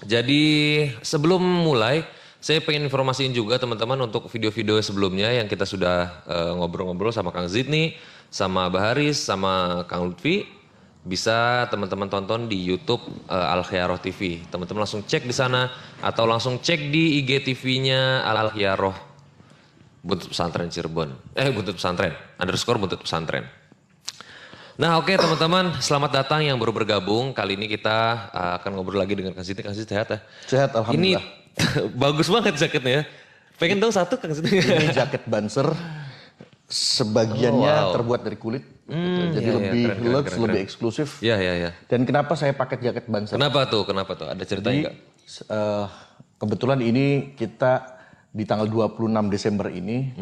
Jadi sebelum mulai, saya pengen informasiin juga teman-teman untuk video-video sebelumnya yang kita sudah ngobrol-ngobrol sama Kang Zidni, sama Baharis, sama Kang Lutfi. Bisa teman-teman tonton di YouTube Al Khiyaroh TV. Teman-teman langsung cek di sana atau langsung cek di IGTV-nya Al Khiyaroh Buntut Pesantren Cirebon. Buntut Pesantren, _Buntut Pesantren. Nah oke teman-teman, selamat datang yang baru bergabung. Kali ini kita akan ngobrol lagi dengan Kang Zidni. Kang Zidni sehat ya? Sehat, alhamdulillah. Ini bagus banget jaketnya ya. Pengen dong satu Kang Zidni. Ini jaket Banser, sebagiannya terbuat dari kulit. Jadi lebih luxe, lebih eksklusif. Iya. Dan kenapa saya pakai jaket Banser? Kenapa tuh? Ada ceritanya nggak? Kebetulan ini kita di tanggal 26 Desember ini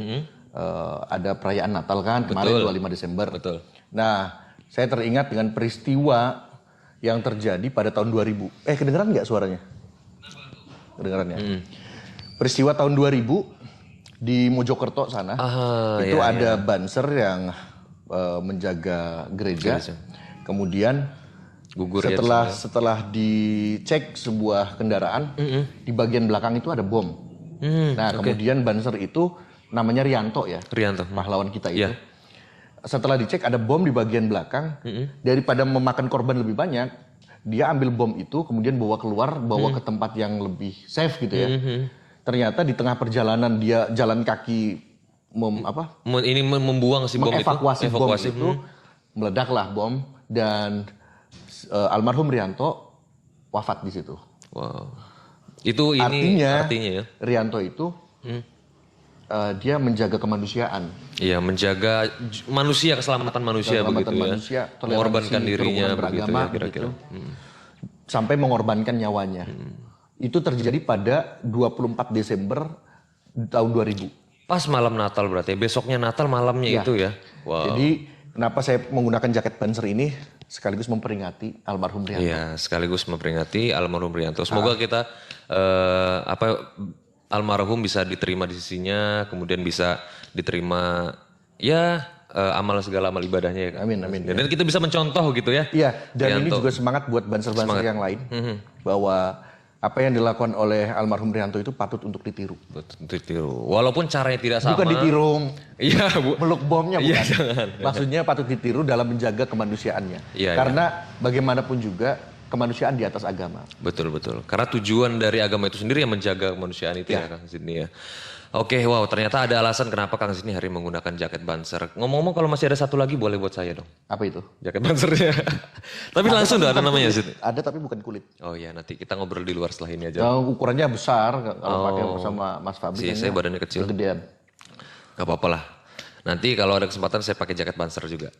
ada perayaan Natal kan, kemarin 25 Desember. Betul. Nah, saya teringat dengan peristiwa yang terjadi pada tahun 2000. Kedengeran nggak suaranya? Kedengeran ya? Peristiwa tahun 2000 di Mojokerto sana, itu ada Banser yang menjaga gereja. Kemudian Gugur setelah dicek sebuah kendaraan, di bagian belakang itu ada bom. Kemudian Banser itu namanya Rianto ya, pahlawan kita itu. Setelah dicek ada bom di bagian belakang, daripada memakan korban lebih banyak, dia ambil bom itu kemudian bawa keluar, bawa ke tempat yang lebih safe gitu ya. Ternyata di tengah perjalanan dia jalan kaki membuang si bom mengevakuasi bom itu, meledaklah bom dan almarhum Rianto wafat di situ. Wow. Itu artinya ya. Rianto itu dia menjaga kemanusiaan. Iya, menjaga manusia, keselamatan manusia begitu ya. Mengorbankan dirinya begitu ya kira-kira. Sampai mengorbankan nyawanya. Itu terjadi pada 24 Desember tahun 2000. Pas malam Natal berarti, besoknya Natal malamnya itu ya. Wow. Jadi kenapa saya menggunakan jaket Banser ini? Sekaligus memperingati almarhum Rianto. Iya, sekaligus memperingati almarhum Rianto. Semoga kita almarhum bisa diterima di sisinya, kemudian bisa diterima amal segala amal ibadahnya ya kan. Amin. Dan kita bisa mencontoh gitu ya. Iya, dan Rianto. Ini juga semangat buat Banser-Banser yang lain bahwa apa yang dilakukan oleh almarhum Rianto itu patut untuk ditiru. Walaupun caranya tidak sama. Bukan ditiru. Iya, meluk bomnya bukan. Iya, jangan. Maksudnya patut ditiru dalam menjaga kemanusiaannya. Karena bagaimanapun juga kemanusiaan di atas agama. Betul. Karena tujuan dari agama itu sendiri yang menjaga kemanusiaan itu ya Kang Zidni ya. Oke, wow, ternyata ada alasan kenapa Kang Zidni hari menggunakan jaket Banser. Ngomong-ngomong kalau masih ada satu lagi boleh buat saya dong. Apa itu? Jaket Bansernya. Tapi langsung ada namanya Zidni. Ada tapi bukan kulit. Oh iya, nanti kita ngobrol di luar setelah ini aja. Ukurannya besar kalau pakai bersama Mas Fabri. Saya badannya kecil. Kegedean. Gak apa-apa lah. Nanti kalau ada kesempatan saya pakai jaket Banser juga.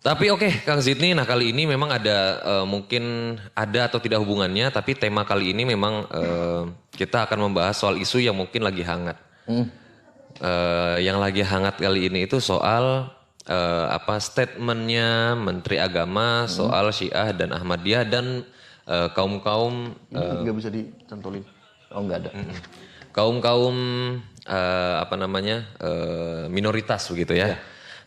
Tapi oke, Kang Zidni, nah kali ini memang ada mungkin ada atau tidak hubungannya, tapi tema kali ini memang kita akan membahas soal isu yang mungkin lagi hangat. Yang lagi hangat kali ini itu soal statementnya Menteri Agama soal Syiah dan Ahmadiyah dan kaum-kaum nggak bisa dicantolin. Oh nggak ada. Kaum-kaum minoritas begitu ya.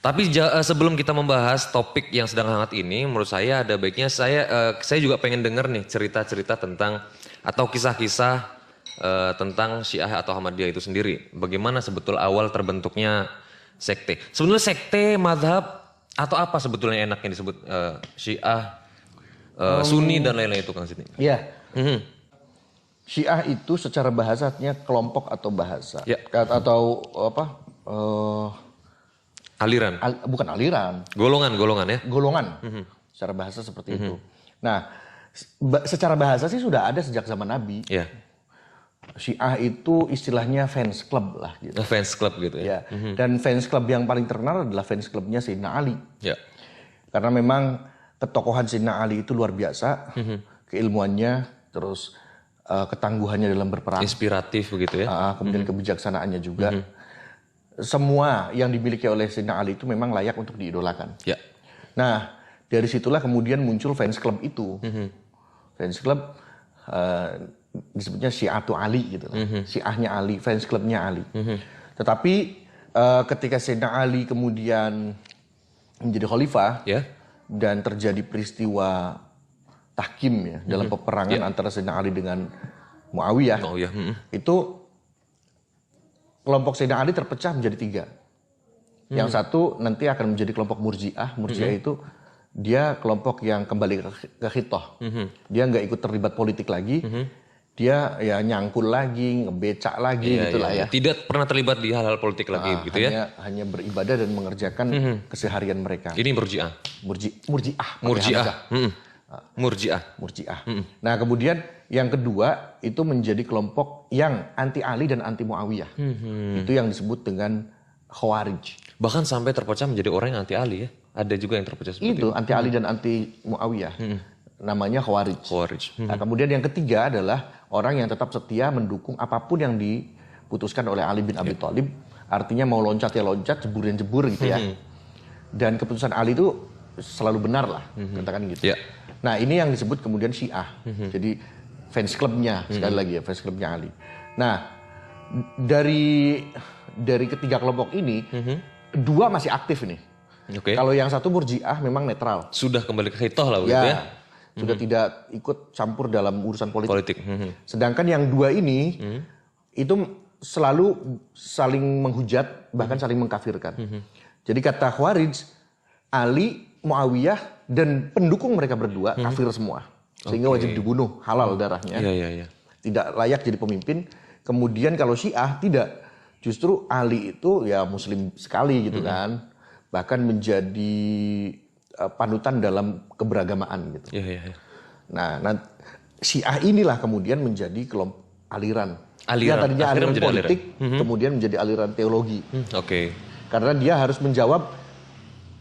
Tapi sebelum kita membahas topik yang sedang hangat ini, menurut saya ada baiknya saya juga pengen denger nih cerita-cerita tentang atau kisah-kisah tentang Syiah atau Ahmadiyah itu sendiri. Bagaimana sebetulnya awal terbentuknya sekte? Sebenarnya sekte, mazhab atau apa sebetulnya enaknya disebut Syiah, Sunni dan lain-lain itu Kang Zidni? Iya. Syiah itu secara bahasanya kelompok atau bahasa atau apa? Aliran? Bukan aliran. Golongan ya? Golongan. Secara bahasa seperti itu. Nah, secara bahasa sih sudah ada sejak zaman Nabi. Iya. Syiah itu istilahnya fans club lah gitu. Fans club gitu ya. Dan fans club yang paling terkenal adalah fans clubnya Sayyidina Ali. Ya. Karena memang ketokohan Sayyidina Ali itu luar biasa. Keilmuannya, terus ketangguhannya dalam berperang. Inspiratif begitu ya. Kemudian kebijaksanaannya juga. Semua yang dimiliki oleh Sayyidina Ali itu memang layak untuk diidolakan. Ya. Nah, dari situlah kemudian muncul fans club itu. Fans club disebutnya Syiatu Ali gitu. Syiahnya Ali, fans clubnya Ali. Tetapi ketika Sayyidina Ali kemudian menjadi khalifah dan terjadi peristiwa tahkim ya dalam peperangan antara Sayyidina Ali dengan Muawiyah. Itu kelompok Sayyidina Ali terpecah menjadi 3. Yang satu nanti akan menjadi kelompok Murji'ah. Murji'ah itu dia kelompok yang kembali ke khitoh. Dia nggak ikut terlibat politik lagi. Dia ya nyangkul lagi, ngebecak lagi gitulah ya. Tidak pernah terlibat di hal-hal politik lagi gitu ya. Hanya beribadah dan mengerjakan keseharian mereka. Ini Murji'ah. Murji'ah. Nah, kemudian yang kedua itu menjadi kelompok yang anti Ali dan anti Muawiyah. Itu yang disebut dengan Khawarij. Bahkan sampai terpecah menjadi orang yang anti Ali ya. Ada juga yang terpecah seperti itu. Anti Ali dan anti Muawiyah. Namanya Khawarij. Nah, kemudian yang ketiga adalah orang yang tetap setia mendukung apapun yang diputuskan oleh Ali bin Abi Thalib. Artinya mau loncat ya loncat, jebur ya jebur gitu ya. Dan keputusan Ali itu selalu benar lah, katakan gitu. Yeah. Nah, ini yang disebut kemudian Syiah. Jadi fans clubnya sekali lagi ya, fans clubnya Ali. Nah, dari ketiga kelompok ini, 2 masih aktif nih. Kalau yang satu Murji'ah memang netral. Sudah kembali ke khitoh lah begitu ya. Sudah tidak ikut campur dalam urusan politik. Sedangkan yang 2 ini itu selalu saling menghujat, bahkan saling mengkafirkan. Jadi kata Khawarij, Ali, Muawiyah dan pendukung mereka berdua kafir semua. Sehingga wajib dibunuh, halal darahnya. Tidak layak jadi pemimpin. Kemudian kalau Syiah tidak, justru Ali itu ya muslim sekali gitu kan. Bahkan menjadi panutan dalam keberagamaan gitu. Nah, Syiah inilah kemudian menjadi kelompok aliran. Yang tadinya aliran politik, kemudian menjadi aliran teologi. Karena dia harus menjawab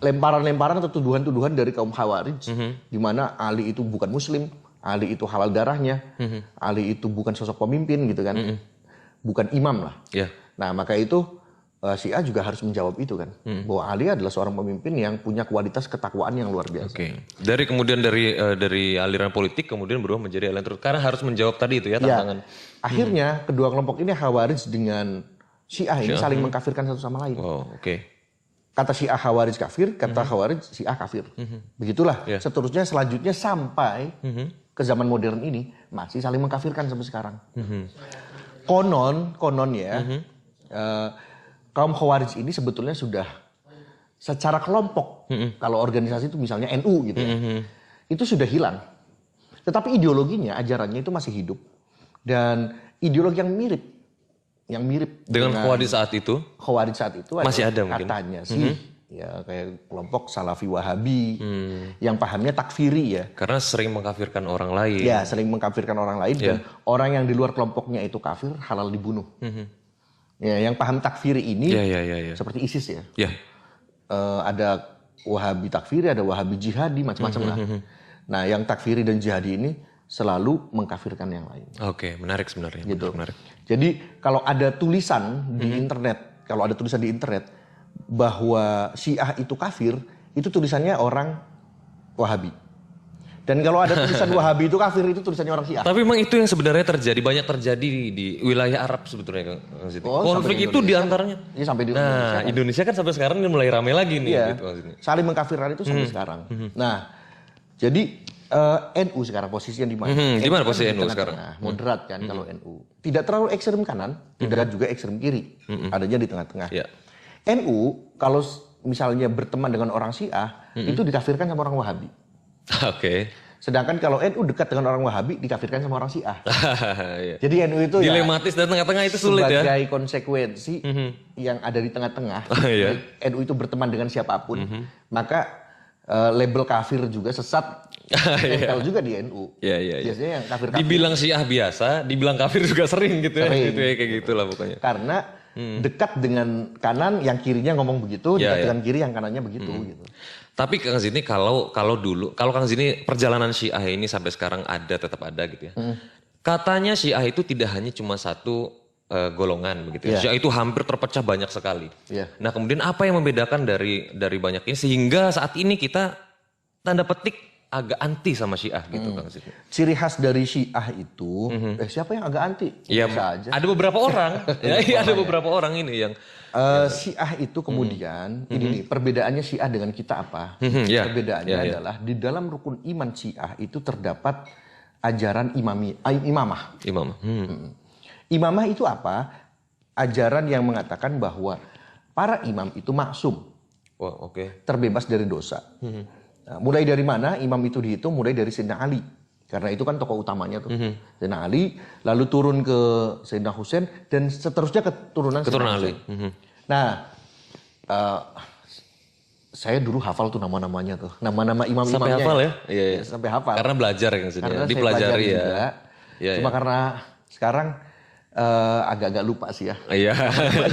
lemparan-lemparan atau tuduhan-tuduhan dari kaum Khawarij, di mana Ali itu bukan muslim, Ali itu halal darahnya, Ali itu bukan sosok pemimpin gitu kan, bukan imam lah. Nah, maka itu Syiah juga harus menjawab itu kan, bahwa Ali adalah seorang pemimpin yang punya kualitas ketakwaan yang luar biasa. Dari kemudian dari aliran politik kemudian berubah menjadi aliran terus karena harus menjawab tadi itu ya tantangan. Akhirnya kedua kelompok ini Khawarij dengan Syiah ini saling mengkafirkan satu sama lain. Kata Syiah Khawarij kafir, kata Khawarij Syiah kafir. Begitulah seterusnya selanjutnya sampai ke zaman modern ini masih saling mengkafirkan sampai sekarang. Konon ya. Kaum Khawarij ini sebetulnya sudah secara kelompok, kalau organisasi itu misalnya NU gitu ya, itu sudah hilang. Tetapi ideologinya, ajarannya itu masih hidup. Dan ideologi yang mirip dengan Khawarij saat itu. Khawarij saat itu masih ada mungkin. Katanya sih, ya kayak kelompok Salafi Wahabi, yang pahamnya takfiri ya. Karena sering mengkafirkan orang lain. Ya, sering mengkafirkan orang lain dan orang yang di luar kelompoknya itu kafir, halal dibunuh. Ya, yang paham takfiri ini seperti ISIS ya. Ada Wahabi takfiri, ada Wahabi jihadi, macam-macam lah. Nah, yang takfiri dan jihadi ini selalu mengkafirkan yang lain. Menarik sebenarnya. Gitu. Menarik. Jadi kalau ada tulisan di internet, bahwa Syiah itu kafir, itu tulisannya orang Wahabi. Dan kalau ada tulisan Wahabi itu kafir, itu tulisannya orang Syiah. Tapi memang itu yang sebenarnya banyak terjadi di wilayah Arab sebetulnya, Kang Siti. Konflik itu diantaranya. Ini sampai di Indonesia. Nah, Indonesia kan sampai sekarang ini mulai ramai lagi nih. Gitu, saling mengkafirkan itu sampai sekarang. Nah, jadi NU sekarang posisinya di mana? Di mana posisi NU sekarang? Moderat kan kalau NU. Tidak terlalu ekstrem kanan, tidak juga ekstrem kiri. Adanya di tengah-tengah. NU kalau misalnya berteman dengan orang Syiah, itu dikafirkan sama orang Wahabi. Sedangkan kalau NU dekat dengan orang Wahabi, dikafirkan sama orang Syiah. Jadi NU itu dilematis dan tengah-tengah itu sulit ya. Sebagai konsekuensi yang ada di tengah-tengah, NU itu berteman dengan siapapun, maka label kafir juga sesat, nempel juga di NU. Biasanya yang kafir-kafir. Dibilang Syiah biasa, dibilang kafir juga sering gitu ya. Gitu ya, kayak gitulah pokoknya. Karena dekat dengan kanan, yang kirinya ngomong begitu, dekat dengan kiri, yang kanannya begitu. Gitu. Tapi Kang Zini kalau Kang Zini perjalanan Syiah ini sampai sekarang tetap ada gitu ya. Katanya Syiah itu tidak hanya cuma satu golongan begitu ya. Syiah itu hampir terpecah banyak sekali. Nah, kemudian apa yang membedakan dari banyak ini sehingga saat ini kita tanda petik agak anti sama Syiah gitu Kang Zid. Ciri khas dari Syiah itu, siapa yang agak anti? Ya, Bisa aja. ada beberapa orang, ada beberapa orang ini yang Syiah itu kemudian, ini nih perbedaannya Syiah dengan kita apa? ya, Perbedaannya adalah di dalam rukun iman Syiah itu terdapat ajaran imamah. imam. Imamah itu apa? Ajaran yang mengatakan bahwa para imam itu maksum, Wah, oke. terbebas dari dosa. Nah, mulai dari mana imam itu dihitung? Mulai dari Sayyidina Ali. Karena itu kan tokoh utamanya tuh. Sayyidina Ali, lalu turun ke Sayyidina Husain, dan seterusnya keturunan Sayyidina Ali. Husain. Nah, saya dulu hafal tuh nama-namanya tuh. Nama-nama imam-imamnya. Sampai hafal ya? Iya. Sampai hafal. Karena belajar kan sini. Karena saya Dipelajari pelajari ya. juga. Iya, Cuma karena sekarang agak-agak lupa sih ya. Iya.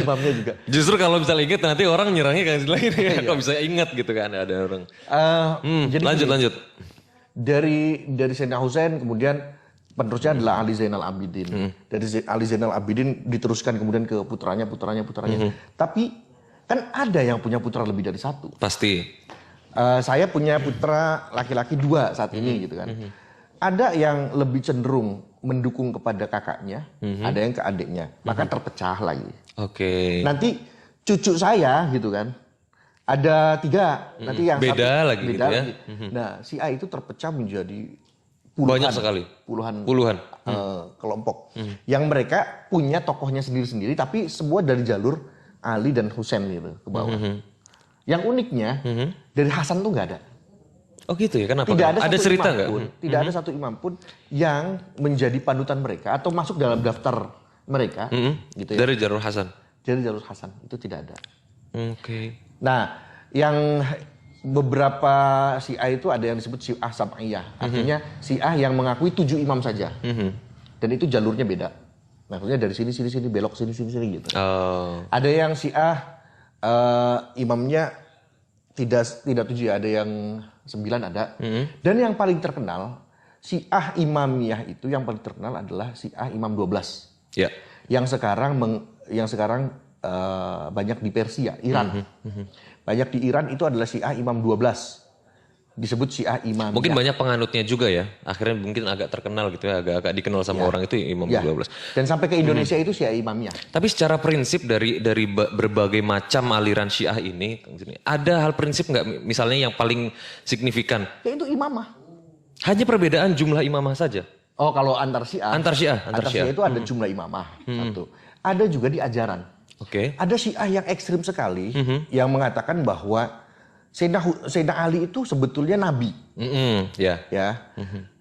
Imamnya juga. Justru kalau bisa ingat nanti orang nyerangnya Kang Zid lagi nih. Kok bisa ingat gitu kan ada orang. Jadi Lanjut. dari Sayyidina Husain kemudian penerusnya adalah Ali Zainal Abidin. Dari Ali Zainal Abidin diteruskan kemudian ke putranya. Tapi kan ada yang punya putra lebih dari satu. Pasti. Saya punya putra laki-laki 2 saat ini gitu kan. Ada yang lebih cenderung mendukung kepada kakaknya, ada yang ke adiknya, maka terpecah lagi. Oke. Nanti cucu saya gitu kan, ada 3, nanti yang Beda satu, lagi gitu ya. lagi. Nah, si A itu terpecah menjadi Banyak sekali. puluhan kelompok, yang mereka punya tokohnya sendiri-sendiri, tapi semua dari jalur Ali dan Husain gitu ke bawah. Yang uniknya dari Hasan tuh nggak ada. Oh gitu ya, kenapa? Tidak ada Ada satu cerita imam nggak? pun, tidak ada satu imam pun yang menjadi panutan mereka atau masuk dalam daftar mereka, gitu ya. Dari Jalur Hasan. Dari jalur Hasan itu tidak ada. Oke. Nah, yang beberapa Syiah itu ada yang disebut Syiah Sam'iyah, artinya Syiah yang mengakui 7 imam saja, dan itu jalurnya beda. Maksudnya dari sini belok sini gitu. Oh. Ada yang Syiah imamnya tidak 7 ya, ada yang 9 ada. Dan yang paling terkenal Syiah Imamiyah itu yang paling terkenal adalah Syiah Imam 12. Ya. Yang sekarang banyak di Persia, Iran. Banyak di Iran itu adalah Syiah Imam 12. Disebut Syiah Imamiyah. Mungkin banyak penganutnya juga ya. Akhirnya mungkin agak terkenal gitu ya, agak dikenal sama orang itu Imam 12. Dan sampai ke Indonesia itu Syiah Imamiyah. Tapi secara prinsip dari berbagai macam aliran Syiah ini, ada hal prinsip nggak misalnya yang paling signifikan? Yaitu imamah. Hanya perbedaan jumlah imamah saja. Oh, kalau antar Syiah. Antar Syiah. itu ada jumlah imamah. Satu. Ada juga di ajaran. Oke. Ada Syiah yang ekstrim sekali yang mengatakan bahwa Sayyidina Ali itu sebetulnya nabi. Ya.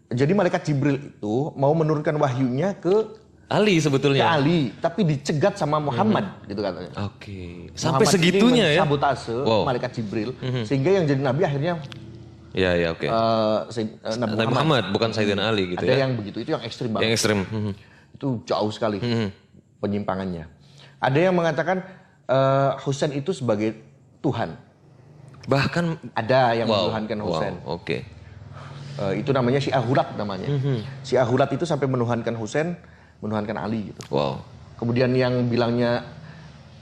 Jadi malaikat Jibril itu mau menurunkan wahyunya ke Ali sebetulnya. Ali, tapi dicegat sama Muhammad gitu katanya. Oke. Sampai Muhammad segitunya ini ya. sabotase malaikat Jibril sehingga yang jadi nabi akhirnya Ya, oke. Nabi Nabi Muhammad bukan Sayyidina Ali gitu ada ya. yang begitu, itu yang ekstrim banget. Yang ekstrem. Itu jauh sekali penyimpangannya. Ada yang mengatakan Husain itu sebagai Tuhan. Bahkan Ada yang menuhankan Husain. Oke. Itu namanya Syiah Hulat namanya. Syiah Hulat itu sampai menuhankan Husain, menuhankan Ali gitu. Wow. Kemudian yang bilangnya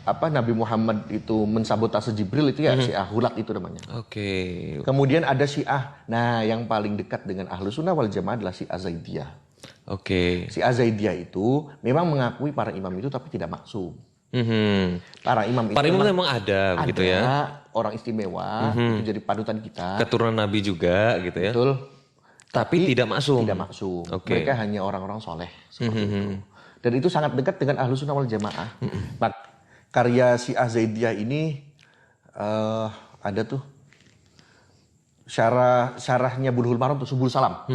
Nabi Muhammad itu mensabotase Jibril itu ya Syiah Hulat itu namanya. Oke. Kemudian ada Syiah. Nah, yang paling dekat dengan Ahlus Sunnah wal Jamaah adalah Syiah Zaidiyah. Oke. Syiah Zaidiyah itu memang mengakui para imam itu tapi tidak maksum. Para imam itu memang ada begitu ya. Orang istimewa, itu jadi panutan kita. Keturunan Nabi juga gitu ya. Betul. Tapi tidak maksum. Tidak maksum. Oke. Mereka hanya orang-orang soleh seperti itu. Dan itu sangat dekat dengan Ahlus Sunnah wal Jamaah. Karya Syiah Zaidiyah ini ada tuh syarahnya Bulughul Maram tuh Subul Salam.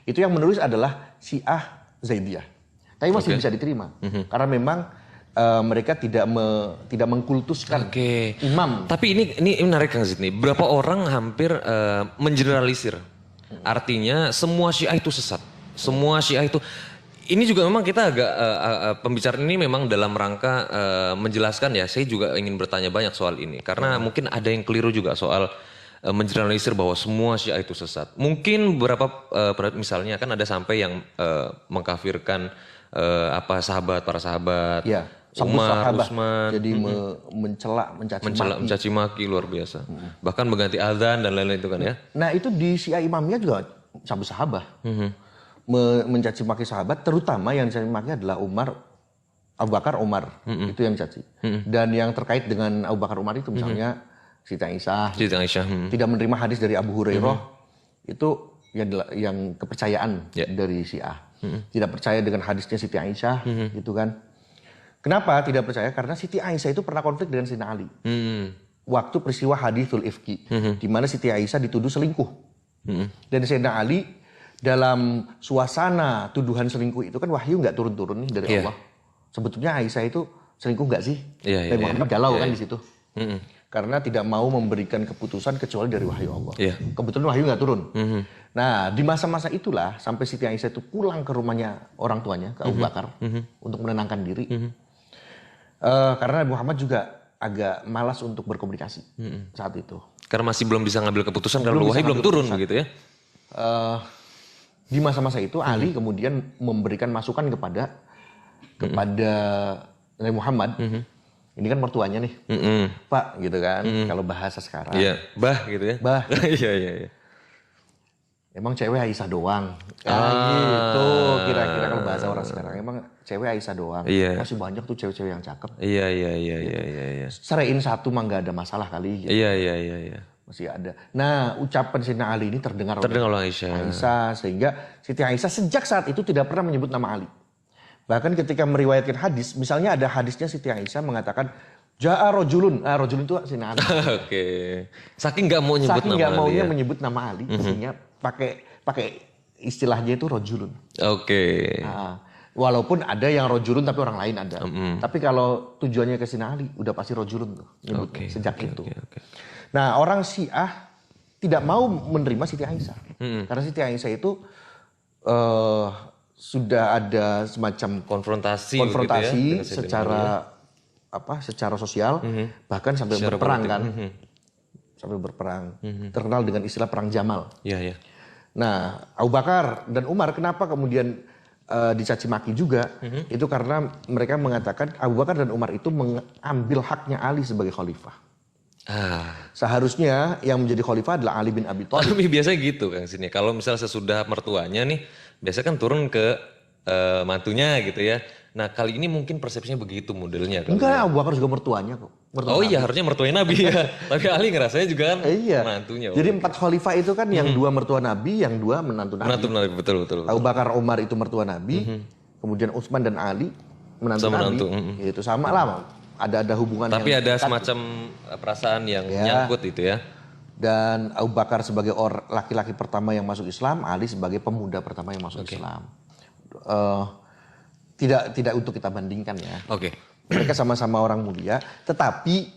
Itu yang menulis adalah Syiah Zaidiyah. Tapi masih bisa diterima karena memang mereka tidak mengkultuskan imam. Tapi ini menarik Kang Zid nih. Berapa orang hampir mengeneralisir. Artinya semua Syiah itu sesat. Semua Syiah itu. Ini juga memang kita agak pembicaraan ini memang dalam rangka menjelaskan ya. Saya juga ingin bertanya banyak soal ini karena mungkin ada yang keliru juga soal mengeneralisir bahwa semua Syiah itu sesat. Mungkin beberapa misalnya kan ada sampai yang mengkafirkan para sahabat, sabus Umar, sahabah. Utsman. Jadi mencaci maki. Mencaci maki luar biasa. Bahkan mengganti azan dan lain-lain itu kan ya. Nah itu di Syiah Imamiyah juga sabus sahabah. Mencaci maki sahabat, terutama yang dicaci maki adalah Abu Bakar, Umar. Itu yang dicaci. Dan yang terkait dengan Abu Bakar, Umar itu misalnya Siti Aisyah. Siti Aisyah. Tidak menerima hadis dari Abu Hurairah. Itu yang kepercayaan dari Syiah. Tidak percaya dengan hadisnya Siti Aisyah, gitu kan. Kenapa tidak percaya? Karena Siti Aisyah itu pernah konflik dengan Sayyidina Ali. Waktu peristiwa hadithul ifki, di mana Siti Aisyah dituduh selingkuh. Dan Sayyidina Ali dalam suasana tuduhan selingkuh itu kan wahyu nggak turun-turun nih dari Allah. Sebetulnya Aisyah itu selingkuh nggak sih? Muhammad galau kan di situ. Karena tidak mau memberikan keputusan kecuali dari wahyu Allah. Kebetulan wahyu nggak turun. Nah di masa-masa itulah sampai Siti Aisyah itu pulang ke rumahnya orang tuanya, ke Abu Bakar, untuk menenangkan diri. Karena Muhammad juga agak malas untuk berkomunikasi saat itu. Karena masih belum bisa ngambil keputusan kalau wahyu belum turun begitu ya. Di masa-masa itu Ali kemudian memberikan masukan kepada Nabi Muhammad. Ini kan mertuanya nih, Pak, gitu kan. Kalau bahasa sekarang. Iya, bah gitu ya. Bah. Iya. Emang cewek Aisyah doang. Gitu. Kira-kira kalau bahasa orang sekarang. Emang cewek Aisyah doang. Masih banyak tuh cewek-cewek yang cakep. Iya. Serein satu mah nggak ada masalah kali. Gitu. Iya. Masih ada. Nah, ucapan Sayyidina Ali ini terdengar oleh Aisyah. Sehingga Siti Aisyah sejak saat itu tidak pernah menyebut nama Ali. Bahkan ketika meriwayatkan hadis, misalnya ada hadisnya Siti Aisyah mengatakan Ja'a rojulun. Rojulun itu Sayyidina Ali. Oke. Saking nggak mau nyebut Saking nama nggak maunya Ali. menyebut nama Ali, sehingga pakai istilahnya itu rojulun. Oke. Walaupun ada yang rojulun tapi orang lain ada. Tapi kalau tujuannya ke Sayyidina Ali, udah pasti rojulun tuh nyebutnya sejak itu. Nah orang Syiah tidak mau menerima Siti Aisyah. Karena Siti Aisyah itu sudah ada semacam konfrontasi gitu ya, secara sosial, bahkan sampai berperang politik. Kan. Sampai berperang. Terkenal dengan istilah perang Jamal. Iya. Nah, Abu Bakar dan Umar kenapa kemudian dicaci maki juga? Itu karena mereka mengatakan Abu Bakar dan Umar itu mengambil haknya Ali sebagai khalifah. Seharusnya yang menjadi khalifah adalah Ali bin Abi Thalib. Tapi biasanya gitu Kang sini. Kalau misalnya sesudah mertuanya nih, biasanya kan turun ke mantunya gitu ya. Nah kali ini mungkin persepsinya begitu modelnya. Enggak, Abu Bakar juga mertuanya kok. Iya harusnya mertuanya Nabi ya. Tapi Ali ngerasanya juga kan menantunya. Jadi 4 khalifah itu kan yang 2 mertua Nabi, yang 2 menantu Nabi. Menantu Nabi, betul. Abu Bakar, Umar itu mertua Nabi, kemudian Utsman dan Ali menantu Nabi. Itu sama lah, ada hubungan. Tapi ada semacam perasaan yang nyangkut itu ya. Dan Abu Bakar sebagai laki-laki pertama yang masuk Islam, Ali sebagai pemuda pertama yang masuk Islam. Tidak untuk kita bandingkan ya. Mereka sama-sama orang mulia, tetapi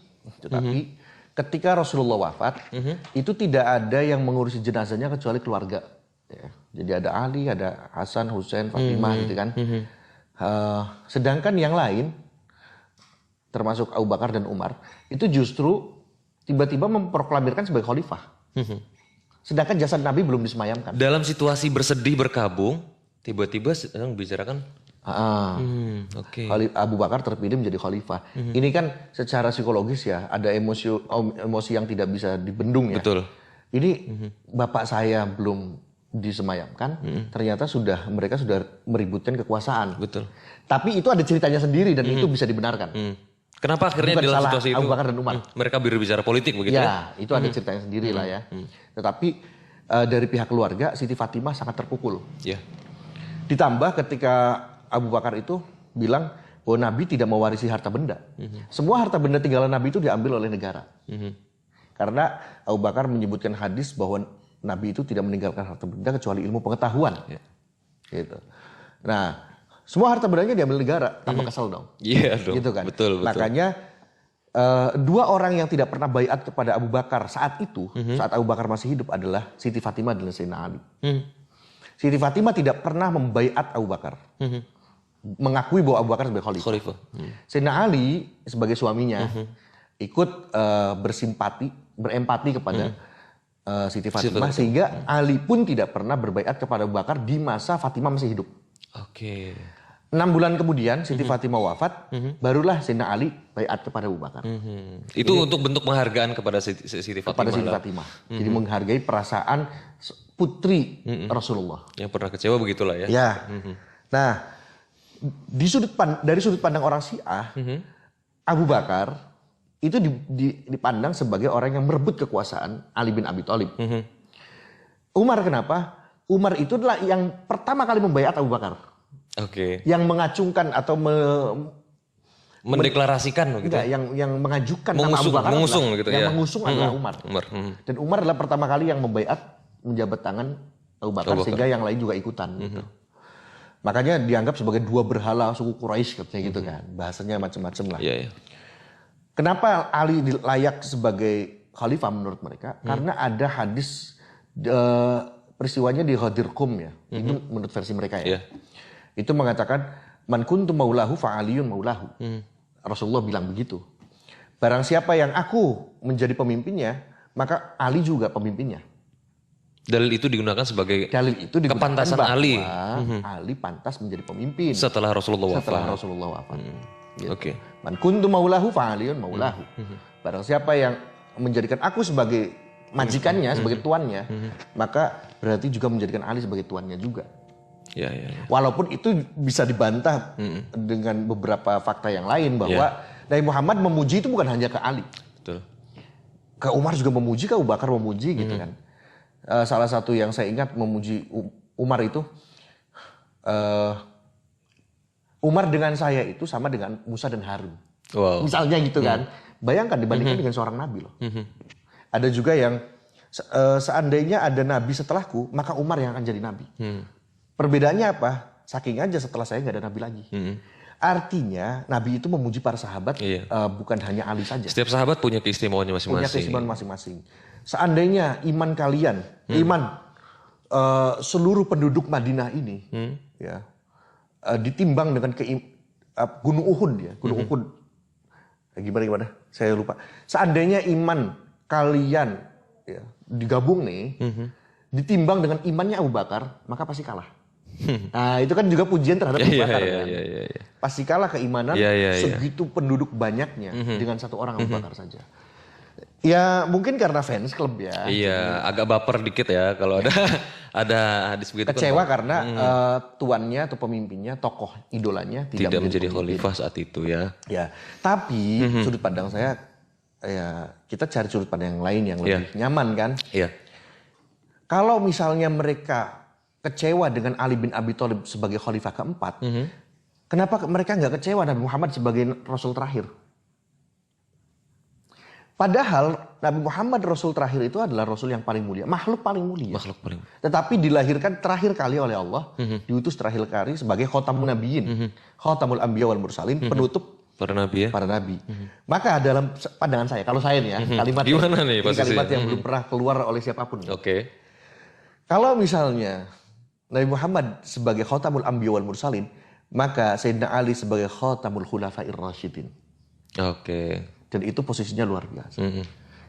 ketika Rasulullah wafat, itu tidak ada yang mengurusi jenazahnya kecuali keluarga. Ya. Jadi ada Ali, ada Hasan, Husain, Fatimah gitu kan. Sedangkan yang lain, termasuk Abu Bakar dan Umar, itu justru tiba-tiba memproklamirkan sebagai khalifah. Sedangkan jasad Nabi belum disemayamkan. Dalam situasi bersedih berkabung, tiba-tiba sedang bicarakan. Abu Bakar terpilih menjadi khalifah. Ini kan secara psikologis ya, ada emosi yang tidak bisa dibendung ya. Betul. Ini bapak saya belum disemayamkan, ternyata mereka sudah meributkan kekuasaan. Betul. Tapi itu ada ceritanya sendiri dan itu bisa dibenarkan. Kenapa akhirnya dalam situasi itu Abu Bakar dan Umar mereka berbicara politik begitu ya? Itu ada ceritanya sendiri lah ya. Tetapi dari pihak keluarga Siti Fatimah sangat terpukul. Ditambah ketika Abu Bakar itu bilang bahwa Nabi tidak mewarisi harta benda. Semua harta benda tinggalan Nabi itu diambil oleh negara. Karena Abu Bakar menyebutkan hadis bahwa Nabi itu tidak meninggalkan harta benda kecuali ilmu pengetahuan. Gitu. Nah, semua harta bendanya diambil negara, tanpa kesel dong. Iya dong. Gitu kan. Betul. Makanya 2 orang yang tidak pernah baiat kepada Abu Bakar saat itu, saat Abu Bakar masih hidup adalah Siti Fatimah dan Sayyidina Ali. Siti Fatimah tidak pernah membaiat Abu Bakar. Mengakui bahwa Abu Bakar sebagai khalifah. Sayyidina Ali sebagai suaminya ikut berempati kepada Siti Fatimah sehingga Ali pun tidak pernah berbaiat kepada Abu Bakar di masa Fatimah masih hidup. 6 bulan kemudian Siti Fatimah wafat, barulah Sayyidina Ali baiat kepada Abu Bakar. Itu untuk bentuk penghargaan kepada Siti Fatimah. Kepada Siti Fatimah. Jadi menghargai perasaan putri Rasulullah. Yang pernah kecewa begitulah ya. Ya. Nah, dari sudut pandang orang Syiah, Abu Bakar itu dipandang sebagai orang yang merebut kekuasaan Ali bin Abi Thalib. Umar kenapa? Umar itu adalah yang pertama kali membaiat Abu Bakar. Oke. Yang mengacungkan atau mendeklarasikan begitu. Enggak, yang mengajukan nama Abu Bakar mengusung adalah, gitu yang ya. mengusung adalah Umar. Dan Umar adalah pertama kali yang membaiat menjabat tangan Abu Bakar, sehingga yang lain juga ikutan gitu. Makanya dianggap sebagai dua berhala suku Quraisy katanya gitu kan. Bahasanya macam-macam lah. Iya, iya. Kenapa Ali layak sebagai khalifah menurut mereka? Karena ada hadis peristiwanya di Ghadir Qum ya. Itu menurut versi mereka ya. Yeah. Itu mengatakan man kuntu maulahu fa aliyun maulahu. Rasulullah bilang begitu. Barang siapa yang aku menjadi pemimpinnya, maka Ali juga pemimpinnya. Dalil itu digunakan sebagai kepantasan bahwa Ali. Ali pantas menjadi pemimpin Setelah Rasulullah wafat. Gitu. Oke. Man kuntu maulahu fa aliyun maulahu. Barang siapa yang menjadikan aku sebagai majikannya, sebagai tuannya, maka berarti juga menjadikan Ali sebagai tuannya juga. Ya. Walaupun itu bisa dibantah dengan beberapa fakta yang lain bahwa Nabi Muhammad memuji itu bukan hanya ke Ali. Betul. Ke Umar juga memuji, ke Abu Bakar memuji gitu kan. Salah satu yang saya ingat memuji Umar itu, Umar dengan saya itu sama dengan Musa dan Harun. Wow. Misalnya gitu kan. Bayangkan dibandingkan dengan seorang nabi loh. Ada juga yang seandainya ada nabi setelahku, maka Umar yang akan jadi nabi. Perbedaannya apa? Saking aja setelah saya nggak ada nabi lagi. Artinya nabi itu memuji para sahabat, bukan hanya Ali saja. Setiap sahabat punya keistimewaannya masing-masing. Punya keistimewaan masing-masing. Seandainya iman kalian, seluruh penduduk Madinah ini, ya, ditimbang dengan Gunung Uhud ya, Gunung Uhud. Gimana? Saya lupa. Seandainya iman kalian ya, digabung nih, ditimbang dengan imannya Abu Bakar, maka pasti kalah. Nah itu kan juga pujian terhadap Abu Bakar kan. Pasti kalah keimanan segitu penduduk banyaknya dengan satu orang Abu Bakar saja. Ya mungkin karena fans club ya. Iya, agak baper dikit ya kalau ada hadis begitu. Kecewa karena tuannya atau pemimpinnya, tokoh idolanya tidak menjadi khalifah saat itu ya. Ya, tapi sudut pandang saya, ya kita cari sudut pandang yang lain yang lebih nyaman kan. Iya. Kalau misalnya mereka kecewa dengan Ali bin Abi Thalib sebagai khalifah keempat, kenapa mereka nggak kecewa Nabi Muhammad sebagai Rasul terakhir? Padahal Nabi Muhammad Rasul terakhir itu adalah Rasul yang paling mulia, makhluk paling mulia. Tetapi dilahirkan terakhir kali oleh Allah, diutus terakhir kali sebagai khotamun nabiyyin, khotamul anbiya wal mursalin, penutup para nabi ya. Para nabi. Maka dalam pandangan saya, kalau saya nih ya, kalimat kalimat yang belum pernah keluar oleh siapapun. Oke. Kalau misalnya Nabi Muhammad sebagai khotamul anbiya wal mursalin, maka Sayyidina Ali sebagai khotamul khulafair rasyidin. Oke. Dan itu posisinya luar biasa.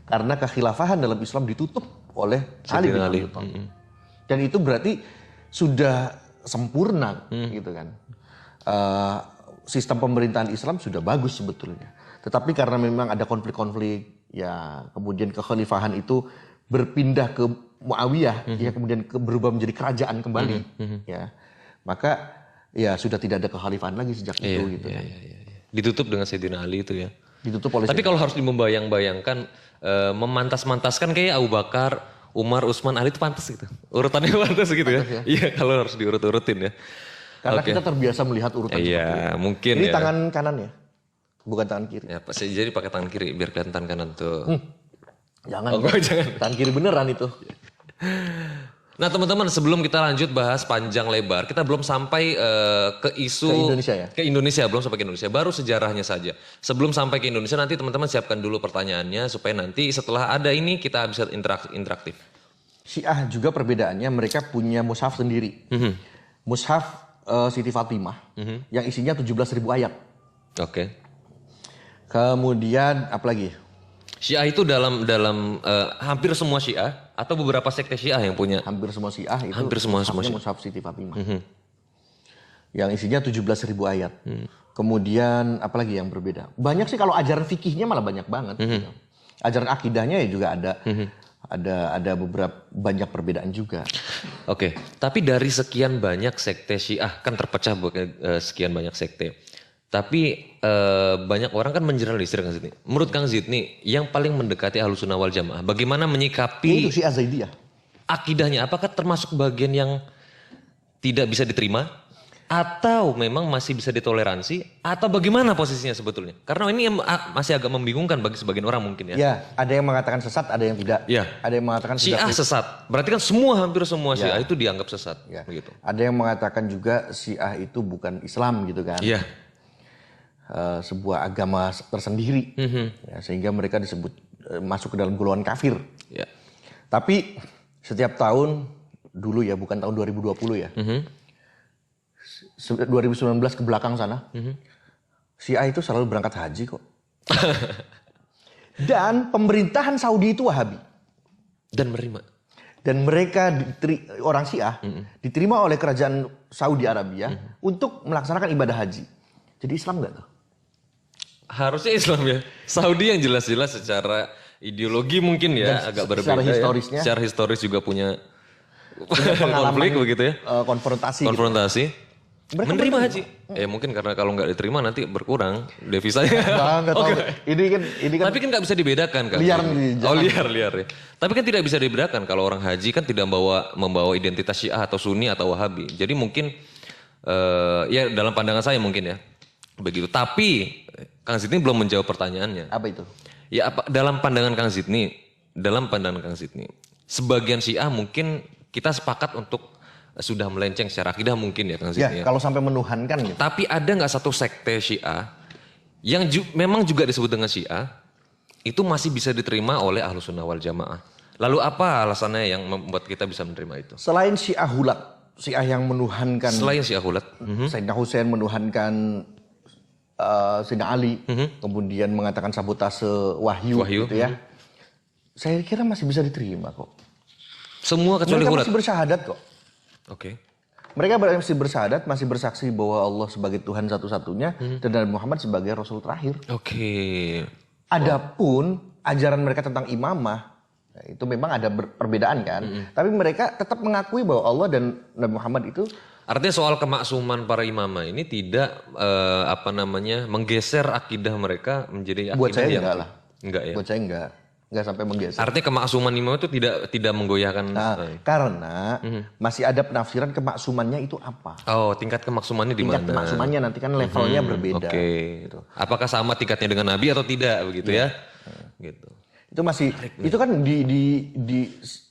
Karena kekhilafahan dalam Islam ditutup oleh Ali bin Abi Thalib. Dan itu berarti sudah sempurna gitu kan. Sistem pemerintahan Islam sudah bagus sebetulnya. Tetapi karena memang ada konflik-konflik, ya kemudian kekhalifahan itu berpindah ke Muawiyah, ya kemudian berubah menjadi kerajaan kembali, ya. Maka ya sudah tidak ada kekhalifahan lagi sejak itu gitu kan. Ditutup dengan Sayyidina Ali itu ya. Ditutup oleh. Tapi kalau harus membayang-bayangkan, memantas-mantaskan kayak Abu Bakar, Umar, Utsman, Ali itu pantas gitu. Urutannya pantas gitu ya. Iya kalau harus diurut-urutin ya. Karena kita terbiasa melihat urutan seperti itu. Mungkin ini tangan kanan ya, bukan tangan kiri. Ya jadi pakai tangan kiri biar kelihatan tangan kanan tuh. Jangan. Tangan kiri beneran itu. Nah teman-teman sebelum kita lanjut bahas panjang lebar, kita belum sampai ke isu ke Indonesia ya? Ke Indonesia, belum sampai ke Indonesia, baru sejarahnya saja. Sebelum sampai ke Indonesia nanti teman-teman siapkan dulu pertanyaannya supaya nanti setelah ada ini kita bisa interaktif. Syiah juga perbedaannya mereka punya mushaf sendiri. Mushaf Siti Fatimah yang isinya 17.000 ayat. Oke. Kemudian apa lagi? Syiah itu dalam hampir semua Syiah atau beberapa sekte Syiah yang punya? Hampir semua Syiah itu hampir semua mushaf Siti Fatimah. yang isinya 17.000 ayat. Kemudian apalagi yang berbeda? Banyak sih, kalau ajaran fikihnya malah banyak banget. Gitu. Ajaran akidahnya ya juga ada beberapa banyak perbedaan juga. Oke, tapi dari sekian banyak sekte Syiah kan terpecah sekian banyak sekte. Tapi banyak orang kan mengeneralisir Kang Zidni. Menurut Kang Zidni yang paling mendekati Ahlussunnah wal Jamaah, bagaimana menyikapi Itu Syiah Zaidiyah. akidahnya? Apakah termasuk bagian yang tidak bisa diterima? Atau memang masih bisa ditoleransi? Atau bagaimana posisinya sebetulnya? Karena ini masih agak membingungkan bagi sebagian orang mungkin ya. Ya, ada yang mengatakan sesat, ada yang tidak. Ya. Ada yang mengatakan Syiah sesat. Berarti kan hampir semua Syiah itu dianggap sesat. Ya. Begitu. Ada yang mengatakan juga Syiah itu bukan Islam gitu kan. Iya. Sebuah agama tersendiri. Ya, sehingga mereka disebut masuk ke dalam golongan kafir. Ya. Tapi setiap tahun dulu ya, bukan tahun 2020 ya. 2019 ke belakang sana. Syiah itu selalu berangkat haji kok. Dan pemerintahan Saudi itu Wahabi. Dan menerima. Dan mereka orang Syiah diterima oleh kerajaan Saudi Arabia untuk melaksanakan ibadah haji. Jadi Islam nggak tuh? Harusnya Islam ya. Saudi yang jelas-jelas secara ideologi mungkin ya agak berbeda. Secara historisnya. Secara historis juga punya Pengalaman konflik begitu ya. Konfrontasi. Konfrontasi. Mereka Menerima haji. Mungkin karena kalau nggak diterima nanti berkurang devisanya. Nggak tahu. Ini kan Tapi kan nggak bisa dibedakan kan. liar. Liar ya. Tapi kan tidak bisa dibedakan kalau orang haji kan tidak membawa identitas Syiah atau Sunni atau Wahabi. Jadi mungkin ya dalam pandangan saya mungkin ya begitu. Tapi Kang Zidni belum menjawab pertanyaannya. Apa itu? Ya dalam pandangan Kang Zidni, sebagian Syiah mungkin kita sepakat untuk sudah melenceng secara akidah mungkin ya Kang Zidni. Ya, kalau sampai menuhankan gitu. Tapi ada nggak satu sekte Syiah yang memang juga disebut dengan Syiah itu masih bisa diterima oleh Ahlussunnah wal Jamaah? Lalu apa alasannya yang membuat kita bisa menerima itu? Selain Syiah Hulat, Syiah yang menuhankan. Selain Syiah Hulat, Sayyidina Husain menuhankan Sayyidina Ali, kemudian mengatakan sabotase wahyu gitu ya. Saya kira masih bisa diterima kok. Semua kecuali Mereka Hulat. masih bersyahadat kok. Oke. Mereka masih bersyahadat, masih bersaksi bahwa Allah sebagai Tuhan satu-satunya dan Nabi Muhammad sebagai Rasul terakhir. Oke. Adapun ajaran mereka tentang imamah, itu memang ada perbedaan kan. Tapi mereka tetap mengakui bahwa Allah dan Nabi Muhammad itu. Artinya soal kemaksuman para imamah ini tidak menggeser akidah mereka menjadi akidah Buat saya yang enggak lah. Enggak ya. Buat saya enggak sampai menggeser. Artinya kemaksuman imam itu tidak menggoyahkan. Karena masih ada penafsiran kemaksumannya itu apa. Oh, tingkat kemaksumannya di mana? Tingkat kemaksumannya nanti kan levelnya berbeda. Oke. Gitu. Apakah sama tingkatnya dengan Nabi atau tidak begitu ya? Gitu. Itu masih itu kan di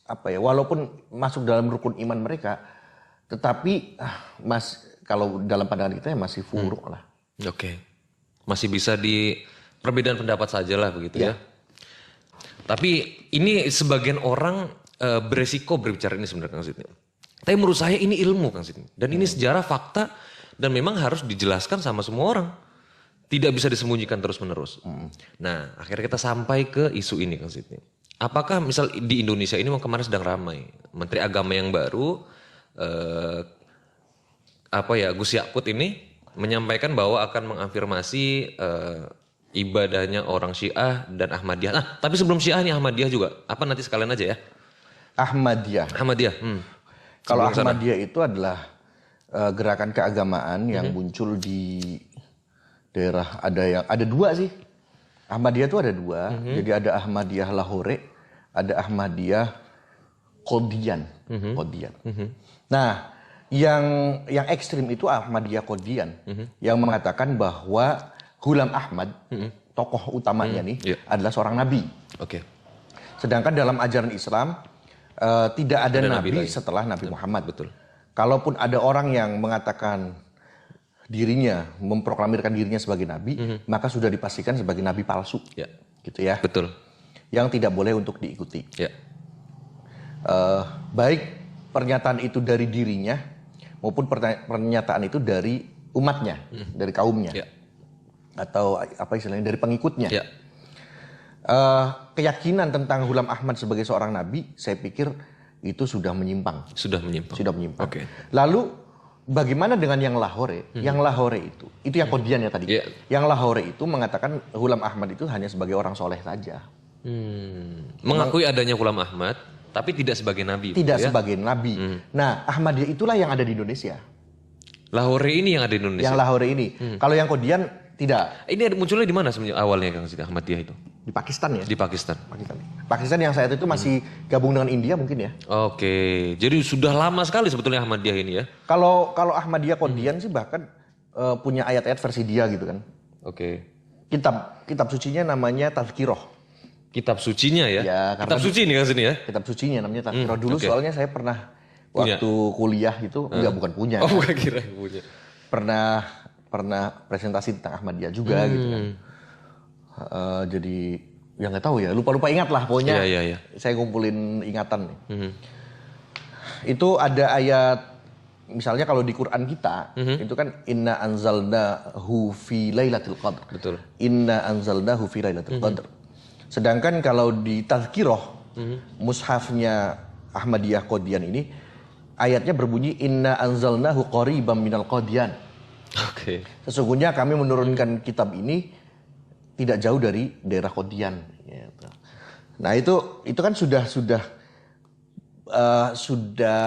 apa ya, walaupun masuk dalam rukun iman mereka, tetapi kalau dalam pandangan kita ya masih furuk lah. Oke. Masih bisa di perbedaan pendapat saja lah begitu ya. Tapi ini sebagian orang beresiko berbicara ini sebenarnya Kang Zidni. Tapi menurut saya ini ilmu Kang Zidni. Dan ini sejarah, fakta, dan memang harus dijelaskan sama semua orang. Tidak bisa disembunyikan terus-menerus. Nah, akhirnya kita sampai ke isu ini Kang Zidni. Apakah misal di Indonesia ini kemarin sedang ramai. Menteri Agama yang baru, Gus Yakut ini menyampaikan bahwa akan mengafirmasi ibadahnya orang Syiah dan Ahmadiyah. Nah, tapi sebelum Syiah ini Ahmadiyah juga. Apa nanti sekalian aja ya? Ahmadiyah. Kalau Ahmadiyah itu adalah gerakan keagamaan yang muncul di daerah, ada dua sih. Ahmadiyah itu ada dua. Jadi ada Ahmadiyah Lahore, ada Ahmadiyah Qadian. Nah, yang ekstrim itu Ahmadiyah Qadian yang mengatakan bahwa Ghulam Ahmad, tokoh utamanya adalah seorang nabi. Oke. Sedangkan dalam ajaran Islam tidak ada nabi setelah Nabi Muhammad. Betul. Kalaupun ada orang yang mengatakan dirinya, memproklamirkan dirinya sebagai nabi, maka sudah dipastikan sebagai nabi palsu. Ya. Gitu ya. Betul. Yang tidak boleh untuk diikuti. Ya. Baik pernyataan itu dari dirinya maupun pernyataan itu dari umatnya, dari kaumnya. Ya. Atau apa istilahnya, dari pengikutnya. Ya. Keyakinan tentang Ghulam Ahmad sebagai seorang nabi, saya pikir itu sudah menyimpang. Sudah menyimpang. Sudah menyimpang. Oke. Lalu bagaimana dengan yang Lahore? Yang Lahore itu yang Qadian ya tadi. Iya. Yang Lahore itu mengatakan Ghulam Ahmad itu hanya sebagai orang soleh saja. Mengakui adanya Ghulam Ahmad, tapi tidak sebagai nabi. Tidak ya? sebagai nabi. Nah, Ahmadiyah itulah yang ada di Indonesia. Lahore ini yang ada di Indonesia. Yang Lahore ini. Kalau yang Qadian tidak. Ini munculnya di mana sebenarnya awalnya Kang Zid Ahmadiyah itu? Di Pakistan ya. Di Pakistan. Pakistan yang saat itu masih gabung dengan India mungkin ya. Oke, jadi sudah lama sekali sebetulnya Ahmadiyah ini ya. Kalau Ahmadiyah Qadian sih bahkan punya ayat-ayat versi dia gitu kan. Oke. Kitab sucinya namanya Tazkiroh. Kitab sucinya ya? Ya, Kitab suci ini kan sini ya? Kitab sucinya namanya Tazkiroh. Dulu soalnya saya pernah waktu kuliah itu bukan punya. Oh, bukan kira punya. Pernah presentasi tentang Ahmadiyah juga gitu kan. Jadi ya nggak tahu ya, lupa ingat lah pokoknya. Iya. Saya ngumpulin ingatan nih. Itu ada ayat, misalnya kalau di Quran kita itu kan inna anzalnahu fi lailatul qadr. Betul. Inna anzalnahu fi lailatul qadr. Sedangkan kalau di Tazkiroh mushafnya Ahmadiyah Qadian ini ayatnya berbunyi inna anzalnahu qariban minal qadian. Oke. Sesungguhnya kami menurunkan kitab ini tidak jauh dari daerah Qadian. Gitu. Nah itu kan sudah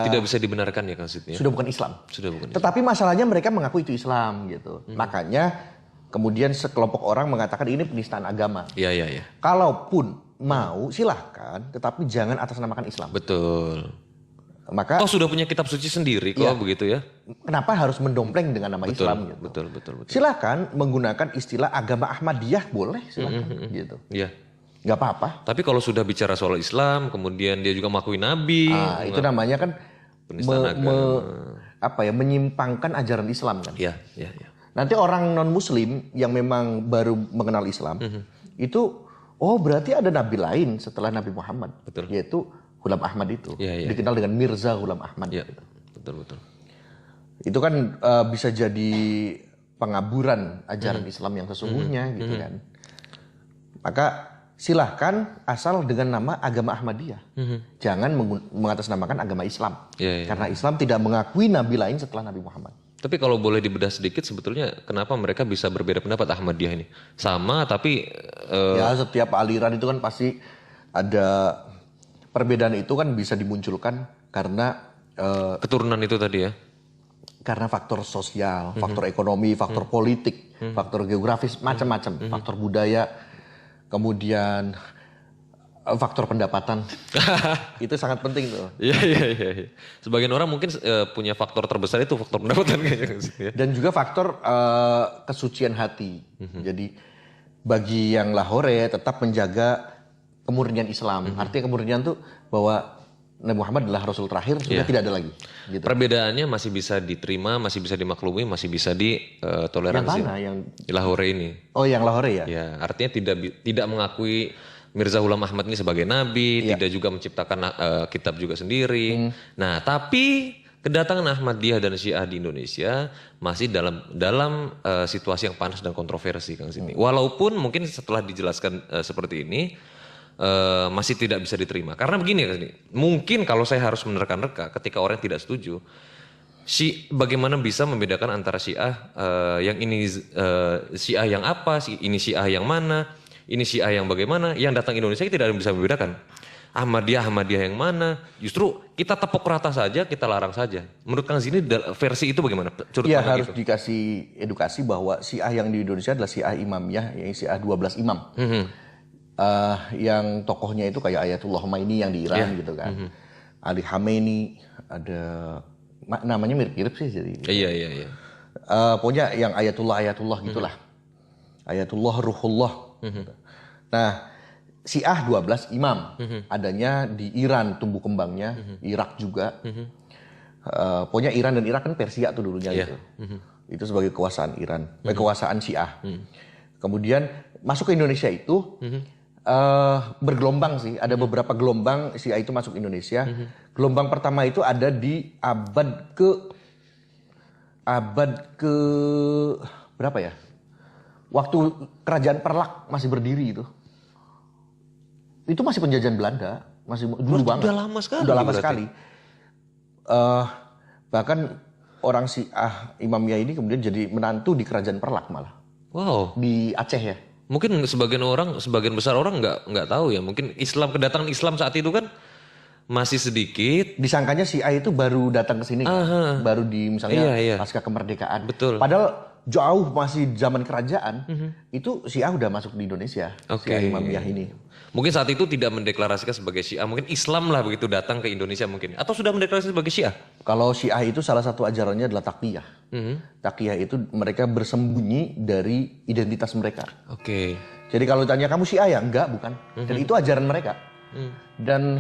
Tidak bisa dibenarkan ya Kang Zid ya? sudah bukan Islam. Sudah bukan. Tetapi masalahnya mereka mengaku itu Islam gitu. Makanya kemudian sekelompok orang mengatakan ini penistaan agama. Iya. Kalaupun mau silahkan, tetapi jangan atasnamakan Islam. Betul. Maka Sudah punya kitab suci sendiri kok begitu ya? kenapa harus mendompleng dengan nama Islam gitu? Betul. Silahkan menggunakan istilah agama Ahmadiyah boleh silahkan gitu. Iya. Nggak apa-apa. Tapi kalau sudah bicara soal Islam, kemudian dia juga mengakui nabi. Itu namanya kan Penistaan menyimpangkan ajaran Islam kan. Iya. Nanti orang non Muslim yang memang baru mengenal Islam itu berarti ada nabi lain setelah Nabi Muhammad, Betul. yaitu Ghulam Ahmad itu, Iya. dikenal dengan Mirza Ghulam Ahmad. Iya. Gitu. Betul. Itu kan bisa jadi pengaburan ajaran Islam yang sesungguhnya gitu kan. Maka silahkan asal dengan nama agama Ahmadiyah. Jangan mengatasnamakan agama Islam. Iya. Karena Islam tidak mengakui nabi lain setelah Nabi Muhammad. Tapi kalau boleh dibedah sedikit sebetulnya kenapa mereka bisa berbeda pendapat Ahmadiyah ini? Sama tapi Ya setiap aliran itu kan pasti ada perbedaan, itu kan bisa dimunculkan karena keturunan itu tadi ya. karena faktor sosial, faktor ekonomi, faktor politik, faktor geografis, macam-macam, faktor budaya, kemudian faktor pendapatan. Itu sangat penting tuh. Iya. Sebagian orang mungkin punya faktor terbesar itu faktor pendapatan kayaknya. Dan juga faktor kesucian hati. Jadi bagi yang Lahore tetap menjaga kemurnian Islam. Artinya kemurnian tuh bahwa Nabi Muhammad adalah Rasul terakhir, sudah tidak ada lagi. Gitu. Perbedaannya masih bisa diterima, masih bisa dimaklumi, masih bisa ditoleransi. Yang mana? Yang Di Lahore ini. Oh, yang Lahore ya? Ya, artinya tidak mengakui Mirza Ghulam Ahmad ini sebagai nabi, tidak juga menciptakan kitab juga sendiri. Nah, tapi kedatangan Ahmadiyah dan Syiah di Indonesia masih dalam situasi yang panas dan kontroversi Kang Zid. Walaupun mungkin setelah dijelaskan seperti ini masih tidak bisa diterima. Karena begini Kang Zid, mungkin kalau saya harus menerka-nerka ketika orang tidak setuju, bagaimana bisa membedakan antara Syiah yang ini Syiah yang apa, ini Syiah yang mana, ini Syiah yang bagaimana, yang datang Indonesia kita tidak bisa membedakan. Ahmadiyah yang mana, justru kita tepuk rata saja, kita larang saja. Menurut Kang Zid versi itu bagaimana? Iya, harus dikasih edukasi bahwa Syiah yang di Indonesia adalah Syiah Imamiyah, yang Syiah 12 imam. Yang tokohnya itu kayak Ayatullah Khomeini yang di Iran gitu kan. Ali Khamenei, ada namanya mirip-mirip sih jadi. Iya. Pokoknya yang Ayatullah gitulah. Ayatullah Ruhullah. Nah, Syiah 12 imam, adanya di Iran tumbuh kembangnya, Irak juga. Pokoknya Iran dan Irak kan Persia tuh dulunya gitu. Itu sebagai kekuasaan Iran, kekuasaan Syiah. Kemudian masuk ke Indonesia itu bergelombang sih, ada beberapa gelombang Syiah itu masuk Indonesia. Gelombang pertama itu ada di abad ke berapa ya? Waktu kerajaan Perlak masih berdiri itu. Itu masih penjajahan Belanda, masih dulu banget. Udah lama sekali. Udah lama sekali. Bahkan orang Syiah Imamiyah ini kemudian jadi menantu di kerajaan Perlak malah. Wow. Di Aceh ya. Mungkin sebagian besar orang nggak tahu ya. Mungkin kedatangan Islam saat itu kan masih sedikit. Disangkanya Syiah itu baru datang ke sini, kan? Baru di misalnya pasca kemerdekaan. Betul. Padahal jauh masih zaman kerajaan, itu Syiah udah masuk di Indonesia. Syiah Imamiyah ini. Mungkin saat itu tidak mendeklarasikan sebagai Syiah, mungkin Islam lah begitu datang ke Indonesia mungkin. Atau sudah mendeklarasikan sebagai Syiah? Kalau Syiah itu salah satu ajarannya adalah taqiyah. Taqiyah itu mereka bersembunyi dari identitas mereka. Oke. Jadi kalau ditanya kamu Syiah ya? Enggak, bukan. Dan itu ajaran mereka. Dan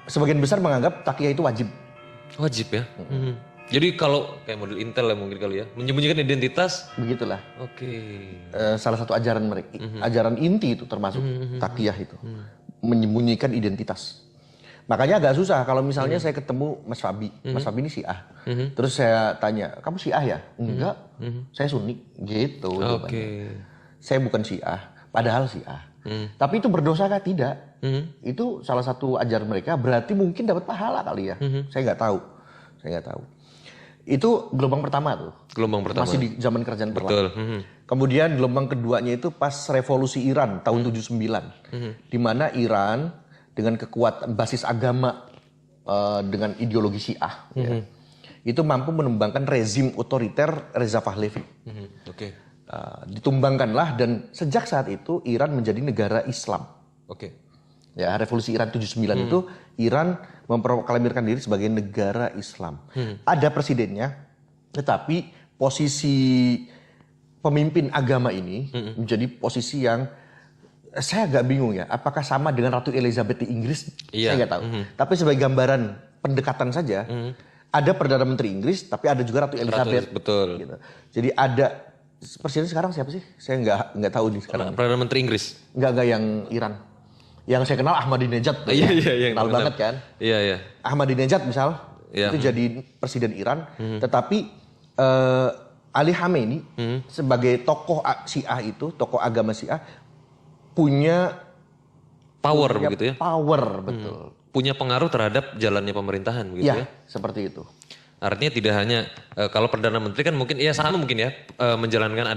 sebagian besar menganggap taqiyah itu wajib. Wajib ya? Jadi kalau kayak model Intel ya mungkin kali ya, menyembunyikan identitas. Begitulah. Oke. Salah satu ajaran mereka, ajaran inti itu termasuk taqiyah itu. Menyembunyikan identitas. Makanya agak susah kalau misalnya saya ketemu Mas Fabi. Mas Fabi ini Syiah. Terus saya tanya, kamu Syiah ya? Enggak, saya Sunni. Gitu. Oke. Saya bukan Syiah, padahal Syiah. Tapi itu berdosa kah? Tidak. Itu salah satu ajaran mereka, berarti mungkin dapat pahala kali ya. Saya nggak tahu. Itu gelombang pertama tuh. Gelombang pertama. Masih di zaman kerajaan Perlak. Betul. Kemudian gelombang keduanya itu pas revolusi Iran tahun 79. Di mana Iran dengan kekuatan basis agama dengan ideologi Syiah ya, itu mampu menumbangkan rezim otoriter Reza Pahlavi. Oke. Ditumbangkanlah dan sejak saat itu Iran menjadi negara Islam. Oke. Ya, revolusi Iran 79 itu Iran memproklamirkan diri sebagai negara Islam. Ada presidennya, tetapi posisi pemimpin agama ini menjadi posisi yang saya agak bingung ya. Apakah sama dengan Ratu Elizabeth di Inggris? Saya nggak tahu. Tapi sebagai gambaran pendekatan saja, ada Perdana Menteri Inggris, tapi ada juga Ratu Elizabeth. Betul. Gitu. Jadi ada presiden sekarang siapa sih? Saya nggak tahu nih sekarang. Perdana Menteri Inggris? Nggak yang Iran. Yang saya kenal Ahmadinejad. Iya. Kenal banget kan? Iya. Ahmadinejad misal, itu jadi presiden Iran. Tetapi Ali Khamenei sebagai tokoh Syiah itu, tokoh agama Syiah, punya power begitu ya? Power, betul. Punya pengaruh terhadap jalannya pemerintahan begitu ya? Seperti itu. Artinya tidak hanya kalau Perdana Menteri kan mungkin ya sama mungkin ya menjalankan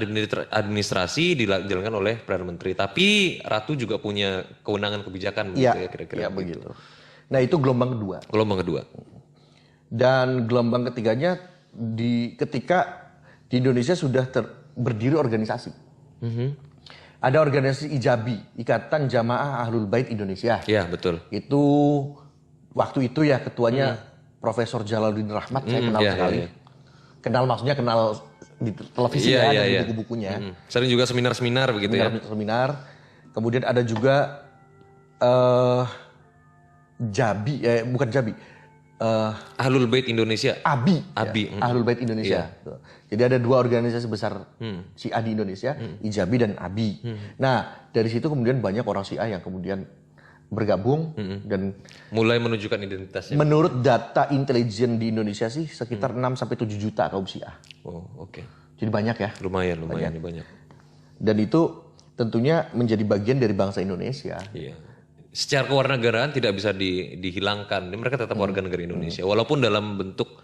administrasi dijalankan oleh Perdana Menteri. Tapi Ratu juga punya kewenangan kebijakan begitu ya kira-kira. Iya begitu. Nah itu gelombang kedua. Gelombang kedua. Dan gelombang ketiganya ketika di Indonesia sudah berdiri organisasi. Ada organisasi IJABI, Ikatan Jamaah Ahlul Bait Indonesia. Iya betul. Itu waktu itu ya ketuanya Profesor Jalaluddin Rahmat, saya kenal sekali. Kenal maksudnya kenal di televisi dan buku-bukunya. Sering juga seminar-seminar begitu ya? Seminar. Kemudian ada juga Jabi, bukan Jabi. Ahlul Bait Indonesia. ABI. Ahlul Bait Indonesia. Jadi ada dua organisasi besar Syiah di Indonesia, IJABI dan ABI. Nah dari situ kemudian banyak orang Syiah yang kemudian bergabung dan mulai menunjukkan identitasnya. Menurut data intelijen di Indonesia sih sekitar 6-7 juta kaum Syiah. Oh, oke. Jadi banyak ya. Lumayan banyak. Dan itu tentunya menjadi bagian dari bangsa Indonesia. Iya. Secara kewarganegaraan tidak bisa dihilangkan. Mereka tetap warga negara Indonesia walaupun dalam bentuk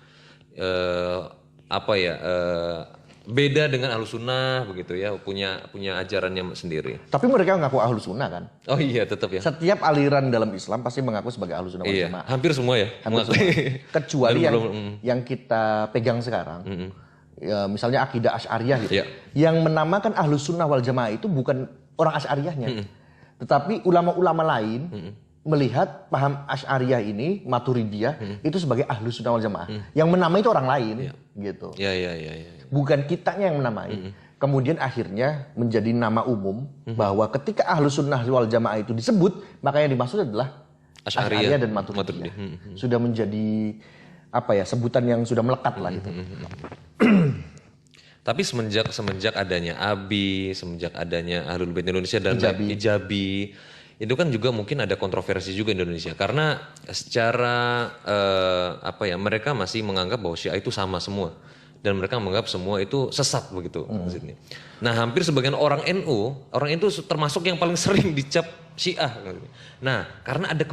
beda dengan Ahlus Sunnah begitu ya, punya ajarannya sendiri. Tapi mereka ngaku Ahlus Sunnah kan? Oh iya, tetap ya. Setiap aliran dalam Islam pasti mengaku sebagai Ahlus Sunnah wal Jamaah. Hampir semua ya. Hampir semua. Kecuali yang kita pegang sekarang, ya, misalnya akidah Asy'ariyah gitu. Yang menamakan Ahlus Sunnah wal Jamaah itu bukan orang Asy'ariyahnya, tetapi ulama-ulama lain melihat paham Asy'ariyah ini, Maturidiyah itu sebagai Ahlus Sunnah wal Jamaah. Yang menamai itu orang lain, gitu. Iya. Bukan kitanya yang menamai. Kemudian akhirnya menjadi nama umum bahwa ketika Ahlus Sunnah wal Jamaah itu disebut, maka yang dimaksud adalah Asy'ariyah dan Maturidiyah. Sudah menjadi sebutan yang sudah melekat lah gitu. Tapi semenjak adanya ABI, semenjak adanya Ahlul Bait Indonesia dan IJABI, itu kan juga mungkin ada kontroversi juga Indonesia karena secara mereka masih menganggap bahwa Syiah itu sama semua. dan mereka menganggap semua itu sesat begitu. Nah, hampir sebagian orang NU termasuk yang paling sering dicap Syiah. Nah, karena ada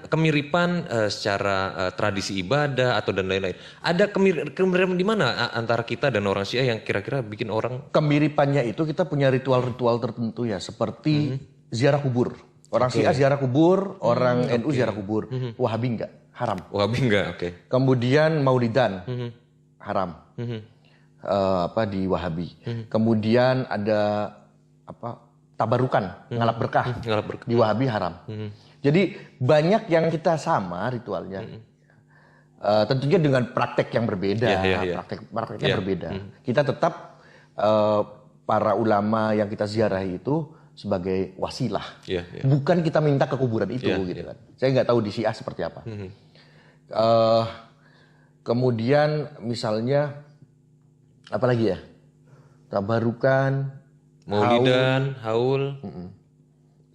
kemiripan secara tradisi ibadah atau dan lain-lain. Ada kemiripan di mana antara kita dan orang Syiah yang kira-kira bikin orang Kemiripannya itu kita punya ritual-ritual tertentu ya, seperti ziarah kubur. Orang Syiah ziarah kubur, orang NU ziarah kubur. Wahabi enggak, haram. Wahabi enggak, oke. Kemudian Maulidan, haram. Di Wahabi. Kemudian ada tabarukan, ngalap berkah. Di Wahabi haram. Jadi banyak yang kita sama ritualnya. Tentunya dengan praktek yang berbeda, prakteknya berbeda. Kita tetap para ulama yang kita ziarahi itu sebagai wasilah. Bukan kita minta ke kuburan itu gitu kan. Saya nggak tahu di Syiah seperti apa. Kemudian misalnya apa lagi ya? Tabarukan, Maulidan, haul.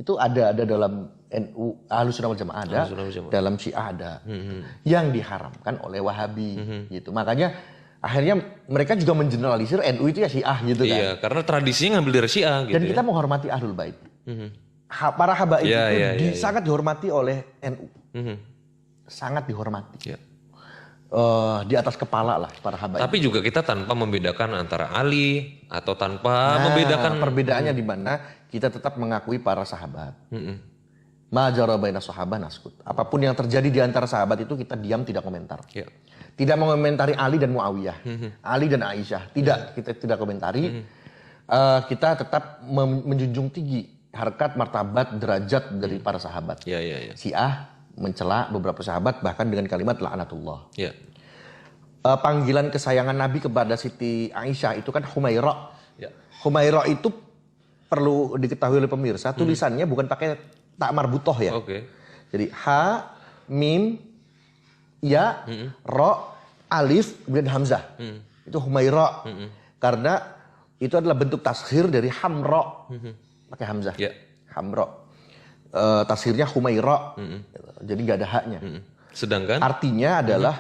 Itu ada dalam NU, Ahlussunnah wal Jamaah ada, dalam Syiah ada. Yang diharamkan oleh Wahabi gitu. Makanya akhirnya mereka juga mengeneralisir NU itu ya Syiah gitu kan. Iya, karena tradisinya ngambil dari Syiah gitu. Dan kita menghormati Ahlul Bait. Para habaib itu sangat dihormati oleh NU. Sangat dihormati. Di atas kepala lah para habaib. Tapi juga kita tanpa membedakan antara Ali atau tanpa membedakan. Perbedaannya di mana kita tetap mengakui para sahabat. Ma jara baina sahabah naskut. Apapun yang terjadi di antara sahabat itu kita diam, tidak komentar. Tidak mengomentari Ali dan Muawiyah, Ali dan Aisyah. Kita tidak komentari. Kita tetap menjunjung tinggi harkat, martabat, derajat dari para sahabat. Syiah mencela beberapa sahabat bahkan dengan kalimat la'natullah. Panggilan kesayangan Nabi kepada Siti Aisyah itu kan Humaira. Humaira itu perlu diketahui oleh pemirsa, tulisannya bukan pakai tak marbutoh ya. Jadi ha, mim, ya, ro, alif, kemudian hamzah. Itu Humaira. Karena itu adalah bentuk tashir dari hamro. Pakai hamzah. Hamro. Tashirnya Humaira. Jadi nggak ada haknya. Sedangkan artinya adalah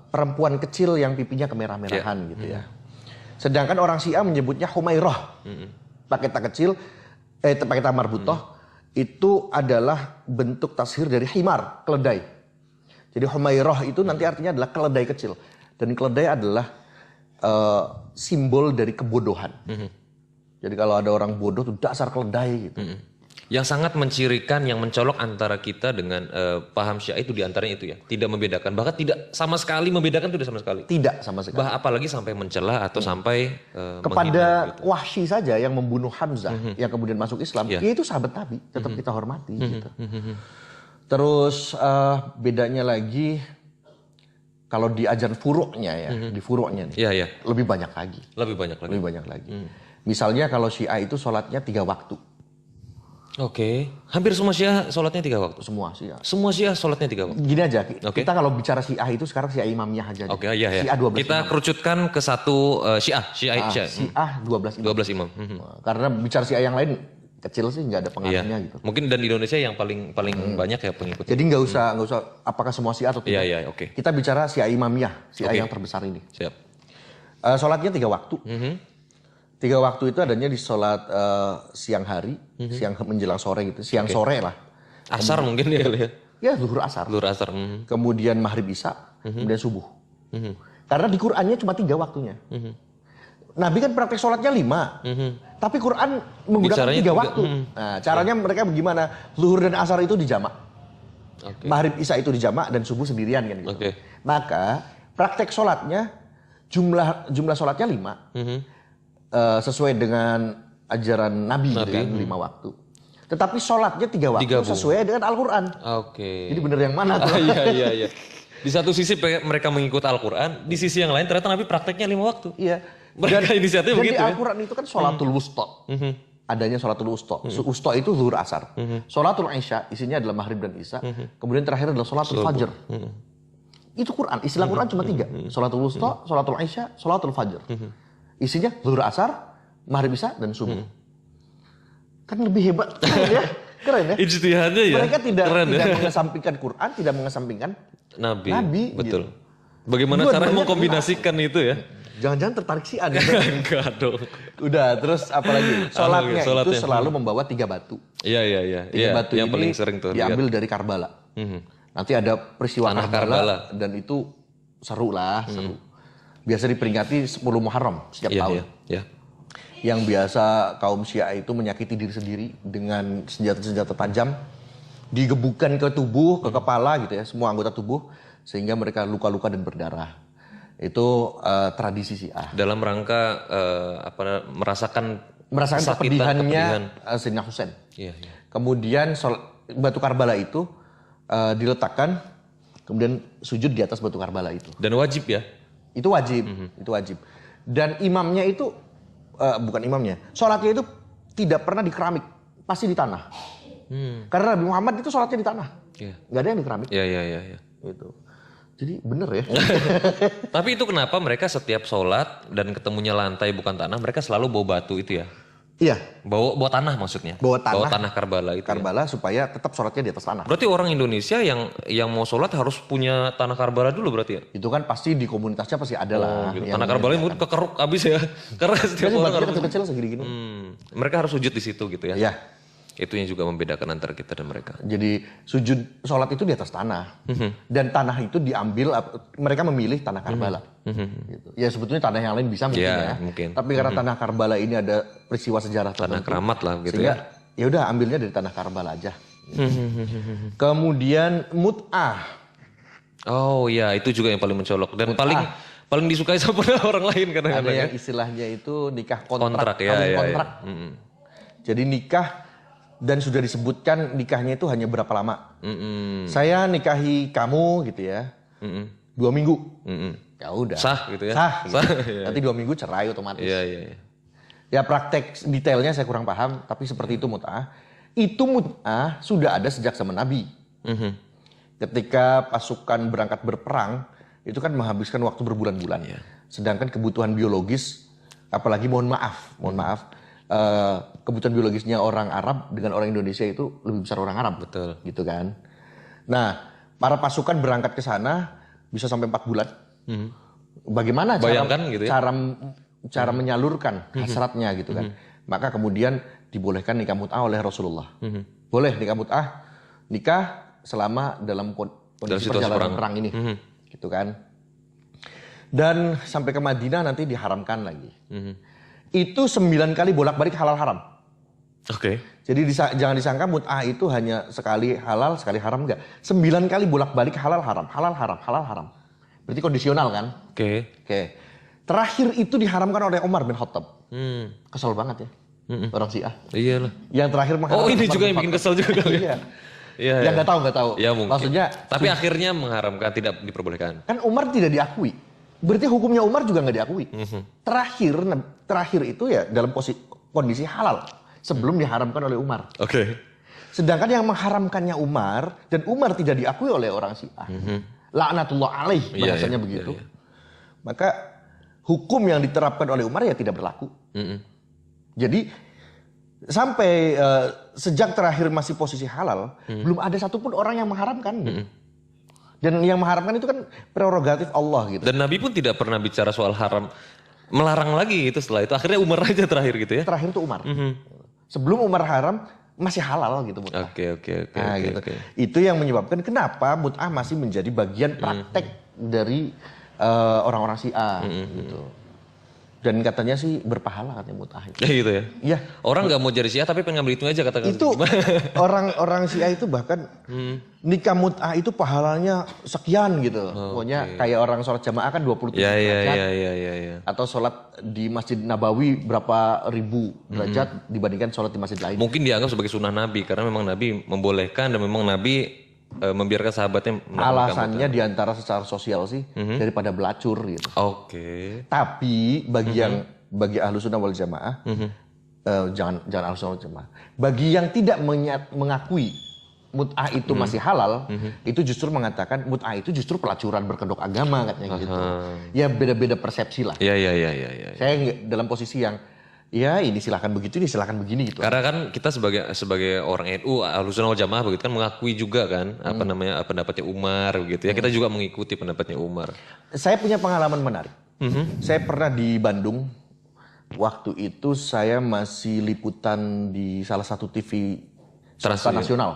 perempuan kecil yang pipinya kemerah-merahan gitu ya. Sedangkan orang Syiah menyebutnya Humairah. Pakai tak kecil, pakai ta marbutoh. Itu adalah bentuk tashir dari himar, keledai. Jadi Humairah itu nanti artinya adalah keledai kecil. Dan keledai adalah simbol dari kebodohan. Jadi kalau ada orang bodoh itu dasar keledai gitu. Yang sangat mencirikan, yang mencolok antara kita dengan paham Syiah itu diantaranya itu ya. Tidak membedakan, bahkan tidak sama sekali membedakan, tidak sama sekali. Tidak sama sekali. Apalagi sampai mencela atau sampai kepada gitu. Wahsy saja yang membunuh Hamzah, yang kemudian masuk Islam, dia itu sahabat Nabi, tetap kita hormati gitu. Terus bedanya lagi kalau di ajaran furuknya ya, di furuknya nih, lebih banyak lagi. Lebih banyak lagi. Misalnya kalau Syiah itu sholatnya 3 waktu. Hampir semua Syiah sholatnya 3 waktu. Semua Syiah sholatnya 3 waktu. Gini aja, kita kalau bicara Syiah itu sekarang Syiah Imamiyah aja. Syiah 12 kita imam. Kerucutkan ke satu Syiah 12 imam. Karena bicara Syiah yang lain kecil sih, nggak ada pengaruhnya gitu. Mungkin dan di Indonesia yang paling banyak ya pengikutnya. Jadi nggak usah apakah semua Syiah atau tidak. Kita bicara Syiah Imamiyah, Syiah yang terbesar ini. Sholatnya 3 waktu. 3 waktu itu adanya di sholat siang hari, siang menjelang sore gitu, siang sore lah. Asar mungkin ya kali ya? Ya zuhur asar. Kemudian maghrib isya, kemudian subuh. Karena di Qur'annya cuma 3 waktunya. Nabi kan praktek sholatnya 5, tapi Qur'an menggunakan 3 waktu. Nah, caranya mereka bagaimana? Zuhur dan asar itu dijamak. Maghrib isya itu dijamak dan subuh sendirian kan gitu. Maka praktek sholatnya jumlah sholatnya 5. Sesuai dengan ajaran Nabi. Gitu kan, 5 waktu. Tetapi sholatnya 3 waktu sesuai dengan Al-Quran. Jadi bener yang mana tuh? Iya. Di satu sisi mereka mengikut Al-Quran, di sisi yang lain ternyata Nabi prakteknya 5 waktu. Iya. Mereka inisiatif begitu. Jadi Al-Quran itu kan sholatul wusta. Adanya sholatul wusta. Wusta itu zuhur asar. Sholatul isya isinya adalah maghrib dan isya. Kemudian terakhir adalah sholatul fajr. Itu Quran. Istilah Quran cuma 3. Sholatul wusta, sholatul isya, sholatul fajr. Isinya zuhur asar, maghrib isya, dan subuh. Kan lebih hebat. Keren ya? Ijtihadnya ya. Mereka tidak mengesampingkan Quran, tidak mengesampingkan Nabi. Betul. Gitu. Bagaimana cara mengkombinasikan itu ya? Jangan-jangan tertarik Syiah nih. Enggak dong. Udah, terus apalagi? Sholatnya itu sholatnya. selalu membawa 3 batu. Iya. 3 batu yang ini paling sering tuh diambil dari Karbala. Nanti ada peristiwa Tanah Karbala, Karbala. dan itu seru lah, seru. Biasa diperingati 10 Muharram setiap tahun. Iya. Yang biasa kaum Syiah itu menyakiti diri sendiri dengan senjata-senjata tajam, digebukan ke tubuh, ke kepala gitu ya, semua anggota tubuh, sehingga mereka luka-luka dan berdarah. Itu tradisi Syiah. Dalam rangka merasakan kepedihannya Sayyidina Husain. Iya. Kemudian batu Karbala itu diletakkan, kemudian sujud di atas batu Karbala itu. Dan wajib ya? Itu wajib, itu wajib. Dan imamnya itu, bukan imamnya, sholatnya itu tidak pernah di keramik, pasti di tanah. Karena Nabi Muhammad itu sholatnya di tanah, nggak ada yang di keramik. Iya. Itu. Jadi bener ya. Tapi itu kenapa mereka setiap sholat dan ketemunya lantai bukan tanah, mereka selalu bawa batu itu ya? Iya. Bawa tanah maksudnya? Bawa tanah Karbala itu Karbala supaya tetap sholatnya di atas tanah. Berarti orang Indonesia yang mau sholat harus punya tanah Karbala dulu berarti ya? Itu kan pasti di komunitasnya pasti ada lah. Gitu. Tanah Karbala mungkin kekeruk abis ya. Karena setiap orang harus kecil segini-gini. Mereka harus sujud di situ gitu ya? Iya. Itu yang juga membedakan antara kita dan mereka. Jadi sujud sholat itu di atas tanah. Dan tanah itu diambil, mereka memilih tanah Karbala. Gitu. Ya sebetulnya tanah yang lain bisa mungkin ya. Mungkin. Tapi karena tanah Karbala ini ada peristiwa sejarah Tanah tertentu, keramat lah gitu sehingga ya. ya udah ambilnya dari tanah Karbala aja. Kemudian mut'ah. Oh iya, itu juga yang paling mencolok dan paling disukai sama orang lain Ada kadang-kadang ya. yang istilahnya itu nikah kontrak, ya. kontrak. Jadi nikah dan sudah disebutkan nikahnya itu hanya berapa lama. Saya nikahi kamu gitu ya, 2 minggu. Ya udah. Sah gitu ya. Sah. Gitu. Iya. Nanti 2 minggu cerai otomatis. Iya. Ya praktek detailnya saya kurang paham, tapi seperti itu mut'ah. Itu mut'ah sudah ada sejak zaman Nabi. Ketika pasukan berangkat berperang, itu kan menghabiskan waktu berbulan-bulan. Sedangkan kebutuhan biologis, apalagi mohon maaf, kebutuhan biologisnya orang Arab dengan orang Indonesia itu lebih besar orang Arab. Betul. Gitu kan. Nah, para pasukan berangkat ke sana bisa sampai 4 bulan. Bagaimana cara menyalurkan hasratnya gitu kan. Maka kemudian dibolehkan nikah mut'ah oleh Rasulullah. Boleh nikah mut'ah, nikah selama dalam kondisi perjalanan perang ini. Gitu kan. Dan sampai ke Madinah nanti diharamkan lagi. Itu 9 kali bolak-balik halal haram. Oke. Jadi jangan disangka mut'ah itu hanya sekali halal, sekali haram, enggak. 9 kali bolak-balik halal haram, halal haram, halal haram. Berarti kondisional kan? Oke. Terakhir itu diharamkan oleh Umar bin Khattab. Kesel banget ya. Orang Syiah. Iyalah. Yang terakhir mengharamkan. Oh, ini juga yang bikin kesel juga kali ya. Iya. Yang nggak tahu. Ya mungkin. Maksudnya. Tapi akhirnya mengharamkan, tidak diperbolehkan. Kan Umar tidak diakui. Berarti hukumnya Umar juga nggak diakui. Terakhir itu ya dalam kondisi halal sebelum diharamkan oleh Umar. Oke. Sedangkan yang mengharamkannya Umar dan Umar tidak diakui oleh orang Syiah. Laknatullah alaih bahasanya begitu. Maka hukum yang diterapkan oleh Umar ya tidak berlaku. Jadi sampai sejak terakhir masih posisi halal, belum ada satupun orang yang mengharamkan. Dan yang mengharamkan itu kan prerogatif Allah gitu. Dan Nabi pun tidak pernah bicara soal haram, melarang lagi gitu setelah itu. Akhirnya Umar aja terakhir gitu ya. Terakhir itu Umar. Sebelum Umar haram masih halal gitu mut'ah. Oke. Gitu. Itu yang menyebabkan kenapa mut'ah masih menjadi bagian praktek dari orang-orang Syiah gitu. Dan katanya sih berpahala katanya mut'ah itu. Gitu ya? Iya. Orang nggak mau jadi Syiah tapi pengen ngambil itu aja katakan. Itu orang Syiah itu bahkan nikah mut'ah itu pahalanya sekian gitu. Pokoknya kayak orang sholat jamaah kan 27 derajat. Iya. Atau sholat di Masjid Nabawi berapa ribu derajat dibandingkan sholat di masjid lain. Mungkin dianggap sebagai sunnah Nabi karena memang Nabi membolehkan dan memang Nabi membiarkan sahabatnya alasannya diantara secara sosial sih daripada belacur gitu. Oke. Tapi bagi ahlu sunnah wal jamaah jangan ahlu sunnah wal jamaah, bagi yang tidak mengakui mut'ah itu masih halal, itu justru mengatakan mut'ah itu justru pelacuran berkedok agama katanya gitu. Ya beda-beda persepsi lah. Iya. Saya dalam posisi yang Ya ini silahkan begitu, ini silahkan begini gitu. Karena kan kita sebagai orang NU Ahlussunnah wal Jamaah begitu kan mengakui juga kan pendapatnya Umar begitu ya. Kita juga mengikuti pendapatnya Umar. Saya punya pengalaman menarik. Saya pernah di Bandung. Waktu itu saya masih liputan di salah satu TV swasta nasional.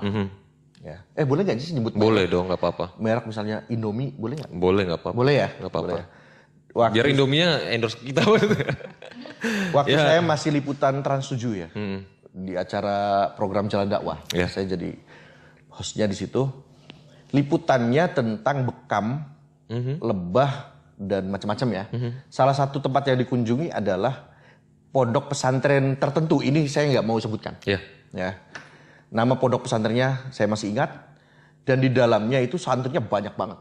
Ya. Boleh nggak sih nyebut merek? Boleh dong, nggak apa-apa. Merek misalnya Indomie, boleh nggak? Boleh, nggak apa-apa. Boleh ya? Nggak apa-apa. Boleh ya? Biar Indomie-nya endorse kita. Waktu saya masih liputan Trans 7 ya. Di acara program Jalan Dakwah. Saya jadi hostnya di situ. Liputannya tentang bekam, lebah, dan macam-macam ya. Salah satu tempat yang dikunjungi adalah pondok pesantren tertentu. Ini saya nggak mau sebutkan. Ya. Nama pondok pesantrennya saya masih ingat. Dan di dalamnya itu santrinya banyak banget.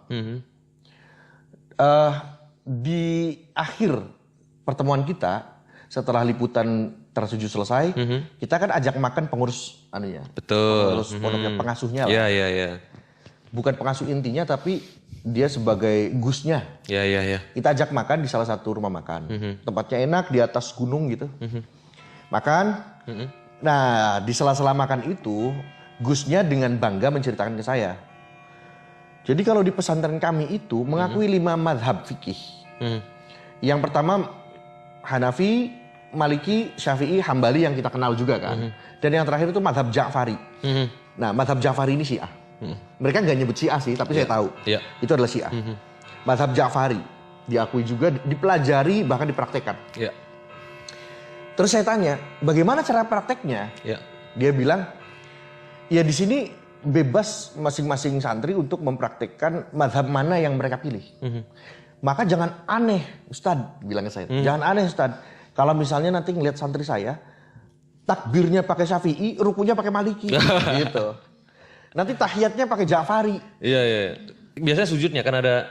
Di akhir pertemuan kita, setelah liputan Trans 7 selesai, kita kan ajak makan pengurus pengurus pondoknya, pengasuhnya lah. Iya. Bukan pengasuh intinya, tapi dia sebagai gusnya. Iya. Kita ajak makan di salah satu rumah makan. Tempatnya enak, di atas gunung gitu. Makan. Nah, di sela-sela makan itu, gusnya dengan bangga menceritakan ke saya. Jadi kalau di pesantren kami itu mengakui 5 mazhab fikih. Yang pertama Hanafi, Maliki, Syafi'i, Hambali yang kita kenal juga kan. Dan yang terakhir itu mazhab Ja'fari. Nah, mazhab Ja'fari ini Syiah. Mereka nggak nyebut Syiah sih, tapi saya tahu. Itu adalah Syiah. Mazhab Ja'fari diakui juga, dipelajari, bahkan dipraktekkan. Terus saya tanya, bagaimana cara prakteknya? Dia bilang, ya di sini bebas masing-masing santri untuk mempraktekkan mazhab mana yang mereka pilih. Maka jangan aneh, Ustadz, bilangnya saya. Jangan aneh, Ustadz. Kalau misalnya nanti ngelihat santri saya, takbirnya pakai Syafi'i, rukunya pakai Maliki, gitu. Nanti tahiyatnya pakai Ja'fari. Iya. Biasanya sujudnya kan ada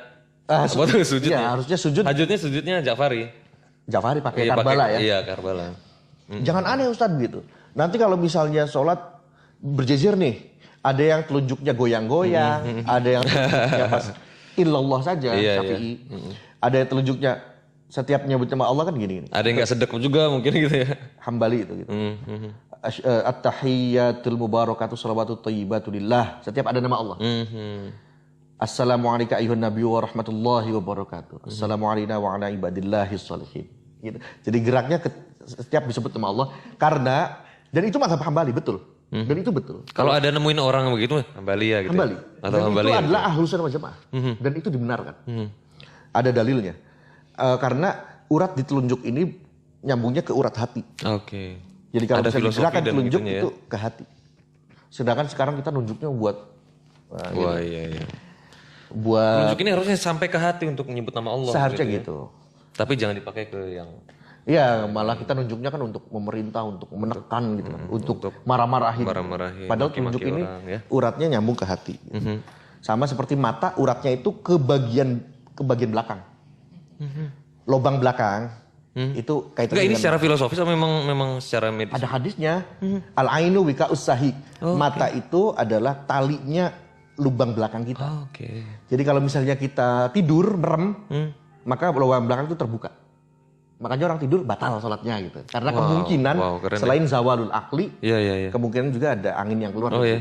sujudnya. Iya, harusnya sujud. Sujudnya Ja'fari. Ja'fari pakai Karbala ya. Iya, Karbala. Jangan aneh Ustadz gitu. Nanti kalau misalnya sholat berjejer nih, ada yang telunjuknya goyang-goyang, ada yang telunjuknya pas illallah saja, Syafi'i. Ada yang telunjuknya setiap nyebut nama Allah kan gini. Ada yang nggak sedek juga mungkin gitu ya. Hambali itu gitu. At-tahiyyatul mubarakatuh shalawatut thayyibatu lillah. Setiap ada nama Allah. Assalamualaikum ayuhan nabiyyu wa rahmatullahi wa barakatuh. Assalamualaikum wa ala ibadillahis sholihin. Gitu. Jadi geraknya setiap disebut nama Allah karena dan itu mazhab Hambali betul. Dan itu betul. Kalau ada nemuin orang begitu Hambali ya gitu. Hambali. Atau Dan Hambali itu ya, adalah Ahlussunnah wal Jamaah. Dan itu dibenarkan. Ada dalilnya. Karena urat di telunjuk ini nyambungnya ke urat hati. Jadi kalau ada misalnya gerakan telunjuk ya? itu ke hati. Sedangkan sekarang kita nunjuknya buat iya. Buat telunjuk ini harusnya sampai ke hati untuk menyebut nama Allah. Seharusnya gitu. gitu. Tapi jangan dipakai ke yang Iya, malah kita nunjuknya kan untuk memerintah, untuk menekan gitu kan, untuk marah-marahin. Padahal telunjuk ini uratnya nyambung ke hati. Sama seperti mata, uratnya itu ke bagian belakang. Lobang belakang itu kaitannya. Ini secara filosofis atau memang secara medis? Ada hadisnya. Al-ainu wika usahi. Mata itu adalah talinya lubang belakang kita. Jadi kalau misalnya kita tidur merem, maka lubang belakang itu terbuka. Makanya orang tidur batal sholatnya gitu. Karena kemungkinan selain zawalul akli, kemungkinan juga ada angin yang keluar dari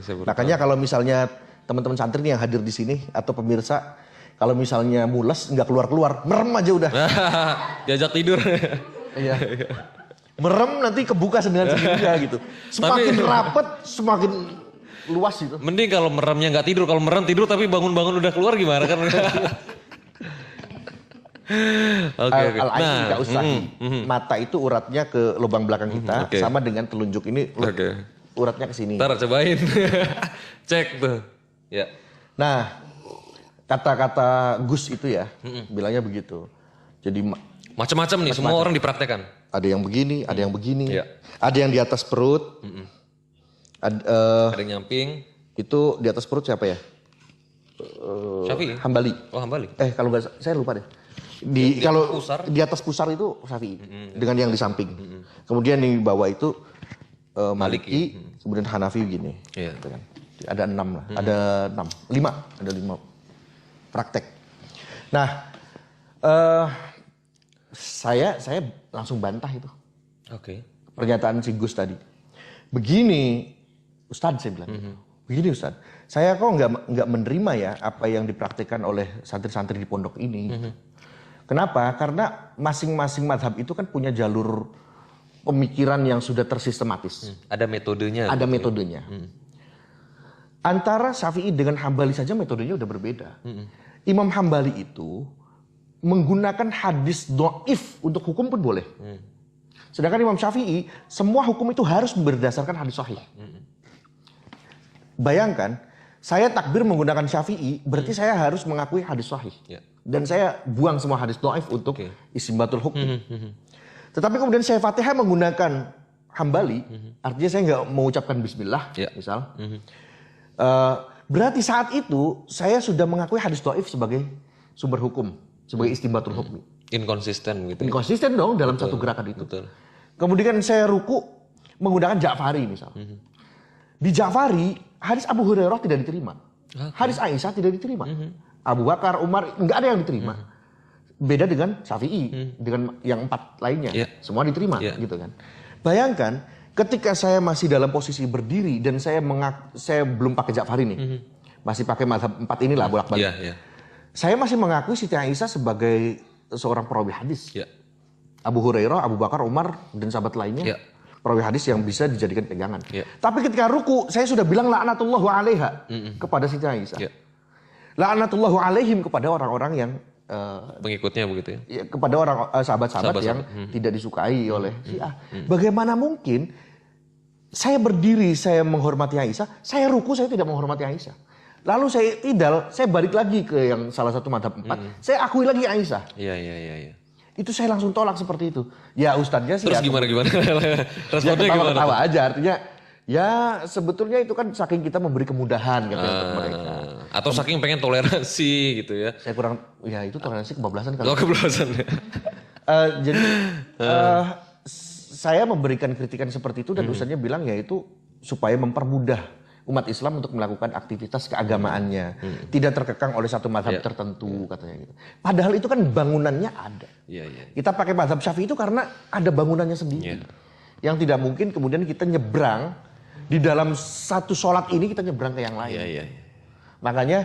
situ. Makanya kalau misalnya teman-teman santri nih yang hadir di sini atau pemirsa, kalau misalnya mules nggak keluar-keluar, merem aja udah. Diajak tidur. Iya. Merem nanti kebuka dengan sendirinya gitu. Semakin rapet, semakin luas itu. Mending kalau meremnya nggak tidur, kalau merem tidur tapi bangun-bangun udah keluar gimana kan? Al-ain nggak usah. Mata itu uratnya ke lubang belakang kita, sama dengan telunjuk ini uratnya ke sini. Ntar cobain. Cek tuh. Ya. Nah, kata-kata Gus itu ya, bilangnya begitu. Jadi macam-macam nih, semua orang dipraktekkan. Ada yang begini, ada yang begini. Ada yang di atas perut. Ada yang nyamping. Itu di atas perut siapa ya? Syafi'i. Hambali. Oh, Hambali. Kalau nggak, saya lupa deh. Kalau di atas pusar itu Syafi'i dengan yang di samping. Kemudian di bawah itu Maliki, kemudian Hanafi gini. Gitu kan. Ada 6 lah, ada 5 praktek. Nah, saya langsung bantah itu. Oke. Pernyataan si Gus tadi. Begini, Ustadz saya bilang. Begini Ustadz, saya kok nggak menerima ya apa yang dipraktikkan oleh santri-santri di pondok ini. Kenapa? Karena masing-masing madhab itu kan punya jalur pemikiran yang sudah tersistematis. Ada metodenya. Ada metodenya. Antara Syafi'i dengan Hambali saja metodenya udah berbeda. Imam Hambali itu menggunakan hadis dhaif untuk hukum pun boleh. Sedangkan Imam Syafi'i, semua hukum itu harus berdasarkan hadis sahih. Bayangkan, saya takbir menggunakan Syafi'i, berarti saya harus mengakui hadis sahih. Dan saya buang semua hadis dhaif untuk istinbatul hukum. Tetapi kemudian saya Fatihah menggunakan Hambali, artinya saya nggak mengucapkan bismillah, misal. Berarti saat itu saya sudah mengakui hadis dhaif sebagai sumber hukum, sebagai istinbatul hukum. Inkonsisten gitu. Inkonsisten dong dalam satu gerakan itu. Betul. Kemudian saya ruku menggunakan Ja'fari misal. Di Ja'fari, hadis Abu Hurairah tidak diterima. Hadis Aisyah tidak diterima. Abu Bakar, Umar, nggak ada yang diterima. Beda dengan Syafi'i, dengan yang 4 lainnya. Semua diterima gitu kan. Bayangkan, ketika saya masih dalam posisi berdiri dan saya belum pakai Ja'fari nih. Masih pakai mazhab 4 inilah bolak-balik. Saya masih mengakui Siti Aisyah sebagai seorang perawi hadis. Abu Hurairah, Abu Bakar, Umar, dan sahabat lainnya. Perawi hadis yang bisa dijadikan pegangan. Tapi ketika ruku, saya sudah bilang la'natullahu alaiha kepada Siti Aisyah. La'natullahu alaihim kepada orang-orang yang pengikutnya begitu ya. Kepada orang sahabat-sahabat yang tidak disukai oleh Syiah. Bagaimana mungkin saya berdiri, saya menghormati Aisyah, saya ruku, saya tidak menghormati Aisyah. Lalu saya tidal, saya balik lagi ke yang salah satu madhab 4, saya akui lagi Aisyah. Iya. Itu saya langsung tolak seperti itu. Ya ustadznya sih. Terus ya, gimana? Responnya gimana? Ketawa aja, artinya ya sebetulnya itu kan saking kita memberi kemudahan untuk mereka. Atau saking pengen toleransi gitu ya. Saya kurang, ya itu toleransi kebablasan kali. Kebablasan. Jadi saya memberikan kritikan seperti itu dan ustadznya bilang ya itu supaya mempermudah umat Islam untuk melakukan aktivitas keagamaannya. Tidak terkekang oleh satu mazhab tertentu katanya gitu. Padahal itu kan bangunannya ada. Kita pakai mazhab Syafi'i itu karena ada bangunannya sendiri. Yang tidak mungkin kemudian kita nyebrang di dalam satu sholat ini kita nyebrang ke yang lain. Makanya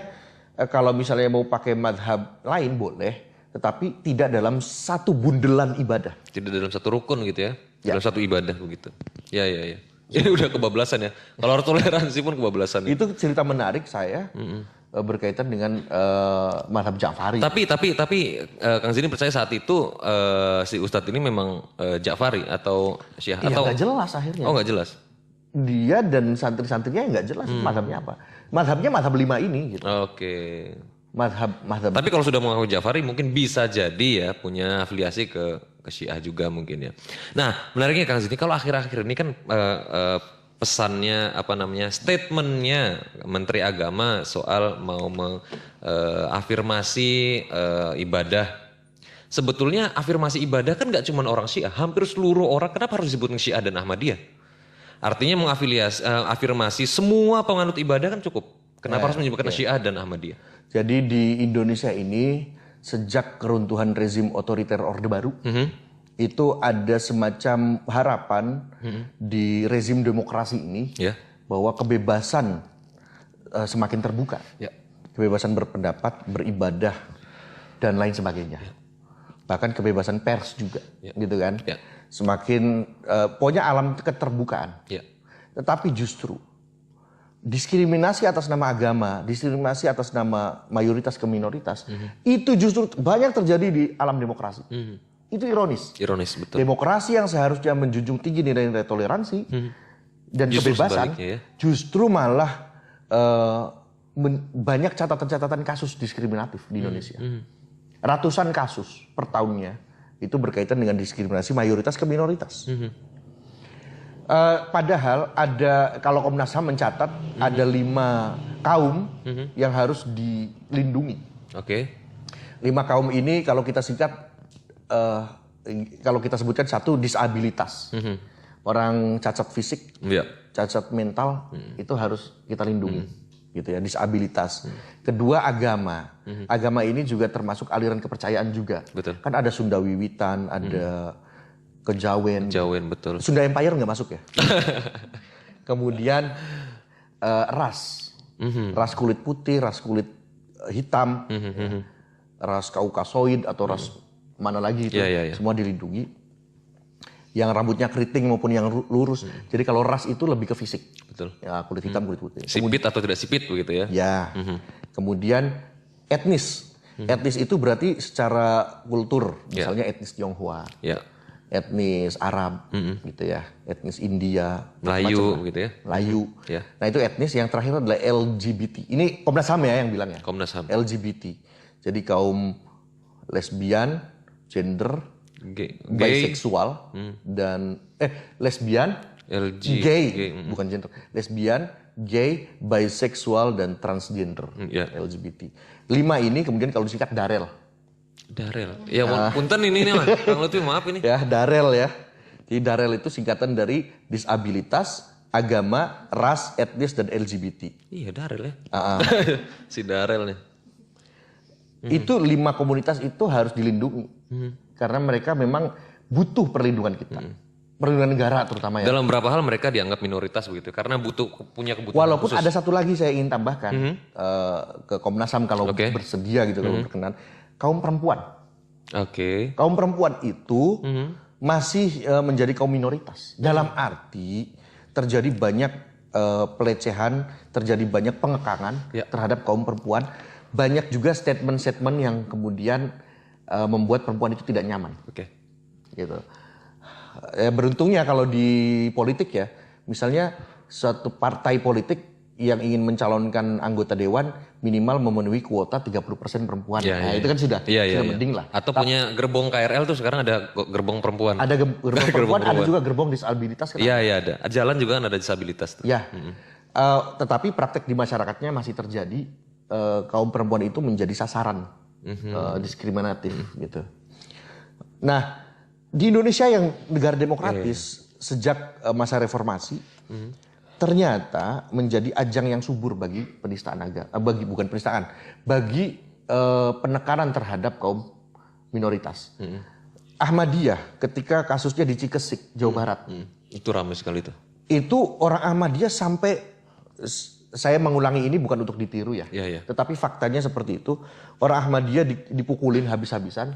kalau misalnya mau pakai mazhab lain boleh, tetapi tidak dalam satu bundelan ibadah. Tidak dalam satu rukun gitu ya. Dalam satu ibadah begitu. Iya. Ini udah kebablasan ya. Kalau harus toleransi pun kebablasan. Itu cerita menarik saya berkaitan dengan mazhab Ja'fari. Tapi Kang Zini percaya saat itu si Ustadz ini memang Ja'fari atau Syiah? Ya atau nggak jelas akhirnya. Oh nggak jelas. Dia dan santri-santrinya nggak jelas mazhabnya apa. Mazhabnya mazhab 5 ini gitu. Oke. Mazhab. Tapi kalau sudah mengaku Ja'fari mungkin bisa jadi ya punya afiliasi ke Syiah juga mungkin ya. Nah menariknya Kang Zini kalau akhir-akhir ini kan pesannya statementnya Menteri Agama soal mau afirmasi ibadah. Sebetulnya afirmasi ibadah kan gak cuma orang Syiah, hampir seluruh orang. Kenapa harus disebut Syiah dan Ahmadiyah? Artinya afirmasi semua penganut ibadah kan cukup. Kenapa harus menyebutkan Syiah dan Ahmadiyah? Jadi di Indonesia ini sejak keruntuhan rezim otoriter Orde Baru, itu ada semacam harapan di rezim demokrasi ini bahwa kebebasan semakin terbuka, kebebasan berpendapat, beribadah dan lain sebagainya, bahkan kebebasan pers juga, gitu kan, semakin pokoknya alam keterbukaan. Tetapi justru diskriminasi atas nama agama, diskriminasi atas nama mayoritas ke minoritas, itu justru banyak terjadi di alam demokrasi. Itu ironis. Ironis, betul. Demokrasi yang seharusnya menjunjung tinggi nilai-nilai toleransi dan justru kebebasan, justru malah banyak catatan-catatan kasus diskriminatif di Indonesia. Ratusan kasus per tahunnya itu berkaitan dengan diskriminasi mayoritas ke minoritas. Padahal kalau Komnas HAM mencatat ada 5 kaum yang harus dilindungi. 5 kaum ini kalau kita singkat, kalau kita sebutkan satu disabilitas, orang cacat fisik, cacat mental itu harus kita lindungi, gitu ya, disabilitas. Kedua agama, agama ini juga termasuk aliran kepercayaan juga. Kan ada Sunda Wiwitan, ada kejawen. Kejawen, betul. Sunda Empire nggak masuk ya. Kemudian ras. Ras kulit putih, ras kulit hitam, ras Kaukasoid atau ras mana lagi itu. Semua dilindungi. Yang rambutnya keriting maupun yang lurus. Jadi kalau ras itu lebih ke fisik. Betul. Ya, kulit hitam, kulit putih. Sipit atau tidak sipit begitu ya. Ya. Kemudian etnis. Etnis itu berarti secara kultur. Misalnya etnis Tionghoa. Ya. Etnis Arab gitu ya. Etnis India. Melayu gitu ya. Melayu. Ya. Nah itu etnis, yang terakhir adalah LGBT. Ini Komnas HAM ya yang bilang ya. Komnas HAM. LGBT. Jadi kaum lesbian, gender, Gay. biseksual, dan lesbian, gay, bukan gender. Lesbian, gay, biseksual, dan transgender, LGBT. 5 ini kemudian kalau disingkat DAREL. DAREL. Ya punten ini nih lah. Kang Lutfi maaf ini. Ya, DAREL ya. Jadi DAREL itu singkatan dari disabilitas, agama, ras, etnis, dan LGBT. Iya DAREL ya. Si DAREL nih. Itu 5 komunitas itu harus dilindungi. Karena mereka memang butuh perlindungan kita. Perlindungan negara terutama ya. Dalam beberapa hal mereka dianggap minoritas begitu. Karena punya kebutuhan Walaupun khusus. ada satu lagi saya ingin tambahkan. Ke Komnas HAM kalau bersedia gitu, kalau berkenan. Kaum perempuan. Kaum perempuan itu masih menjadi kaum minoritas. Dalam arti terjadi banyak pelecehan, terjadi banyak pengekangan terhadap kaum perempuan. Banyak juga statement-statement yang kemudian membuat perempuan itu tidak nyaman. Gitu. Beruntungnya kalau di politik ya, misalnya suatu partai politik yang ingin mencalonkan anggota dewan minimal memenuhi kuota 30% perempuan. Itu kan sudah mending lah. Atau punya gerbong KRL tuh sekarang ada gerbong perempuan. Ada gerbong perempuan, ada juga gerbong disabilitas. Iya ada. Jalan juga kan ada disabilitas. Ya. Tetapi praktek di masyarakatnya masih terjadi, kaum perempuan itu menjadi sasaran diskriminatif gitu. Nah, di Indonesia yang negara demokratis sejak masa reformasi ternyata menjadi ajang yang subur bagi penistaan agama, bukan penistaan, bagi penekanan terhadap kaum minoritas. Ahmadiyah ketika kasusnya di Cikesik, Jawa Barat. Itu ramai sekali itu. Itu orang Ahmadiyah sampai, saya mengulangi ini bukan untuk ditiru ya. Tetapi faktanya seperti itu. Orang Ahmadiyah dipukulin habis-habisan,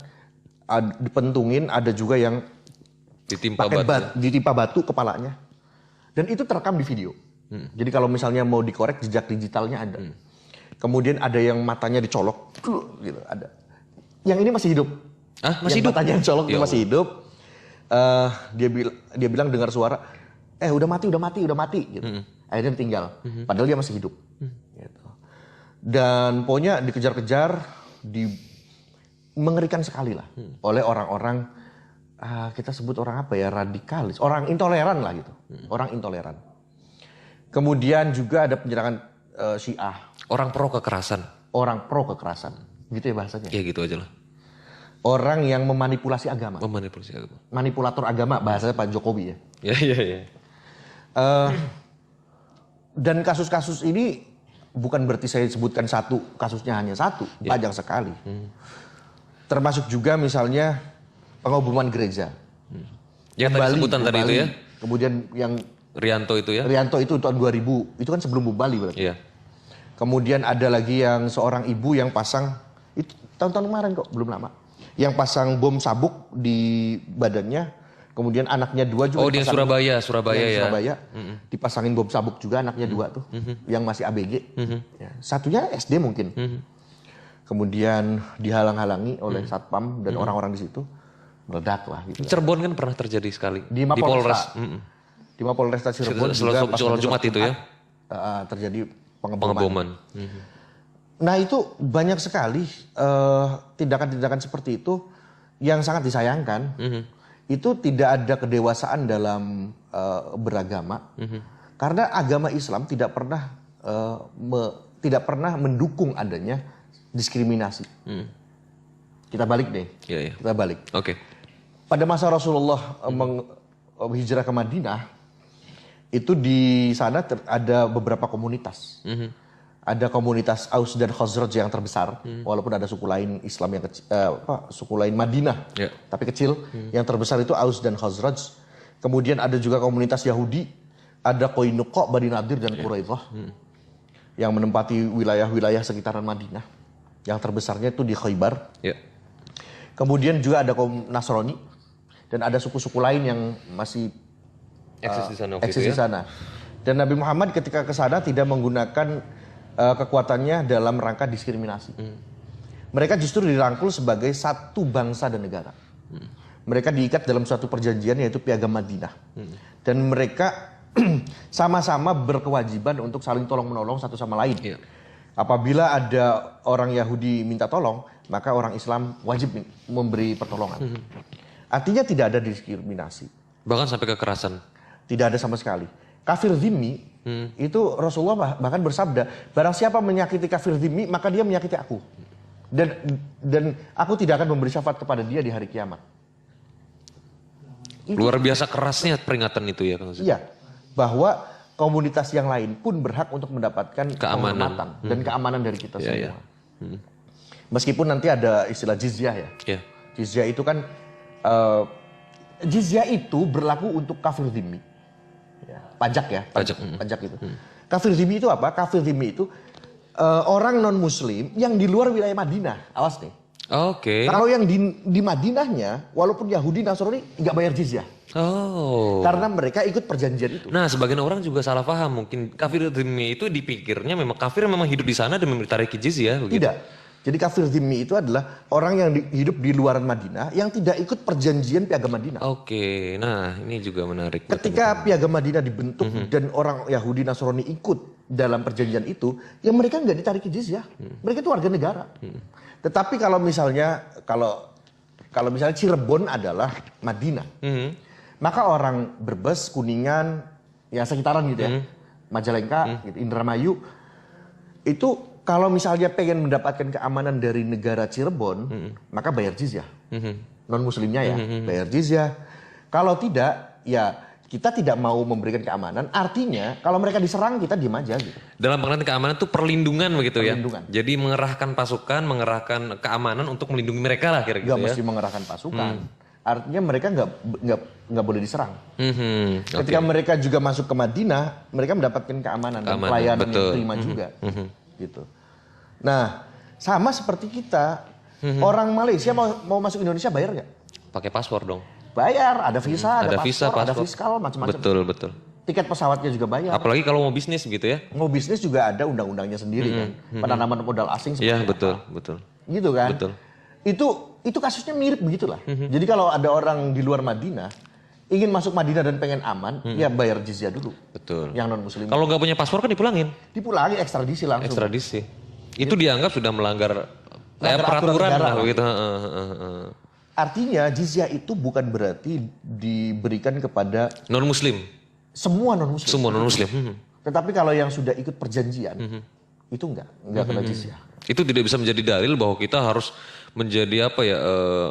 dipentungin, ada juga yang ditimpa batu kepalanya. Dan itu terekam di video. Jadi kalau misalnya mau dikorek, jejak digitalnya ada. Kemudian ada yang matanya dicolok, gitu ada. Yang ini masih hidup. Masih hidup? Matanya colok itu masih hidup. Dia bilang dengar suara, udah mati gitu. Akhirnya ditinggal. Padahal dia masih hidup. Gitu. Dan pokoknya dikejar-kejar, mengerikan sekali lah oleh orang-orang, kita sebut orang apa ya, radikalis, orang intoleran lah gitu. Orang intoleran. Kemudian juga ada penyerangan Syiah. Orang pro kekerasan. Orang pro kekerasan. Gitu ya bahasanya. Ya gitu aja lah. Orang yang memanipulasi agama. Memanipulasi agama. Manipulator agama bahasanya Pak Jokowi ya. Iya. Dan kasus-kasus ini bukan berarti saya sebutkan satu, kasusnya hanya satu, banyak sekali. Termasuk juga misalnya pengoboman gereja. Yang tadi sebutan tadi itu ya. Kemudian yang Rianto itu ya. Rianto itu tahun 2000, itu kan sebelum Bom Bali berarti. Iya. Kemudian ada lagi yang seorang ibu yang pasang, itu tahun-tahun kemarin kok, belum lama. Yang pasang bom sabuk di badannya. Kemudian anaknya 2 juga. Di Surabaya ya. Surabaya. Dipasangin bom sabuk juga anaknya 2 tuh. Yang masih ABG. Ya, satunya SD mungkin. Kemudian dihalang-halangi oleh Satpam dan orang-orang di situ. Meledak lah gitu. Cirebon kan pernah terjadi sekali. Di Polres. Di Mapolresta Cirebon juga pas Jumat itu ya. Terjadi pengeboman. Nah itu banyak sekali tindakan-tindakan seperti itu yang sangat disayangkan. Itu tidak ada kedewasaan dalam beragama, karena agama Islam tidak pernah mendukung adanya diskriminasi. Kita balik deh, kita balik. Pada masa Rasulullah hijrah ke Madinah, itu di sana ada beberapa komunitas. ada komunitas Aus dan Khazraj yang terbesar, walaupun ada suku lain Islam yang kecil, suku lain Madinah, tapi kecil. Yang terbesar itu Aus dan Khazraj. Kemudian ada juga komunitas Yahudi, ada Qainuqa, Bani Nadir dan Quraidah, yang menempati wilayah-wilayah sekitaran Madinah. Yang terbesarnya itu di Khaybar. Kemudian juga ada kaum Nasrani dan ada suku-suku lain yang masih eksis di sana. Dan Nabi Muhammad ketika ke sana tidak menggunakan kekuatannya dalam rangka diskriminasi. Mereka justru dirangkul sebagai satu bangsa dan negara. Mereka diikat dalam suatu perjanjian yaitu Piagam Madinah. Dan mereka sama-sama berkewajiban untuk saling tolong-menolong satu sama lain. Apabila ada orang Yahudi minta tolong, maka orang Islam wajib memberi pertolongan. Artinya tidak ada diskriminasi. Bahkan sampai kekerasan. Tidak ada sama sekali. Kafir dhimmi, itu Rasulullah bahkan bersabda, barang siapa menyakiti kafir dhimmi, maka dia menyakiti aku. Dan aku tidak akan memberi syafaat kepada dia di hari kiamat. Luar biasa kerasnya peringatan itu ya Kang Zid. Iya, bahwa komunitas yang lain pun berhak untuk mendapatkan kehormatan dan keamanan dari kita semua. Meskipun nanti ada istilah jizyah ya. Jizyah itu kan, jizyah itu berlaku untuk kafir dhimmi. Pajak ya, pajak itu. Kafir dhimmi itu apa? Kafir dhimmi itu orang non muslim yang di luar wilayah Madinah. Awas nih. Kalau yang di Madinahnya, walaupun Yahudi Nasrani nggak bayar jizyah. Karena mereka ikut perjanjian itu. Nah, sebagian orang juga salah paham. Mungkin kafir dhimmi itu dipikirnya memang kafir memang hidup di sana dan memiliki jizyah. Begitu. Tidak. Jadi kafir dhimmi itu adalah orang yang hidup di luar Madinah yang tidak ikut perjanjian Piagam Madinah. Nah ini juga menarik. Ketika Piagam Madinah dibentuk dan orang Yahudi Nasrani ikut dalam perjanjian itu, ya mereka nggak ditariki jizyah. Mereka itu warga negara. Tetapi kalau misalnya Cirebon adalah Madinah, maka orang Brebes, Kuningan, ya sekitaran gitu ya, Majalengka, gitu, Indramayu, itu kalau misalnya pengen mendapatkan keamanan dari negara Cirebon, maka bayar jizyah. Non muslimnya ya, bayar jizyah. Kalau tidak, ya kita tidak mau memberikan keamanan. Artinya kalau mereka diserang kita diam aja gitu. Dalam pengertian keamanan itu perlindungan begitu ya. Jadi mengerahkan pasukan, mengerahkan keamanan untuk melindungi mereka lah kira-kira. Gak mesti mengerahkan pasukan. Artinya mereka nggak boleh diserang. Ketika mereka juga masuk ke Madinah, mereka mendapatkan keamanan dan pelayanan yang prima juga. Gitu. Nah, sama seperti kita, orang Malaysia mau masuk Indonesia bayar nggak? Pakai paspor dong. Bayar, ada visa, ada paspor, paspor, ada fiskal, macam-macam. Betul. Tiket pesawatnya juga bayar. Apalagi kalau mau bisnis gitu ya? Mau bisnis juga ada undang-undangnya sendiri kan. Penanaman modal asing seperti apa. Betul. Gitu kan? Betul. Itu kasusnya mirip begitulah. Jadi kalau ada orang di luar Madinah ingin masuk Madinah dan pengen aman, ya bayar jizyah dulu. Betul. Yang non muslim. Kalau nggak punya paspor kan dipulangin. Dipulangin, ekstradisi langsung. Ekstradisi. Itu dianggap sudah melanggar peraturan lah gitu. Artinya jizyah itu bukan berarti diberikan kepada non muslim. Semua non muslim. Semua non muslim. Tetapi kalau yang sudah ikut perjanjian, itu enggak kena jizyah. Itu tidak bisa menjadi dalil bahwa kita harus menjadi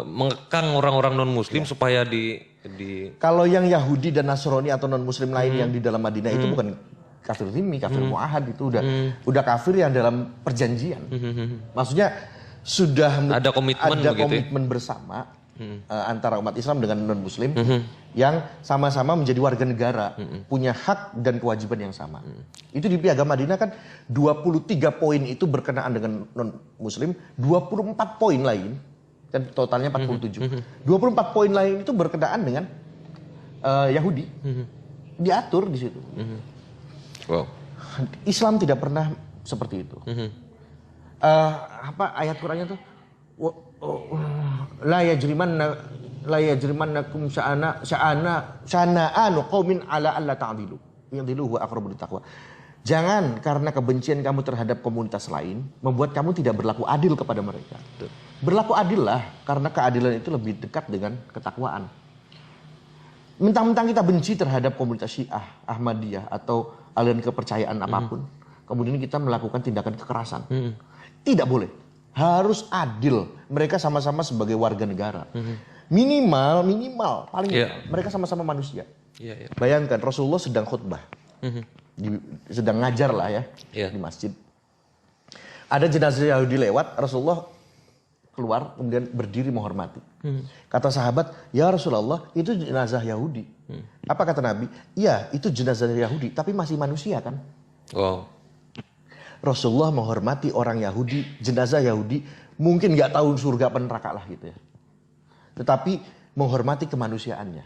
mengekang orang-orang non muslim supaya di Kalau yang Yahudi dan Nasrani atau non muslim lain yang di dalam Madinah itu bukan kafir dhimmi, kafir muahad, itu udah kafir yang dalam perjanjian. Maksudnya sudah ada komitmen bersama antara umat Islam dengan non muslim yang sama-sama menjadi warga negara, punya hak dan kewajiban yang sama. Itu di Piagam Madinah kan 23 poin itu berkenaan dengan non muslim, 24 poin lain kan totalnya 47. 24 poin lain itu berkenaan dengan Yahudi. Diatur di situ. Wow. Islam tidak pernah seperti itu. Ayat Qur'annya tuh la yajrimannakum sya'anu qaumin ala alla ta'dilu. Ya'dilu huwa aqrabu littaqwa. Jangan karena kebencian kamu terhadap komunitas lain membuat kamu tidak berlaku adil kepada mereka. Berlaku adillah karena keadilan itu lebih dekat dengan ketakwaan. Mentang-mentang kita benci terhadap komunitas Syiah, Ahmadiyah atau aliran kepercayaan apapun, kemudian kita melakukan tindakan kekerasan. Tidak boleh. Harus adil. Mereka sama-sama sebagai warga negara. Minimal paling mereka sama-sama manusia. Bayangkan Rasulullah sedang khutbah. Sedang ngajar lah ya di masjid. Ada jenazah Yahudi lewat, Rasulullah keluar kemudian berdiri menghormati. Kata sahabat, ya Rasulullah itu jenazah Yahudi. Apa kata Nabi? Iya itu jenazah Yahudi tapi masih manusia kan. Wow. Rasulullah menghormati orang Yahudi, jenazah Yahudi mungkin nggak tahu surga apa neraka lah gitu ya. Tetapi menghormati kemanusiaannya.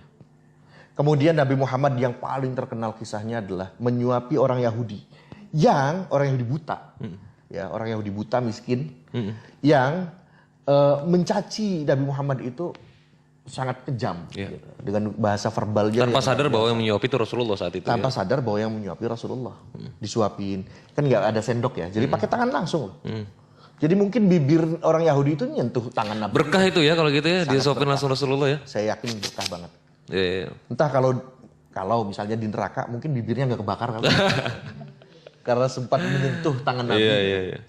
Kemudian Nabi Muhammad yang paling terkenal kisahnya adalah menyuapi orang Yahudi. Yang orang Yahudi buta. Ya, orang Yahudi buta miskin. Yang mencaci Nabi Muhammad itu sangat kejam. Gitu. Dengan bahasa verbalnya. Tanpa sadar bahwa yang menyuapi itu Rasulullah saat itu. Tanpa sadar bahwa yang menyuapi Rasulullah. Disuapin. Kan nggak ada sendok ya. Jadi pakai tangan langsung loh. Jadi mungkin bibir orang Yahudi itu nyentuh tangan Nabi. Berkah itu ya kalau gitu ya. Disuapin langsung Rasulullah ya. Saya yakin berkah banget. Iya. Entah kalau misalnya di neraka mungkin bibirnya nggak kebakar kali. Karena sempat menyentuh tangan Nabi. Iya.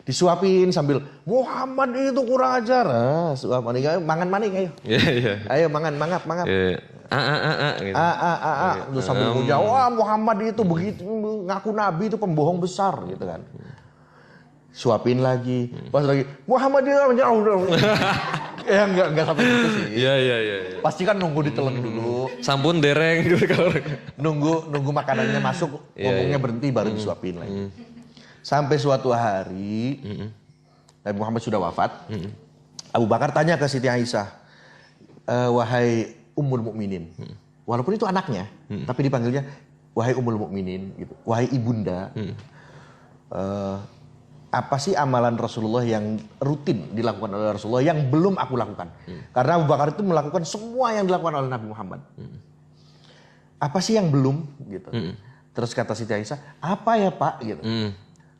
Disuapin sambil Muhammad itu kurang ajar. Suap maning, mangan maning ayo. Iya. Ayo mangan mangap. Iya. Gitu. Terus sambil ngunyah, wah Muhammad itu begitu ngaku nabi itu pembohong besar gitu kan. Suapin lagi, pas lagi Muhammad itu ya enggak sampai gitu sih. Iya. Pasti kan nunggu ditelan dulu. Sampun dereng gitu kalau. Nunggu makanannya masuk, ngomongnya berhenti baru disuapin lagi. Sampai suatu hari Nabi Muhammad sudah wafat. Abu Bakar tanya ke Siti Aisyah, wahai Ummul Mukminin. Walaupun itu anaknya, tapi dipanggilnya wahai Ummul Mukminin gitu. Wahai ibunda. Apa sih amalan Rasulullah yang rutin dilakukan oleh Rasulullah yang belum aku lakukan? Karena Abu Bakar itu melakukan semua yang dilakukan oleh Nabi Muhammad. Apa sih yang belum gitu? Terus kata Siti Aisyah, apa ya Pak gitu.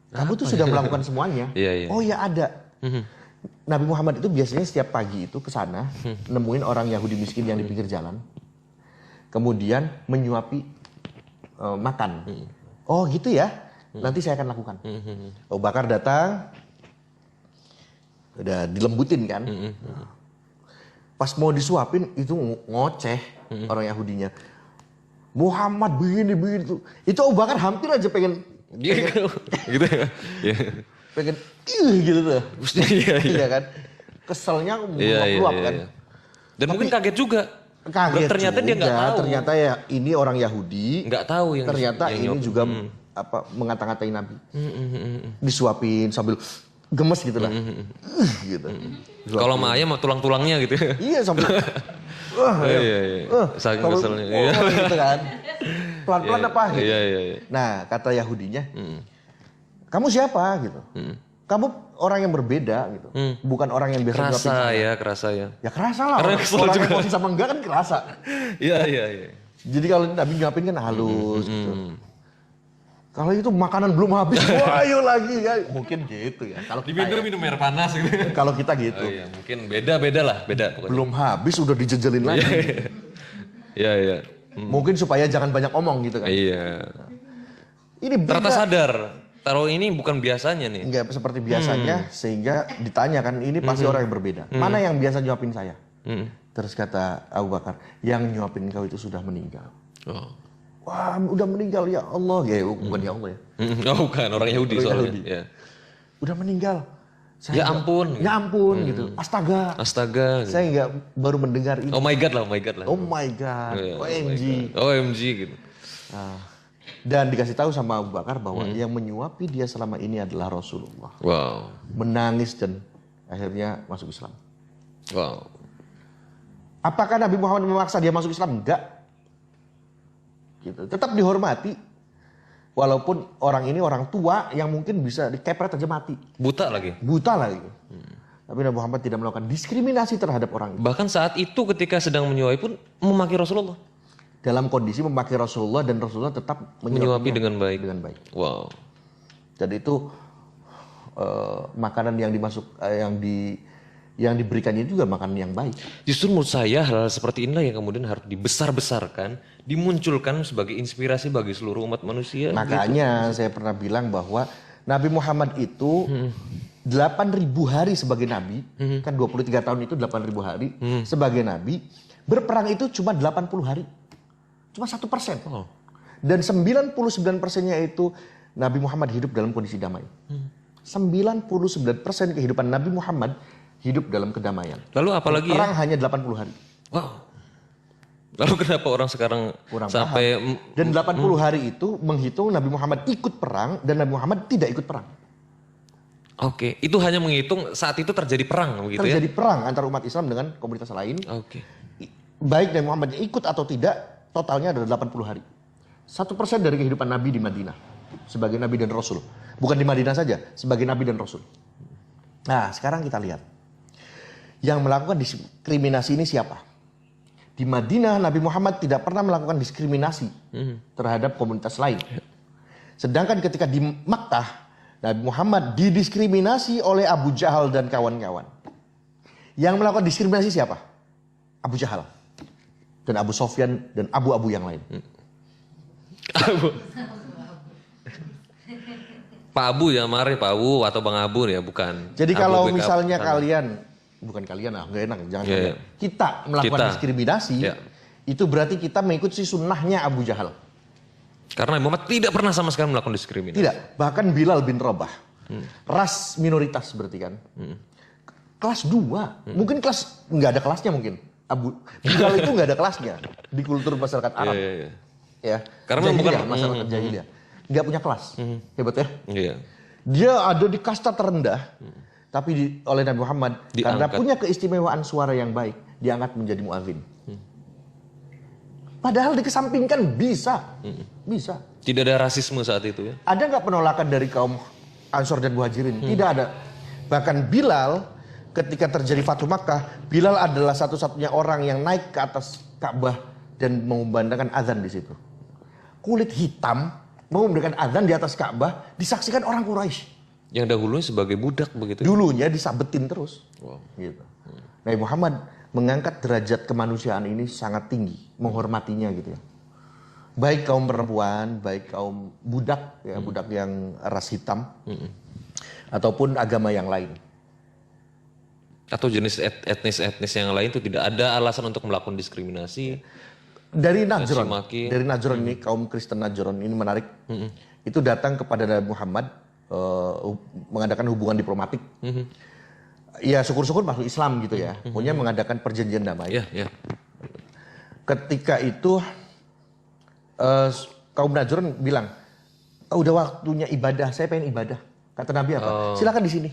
Kamu tuh sudah melakukan semuanya. Iya. Oh ya ada. Nabi Muhammad itu biasanya setiap pagi itu ke sana nemuin orang Yahudi miskin yang di pinggir jalan. Kemudian menyuapi makan. Oh gitu ya. Nanti saya akan lakukan. Abu Bakar datang. Udah dilembutin kan. Pas mau disuapin itu ngoceh orang Yahudinya. Muhammad begini tuh. Itu Abu Bakar hampir aja pengen gitu ya. Pengen gitu tuh. Iya kan. Keselnya meluap kan. Dan mungkin kaget juga. Kaget ternyata juga, dia nggak tahu. Ternyata ya ini orang Yahudi. Nggak tahu yang ternyata yang ini juga mengata-ngatain Nabi. Disuapin sambil gemes gitu lah. Gitu. Kalau sama ayam tulang-tulangnya gitu ya. Iya sambil Saking keselnya. Gitu kan. Pelan-pelan apa gitu. Iya. Nah, kata Yahudinya, kamu siapa gitu. Kamu orang yang berbeda gitu. Bukan orang yang biasa nyuapin saya. Kerasa ya. Ya kerasa lah. Orang emosi sama enggak kan kerasa. Iya. Jadi kalau Nabi nyuapin kan halus gitu. Kalau itu makanan belum habis, wah ayo lagi ya. Mungkin gitu ya. Kalau minum air panas gitu. Kalau kita gitu. Oh iya, mungkin beda lah pokoknya. Belum habis udah dijejelin lagi. Iya. Mungkin supaya jangan banyak omong gitu kan. Iya. Ini ternyata sadar, taruh ini bukan biasanya nih. Enggak seperti biasanya sehingga ditanya kan ini pasti orang yang berbeda. Mana yang biasa nyuapin saya? Terus kata Abu Bakar, yang nyuapin kau itu sudah meninggal. Oh. Wah udah meninggal ya Allah. Ya bukan ya Allah ya. Oh bukan, orang Yahudi soalnya. Ya. Udah meninggal. Ya ampun. Ya ampun gitu. Astaga. Gitu. Saya nggak baru mendengar ini. Oh my god lah. Oh my god. OMG. OMG gitu. Dan dikasih tahu sama Abu Bakar bahwa yang menyuapi dia selama ini adalah Rasulullah. Wow. Menangis dan akhirnya masuk Islam. Wow. Apakah Nabi Muhammad memaksa dia masuk Islam? Enggak. Gitu. Tetap dihormati. Walaupun orang ini orang tua yang mungkin bisa dikepret aja mati. Buta lagi. Tapi Nabi Muhammad tidak melakukan diskriminasi terhadap orang itu. Bahkan saat itu ketika sedang menyuapi pun memakai Rasulullah. Dalam kondisi memakai Rasulullah dan Rasulullah tetap menyuapi dengan baik. Wow. Jadi itu makanan yang yang diberikannya juga makanan yang baik. Justru menurut saya hal seperti inilah yang kemudian harus dibesar-besarkan, dimunculkan sebagai inspirasi bagi seluruh umat manusia. Makanya saya pernah bilang bahwa Nabi Muhammad itu 8.000 hari sebagai Nabi, kan 23 tahun itu 8.000 hari sebagai Nabi, berperang itu cuma 80 hari. Cuma 1%. Dan 99%-nya itu Nabi Muhammad hidup dalam kondisi damai. 99% kehidupan Nabi Muhammad hidup dalam kedamaian. Lalu apalagi perang hanya 80 hari. Wow. Lalu kenapa orang sekarang Kurang sampai paham. Dan 80 hari itu menghitung Nabi Muhammad ikut perang dan Nabi Muhammad tidak ikut perang. Oke, itu hanya menghitung saat itu terjadi perang begitu ya? Terjadi perang antara umat Islam dengan komunitas lain. Oke. Baik Nabi Muhammad ikut atau tidak, totalnya adalah 80 hari. 1% dari kehidupan Nabi di Madinah sebagai Nabi dan Rasul. Bukan di Madinah saja, sebagai Nabi dan Rasul. Nah, sekarang kita lihat. Yang melakukan diskriminasi ini siapa? Di Madinah, Nabi Muhammad tidak pernah melakukan diskriminasi terhadap komunitas lain. Sedangkan ketika di Makkah, Nabi Muhammad didiskriminasi oleh Abu Jahal dan kawan-kawan. Yang melakukan diskriminasi siapa? Abu Jahal. Dan Abu Sofyan dan abu-abu yang lain. Pak Abu ya, mari Pak Abu atau Bang Abu ya, bukan. Jadi Abu kalau BK, misalnya kalian, bukan kalian lah, nggak enak, jangan kalian. Kita melakukan diskriminasi, itu berarti kita mengikuti sunnahnya Abu Jahal. Karena Muhammad tidak pernah sama sekali melakukan diskriminasi. Tidak, bahkan Bilal bin Rabah, ras minoritas berarti kan. Kelas 2, mungkin kelas, nggak ada kelasnya mungkin. Bilal itu nggak ada kelasnya di kultur masyarakat Arab. Ya, karena bukan masyarakat jahiliyah. Nggak punya kelas, hebat ya. Iya. Dia ada di kasta terendah, tapi oleh Nabi Muhammad karena punya keistimewaan suara yang baik, diangkat menjadi muadzin. Padahal dikesampingkan bisa. Tidak ada rasisme saat itu ya? Ada nggak penolakan dari kaum Ansor dan Muhajirin? Tidak ada. Bahkan Bilal ketika terjadi Fathu Makkah, Bilal adalah satu-satunya orang yang naik ke atas Ka'bah dan mengumandangkan azan di situ. Kulit hitam mengumandangkan azan di atas Ka'bah disaksikan orang Quraisy. Yang dahulunya sebagai budak begitu? Dulunya disabetin terus. Wow. Gitu. Nabi Muhammad mengangkat derajat kemanusiaan ini sangat tinggi, menghormatinya gitu ya. Baik kaum perempuan, baik kaum budak, ya, budak yang ras hitam, ataupun agama yang lain. Atau jenis etnis yang lain itu tidak ada alasan untuk melakukan diskriminasi. Dari Najran ini, kaum Kristen Najran ini menarik. Itu datang kepada Nabi Muhammad, mengadakan hubungan diplomatik. Ya syukur-syukur masuk Islam gitu ya. Punya mengadakan perjanjian damai. Ketika itu kaum Najran bilang, udah waktunya ibadah, saya pengen ibadah. Kata Nabi apa? Silakan di sini.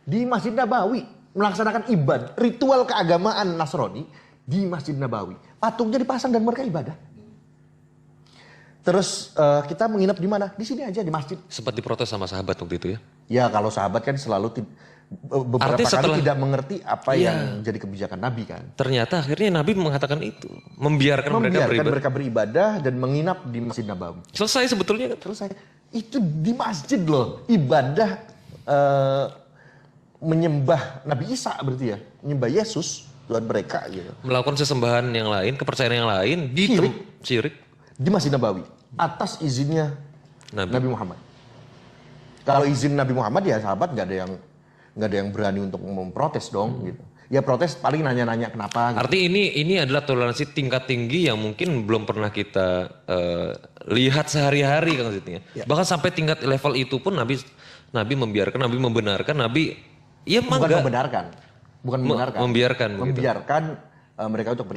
Di Masjid Nabawi melaksanakan ibadah, ritual keagamaan Nasrani di Masjid Nabawi. Patungnya dipasang dan mereka ibadah. Terus kita menginap di mana? Di sini aja di masjid. Sempat diprotes sama sahabat waktu itu ya? Ya kalau sahabat kan selalu beberapa kali tidak mengerti apa yang jadi kebijakan Nabi kan. Ternyata akhirnya Nabi mengatakan itu, membiarkan mereka beribadah dan menginap di Masjid Nabawi. Selesai sebetulnya kan? Selesai. Itu di masjid loh, ibadah menyembah Nabi Isa berarti ya, menyembah Yesus Tuhan mereka gitu. Melakukan sesembahan yang lain, kepercayaan yang lain di syirik di Masjid Nabawi atas izinnya Nabi Muhammad. Kalau izin Nabi Muhammad ya sahabat nggak ada yang berani untuk memprotes dong gitu. Ya protes paling nanya-nanya kenapa. Gitu. Artinya ini adalah toleransi tingkat tinggi yang mungkin belum pernah kita lihat sehari-hari kan maksudnya. Ya. Bahkan sampai tingkat level itu pun Nabi membiarkan, Nabi membenarkan, Nabi ya membiarkan mereka untuk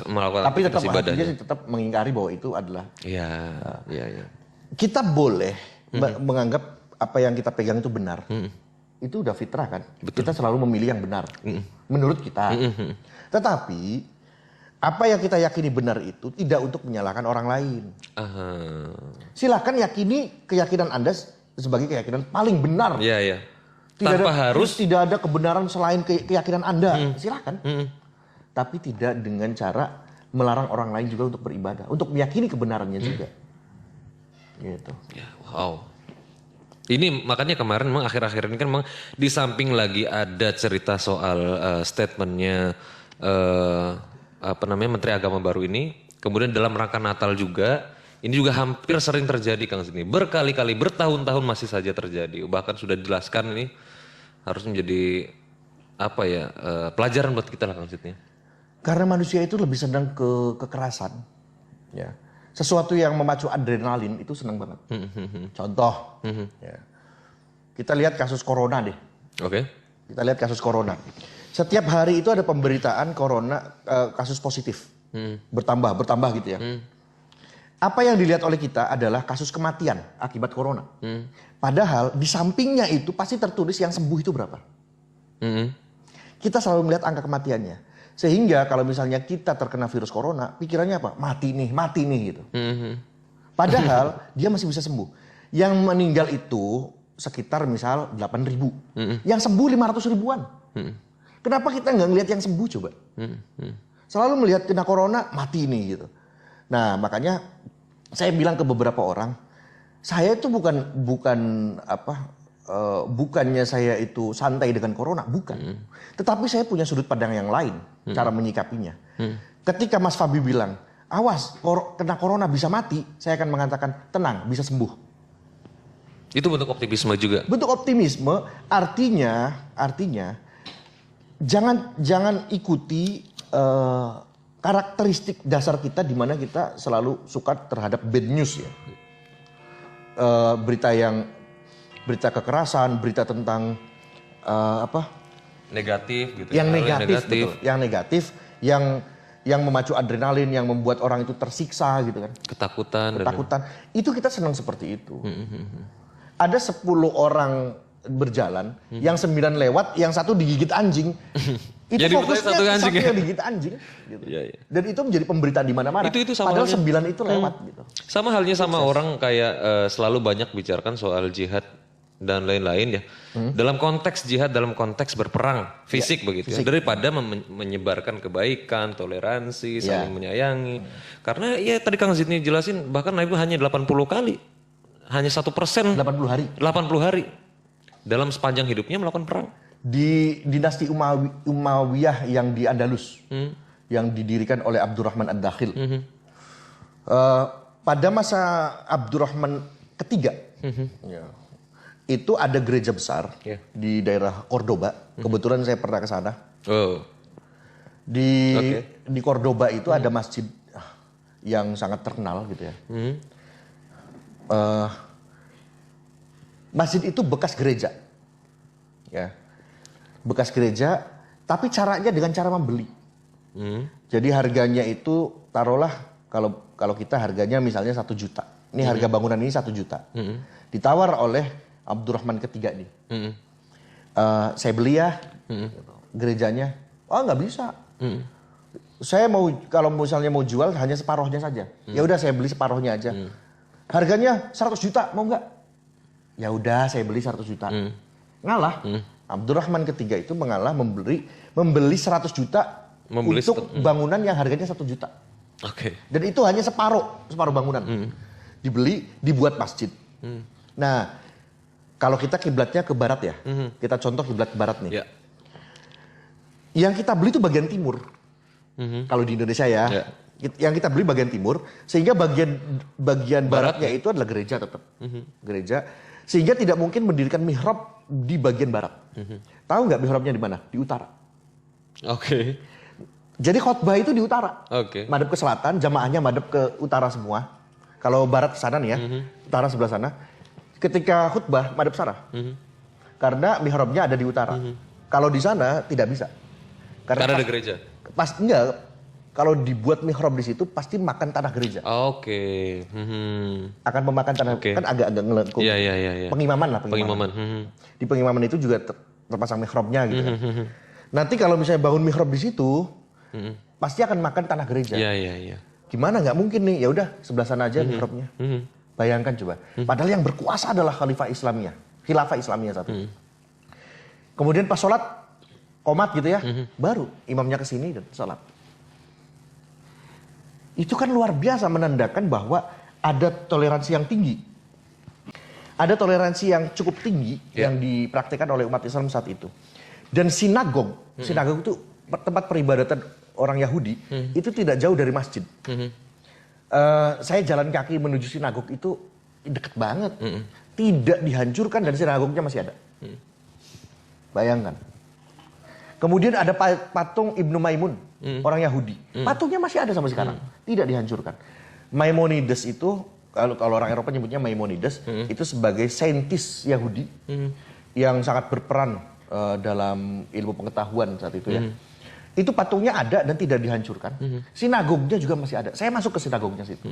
melakukan tapi tetap mengingkari bahwa itu adalah. Iya. Kita boleh menganggap apa yang kita pegang itu benar. Itu udah fitrah kan. Betul. Kita selalu memilih yang benar. Menurut kita. Tetapi apa yang kita yakini benar itu tidak untuk menyalahkan orang lain. Silakan yakini keyakinan Anda sebagai keyakinan paling benar. Iya. Tidak ada kebenaran selain keyakinan Anda. Silakan. Tapi tidak dengan cara melarang orang lain juga untuk beribadah, untuk meyakini kebenarannya juga. Gitu. Ya, wow. Ini makanya kemarin memang akhir-akhir ini kan memang di samping lagi ada cerita soal statementnya Menteri Agama baru ini, kemudian dalam rangka Natal juga, ini juga hampir sering terjadi Kang Zidni. Berkali-kali, bertahun-tahun masih saja terjadi. Bahkan sudah dijelaskan ini harus menjadi pelajaran buat kita lah Kang Zidni. Karena manusia itu lebih senang ke kekerasan. Ya. Sesuatu yang memacu adrenalin itu senang banget. Contoh, ya. Kita lihat kasus corona deh. Oke. Kita lihat kasus corona. Setiap hari itu ada pemberitaan corona kasus positif. Bertambah gitu ya. Apa yang dilihat oleh kita adalah kasus kematian akibat corona. Padahal di sampingnya itu pasti tertulis yang sembuh itu berapa. Kita selalu melihat angka kematiannya. Sehingga kalau misalnya kita terkena virus corona, pikirannya apa? Mati nih gitu. Padahal dia masih bisa sembuh. Yang meninggal itu sekitar misal 8.000. Yang sembuh 500 ribuan. Kenapa kita nggak ngelihat yang sembuh coba? Selalu melihat kena corona, mati nih gitu. Nah makanya saya bilang ke beberapa orang, saya itu bukannya saya itu santai dengan corona, bukan. Tetapi saya punya sudut pandang yang lain, cara menyikapinya. Ketika Mas Fabi bilang, awas kena corona bisa mati, saya akan mengatakan tenang, bisa sembuh. Itu bentuk optimisme juga. Bentuk optimisme artinya jangan ikuti karakteristik dasar kita di mana kita selalu suka terhadap bad news ya. Berita kekerasan, berita tentang negatif gitu. Yang negatif, betul. Yang negatif, yang memacu adrenalin, yang membuat orang itu tersiksa gitu kan. Ketakutan. Itu kita senang seperti itu. Ada 10 orang berjalan, yang 9 lewat, yang 1 digigit anjing. Itu jadi fokusnya satu yang digigit anjing. Gitu. Ya. Dan itu menjadi pemberitaan di mana-mana. Itu sama Padahal halnya, 9 itu lewat gitu. Sama halnya sama orang kayak selalu banyak bicarakan soal jihad dan lain-lain ya. Dalam konteks jihad, dalam konteks berperang fisik begitu ya. Daripada menyebarkan kebaikan, toleransi, saling menyayangi. Karena ya tadi Kang Zidni jelasin bahkan Nabi hanya 80 kali. Hanya 1%. 80 hari. 80 hari. Dalam sepanjang hidupnya melakukan perang. Di dinasti Umayyah yang di Andalus. Yang didirikan oleh Abdurrahman Ad-Dakhil. Pada masa Abdurrahman ketiga. Itu ada gereja besar di daerah Cordoba. Kebetulan saya pernah ke sana. Di Cordoba itu ada masjid yang sangat terkenal gitu ya. Masjid itu bekas gereja, ya, bekas gereja, tapi caranya dengan cara membeli. Jadi harganya itu taruhlah kalau kita harganya misalnya 1 juta, ini harga bangunan ini 1 juta, ditawar oleh Abdurrahman ketiga nih, saya beli ya, gerejanya, oh nggak bisa, saya mau kalau misalnya mau jual hanya separuhnya saja, ya udah saya beli separuhnya aja. Harganya 100 juta, mau nggak? Ya udah, saya beli 100 juta. Ngalah. Abdurrahman ketiga itu mengalah membeli 100 juta untuk bangunan yang harganya 1 juta. Dan itu hanya separuh bangunan. Dibeli, dibuat masjid. Nah, kalau kita kiblatnya ke barat ya. Kita contoh kiblat ke barat nih. Yang kita beli itu bagian timur. Kalau di Indonesia ya. Yang kita beli bagian timur, sehingga bagian baratnya itu adalah gereja tetap. Gereja, sehingga tidak mungkin mendirikan mihrab di bagian barat. Tahu nggak mihrabnya di mana? Di utara. Jadi khotbah itu di utara. Madep ke selatan, jamaahnya madep ke utara semua. Kalau barat ke sana nih ya, utara sebelah sana. Ketika khutbah madep sana. Karena mihrabnya ada di utara. Kalau di sana tidak bisa. Karena ada gereja. Enggak. Kalau dibuat mihrab di situ pasti makan tanah gereja. Akan memakan tanah, kan agak-agak ngelengkung. Pengimaman lah. Di pengimaman itu juga terpasang mihrabnya gitu kan. Nanti kalau misalnya bangun mihrab di situ, pasti akan makan tanah gereja. Gimana nggak mungkin nih? Ya udah sebelah sana aja mihrabnya. Bayangkan coba. Padahal yang berkuasa adalah khilafah Islamiyah satu. Kemudian pas sholat qomat gitu ya, baru imamnya kesini dan sholat. Itu kan luar biasa menandakan bahwa ada toleransi yang tinggi. Ada toleransi yang cukup tinggi yang dipraktikkan oleh umat Islam saat itu. Dan sinagog itu tempat peribadatan orang Yahudi, itu tidak jauh dari masjid. Saya jalan kaki menuju sinagog itu deket banget. Tidak dihancurkan dan sinagognya masih ada. Bayangkan. Kemudian ada patung Ibnu Maimun, orang Yahudi. Patungnya masih ada sampai sekarang, tidak dihancurkan. Maimonides itu kalau orang Eropa nyebutnya Maimonides, itu sebagai saintis Yahudi yang sangat berperan dalam ilmu pengetahuan saat itu ya. Itu patungnya ada dan tidak dihancurkan. Sinagognya juga masih ada. Saya masuk ke sinagognya situ.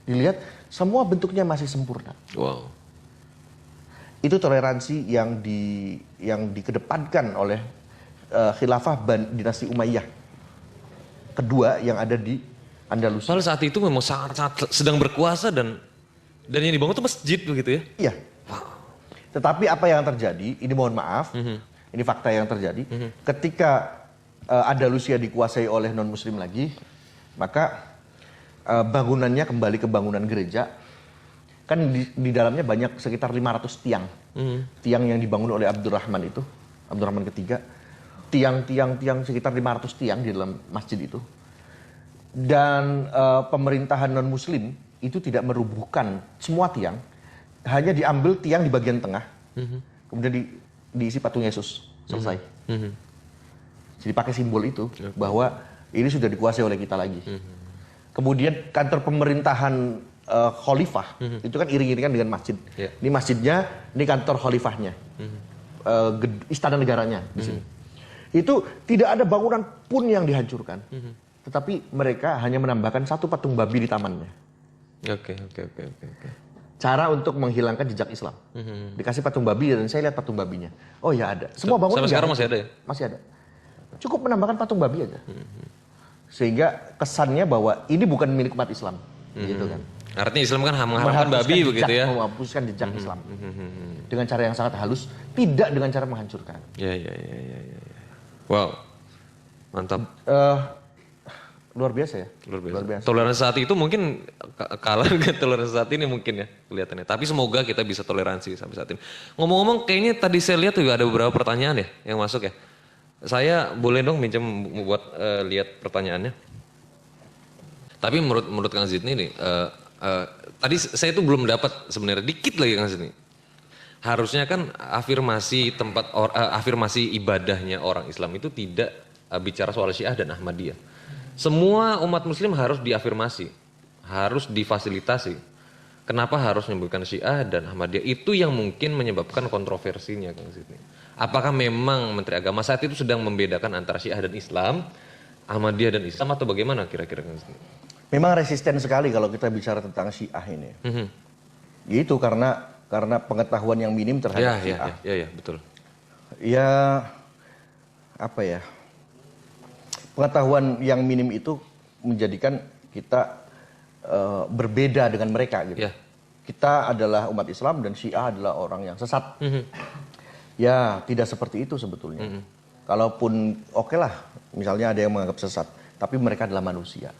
Dilihat semua bentuknya masih sempurna. Wow. Itu toleransi yang dikedepankan oleh khilafah dinasti Umayyah kedua yang ada di Andalusia. Soalnya saat itu memang sangat sedang berkuasa dan yang dibangun itu masjid begitu ya? Iya. Tetapi apa yang terjadi, ini mohon maaf, ini fakta yang terjadi, ketika Andalusia dikuasai oleh non-muslim lagi, maka bangunannya kembali ke bangunan gereja. Kan di dalamnya banyak sekitar 500 tiang. Tiang yang dibangun oleh Abdurrahman ketiga. Tiang sekitar 500 tiang di dalam masjid itu. Dan pemerintahan non-muslim itu tidak merubuhkan semua tiang. Hanya diambil tiang di bagian tengah. Kemudian diisi patung Yesus. Selesai. Jadi pakai simbol itu bahwa ini sudah dikuasai oleh kita lagi. Kemudian kantor pemerintahan khalifah itu kan iring-iringan dengan masjid. Ini masjidnya, ini kantor khalifahnya. Istana negaranya di sini. Itu tidak ada bangunan pun yang dihancurkan. Tetapi mereka hanya menambahkan satu patung babi di tamannya. Oke. Cara untuk menghilangkan jejak Islam. Dikasih patung babi dan saya lihat patung babinya. Oh ya ada. Semua bangunan sampai sekarang masih ada ya? Masih ada. Cukup menambahkan patung babi aja. Sehingga kesannya bahwa ini bukan milik umat Islam. Gitu kan. Artinya Islam kan mengharamkan babi begitu ya? Menghapuskan jejak Islam. Dengan cara yang sangat halus, tidak dengan cara menghancurkan. Ya. Wow. Mantap. Luar biasa ya? Luar biasa. Toleransi saat itu mungkin kalah dengan toleransi saat ini mungkin ya kelihatannya. Tapi semoga kita bisa toleransi sampai saat ini. Ngomong-ngomong kayaknya tadi saya lihat juga ada beberapa pertanyaan ya yang masuk ya. Saya boleh dong minjem buat lihat pertanyaannya. Tapi menurut Kang Zidni nih, tadi saya itu belum dapat sebenarnya dikit lagi Kang Zidni. Harusnya kan afirmasi afirmasi ibadahnya orang Islam itu tidak bicara soal Syiah dan Ahmadiyah. Semua umat muslim harus diafirmasi, harus difasilitasi. Kenapa harus menyebutkan Syiah dan Ahmadiyah? Itu yang mungkin menyebabkan kontroversinya Kang Zidni. Apakah memang Menteri Agama saat itu sedang membedakan antara Syiah dan Islam, Ahmadiyah dan Islam atau bagaimana kira-kira Kang Zidni? Memang resisten sekali kalau kita bicara tentang Syiah ini. Itu karena pengetahuan yang minim terhadap Syiah. Ya, betul. Ya, apa ya? Pengetahuan yang minim itu menjadikan kita berbeda dengan mereka gitu. Kita adalah umat Islam dan Syiah adalah orang yang sesat. Ya, tidak seperti itu sebetulnya. Kalaupun oke lah, misalnya ada yang menganggap sesat, tapi mereka adalah manusia.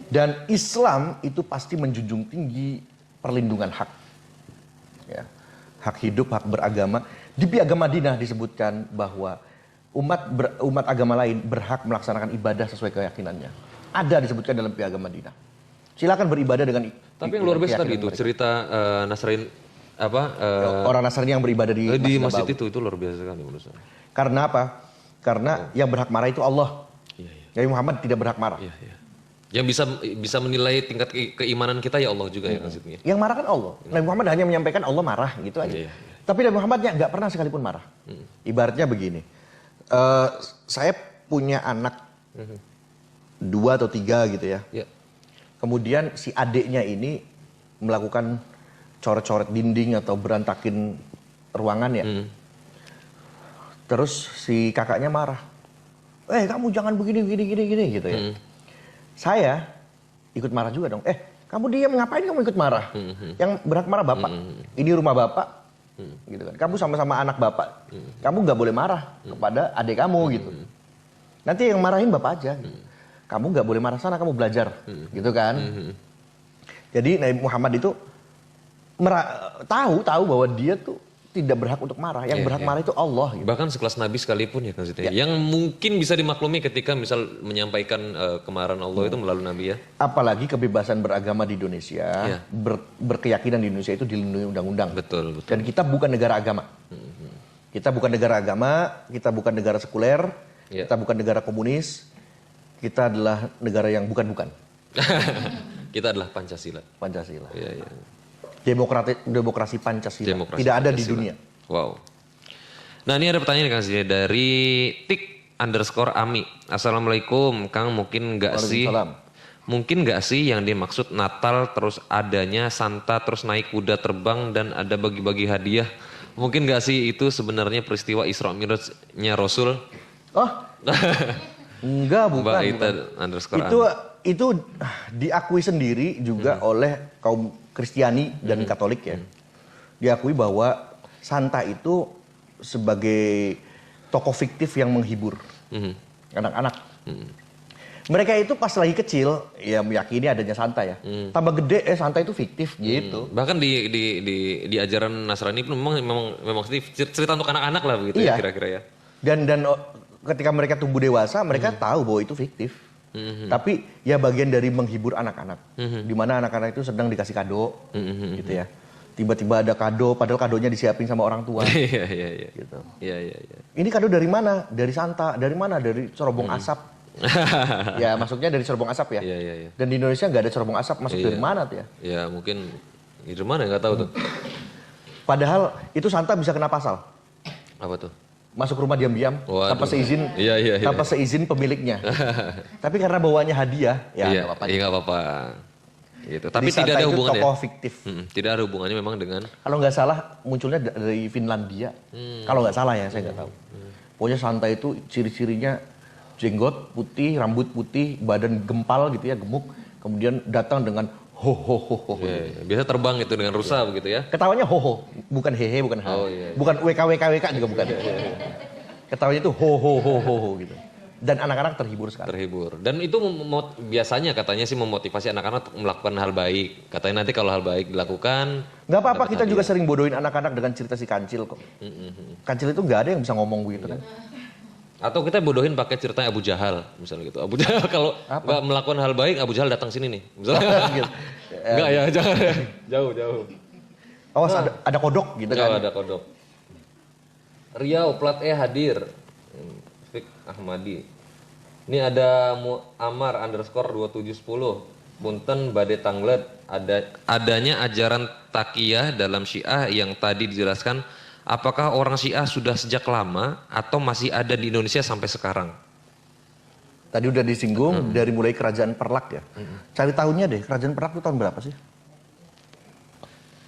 Dan Islam itu pasti menjunjung tinggi perlindungan hak. Ya. Hak hidup, hak beragama. Di Piagam Madinah disebutkan bahwa umat agama lain berhak melaksanakan ibadah sesuai keyakinannya. Ada disebutkan dalam Piagam Madinah. Silakan beribadah dengan. Tapi yang luar biasa tadi itu mereka. Cerita Nasrain orang Nasrani yang beribadah di masjid itu luar biasa sekali menurut saya. Karena apa? Karena yang berhak marah itu Allah. Nabi Muhammad tidak berhak marah. Yang bisa menilai tingkat keimanan kita ya Allah juga ya maksudnya. Yang marah kan Allah. Nabi Muhammad hanya menyampaikan Allah marah gitu aja. Tapi Nabi Muhammadnya nggak pernah sekalipun marah. Ibaratnya begini. Saya punya anak 2 atau 3 gitu ya. Kemudian si adiknya ini melakukan coret-coret dinding atau berantakin ruangan ya. Terus si kakaknya marah. Kamu jangan begini gitu ya. Saya ikut marah juga dong. Kamu diam, ngapain kamu ikut marah? Yang berhak marah bapak. Ini rumah bapak. Gitu kan. Kamu sama-sama anak bapak. Kamu nggak boleh marah kepada adik kamu gitu. Nanti yang marahin bapak aja. Gitu. Kamu nggak boleh marah, sana kamu belajar. Gitu kan. Jadi Nabi Muhammad itu tahu bahwa dia tuh tidak berhak untuk marah. Yang berhak marah itu Allah. Gitu. Bahkan sekelas Nabi sekalipun ya Kang Zidni. Yang mungkin bisa dimaklumi ketika misal menyampaikan kemarahan Allah itu melalui Nabi ya. Apalagi kebebasan beragama di Indonesia, berkeyakinan di Indonesia itu dilindungi undang-undang. Betul. Dan kita bukan negara agama. Kita bukan negara agama, kita bukan negara sekuler, kita bukan negara komunis. Kita adalah negara yang bukan-bukan. Kita adalah Pancasila. Pancasila. Iya, iya. Demokrasi Pancasila. Demokrasi Tidak ada di Pancasila. dunia. Wow. Nah ini ada pertanyaan Kang Zid dari tik_ami. Assalamualaikum Kang, mungkin nggak sih yang dimaksud Natal terus adanya Santa terus naik kuda terbang dan ada bagi-bagi hadiah? Mungkin nggak sih itu sebenarnya peristiwa Isra Mi'rajnya Rasul? Oh, enggak, bukan. Mbak Ita _ami. Itu diakui sendiri juga oleh kaum Kristiani dan Katolik ya. Diakui bahwa Santa itu sebagai tokoh fiktif yang menghibur anak-anak. Mereka itu pas lagi kecil ya meyakini adanya Santa ya. Tambah gede Santa itu fiktif gitu. Bahkan di ajaran Nasrani pun memang cerita untuk anak-anak lah begitu Iya. ya kira-kira ya. Dan ketika mereka tumbuh dewasa mereka tahu bahwa itu fiktif. Tapi ya bagian dari menghibur anak-anak. Di mana anak-anak itu sedang dikasih kado gitu ya. Tiba-tiba ada kado padahal kadonya disiapin sama orang tua. Iya, iya, iya. Gitu. Iya, iya, iya. Ini kado dari mana? Dari Santa. Dari mana? Dari cerobong asap. Ya masuknya dari cerobong asap ya. Iya, iya, iya. Dan di Indonesia nggak ada cerobong asap. Masuk dari mana tuh ya? Ya mungkin dari mana nggak tahu tuh. Padahal itu Santa bisa kena pasal. Apa tuh? Masuk rumah diam-diam Waduh. tanpa seizin Iya. tanpa seizin pemiliknya. Tapi karena bawanya hadiah ya Iya, nggak apa-apa. iya nggak apa-apa. Gitu. Jadi Tapi tidak Santa ada itu hubungannya. tokoh fiktif. Tidak ada hubungannya memang dengan. Kalau nggak salah munculnya dari Finlandia. Kalau nggak salah ya saya nggak tahu. Pokoknya Santa itu ciri-cirinya jenggot putih, rambut putih, badan gempal gitu ya, gemuk. Kemudian datang dengan ho ho ho ho. Iya. Biasa terbang itu dengan rusa begitu ya. Ketawanya ho ho, bukan hehe, bukan ha. Oh, iya. Bukan WK juga bukan. Ketawanya itu ho ho ho ho ho gitu. Dan anak-anak terhibur sekali. Terhibur. Dan itu biasanya katanya sih memotivasi anak-anak untuk melakukan hal baik. Katanya nanti kalau hal baik dilakukan. Nggak apa-apa, dapat kita juga hadiah. sering bodohin anak-anak dengan cerita si Kancil kok. Kancil itu nggak ada yang bisa ngomong begitu kan. Atau kita bodohin pakai ceritanya Abu Jahal misalnya gitu. Abu Jahal kalau nggak melakukan hal baik, Abu Jahal datang sini nih. Misalnya. Gitu. Enggak ya, jangan ya. Jauh. Awas ada kodok gitu Jauh kan. ada kodok. Riau plat E hadir. Fik Ahmadi. Ini ada Amar _2710. Punten Bade Tanglet. Adanya ajaran takiyah dalam Syiah yang tadi dijelaskan. Apakah orang Syiah sudah sejak lama atau masih ada di Indonesia sampai sekarang? Tadi udah disinggung dari mulai kerajaan Perlak ya. Cari tahunnya deh, kerajaan Perlak itu tahun berapa sih?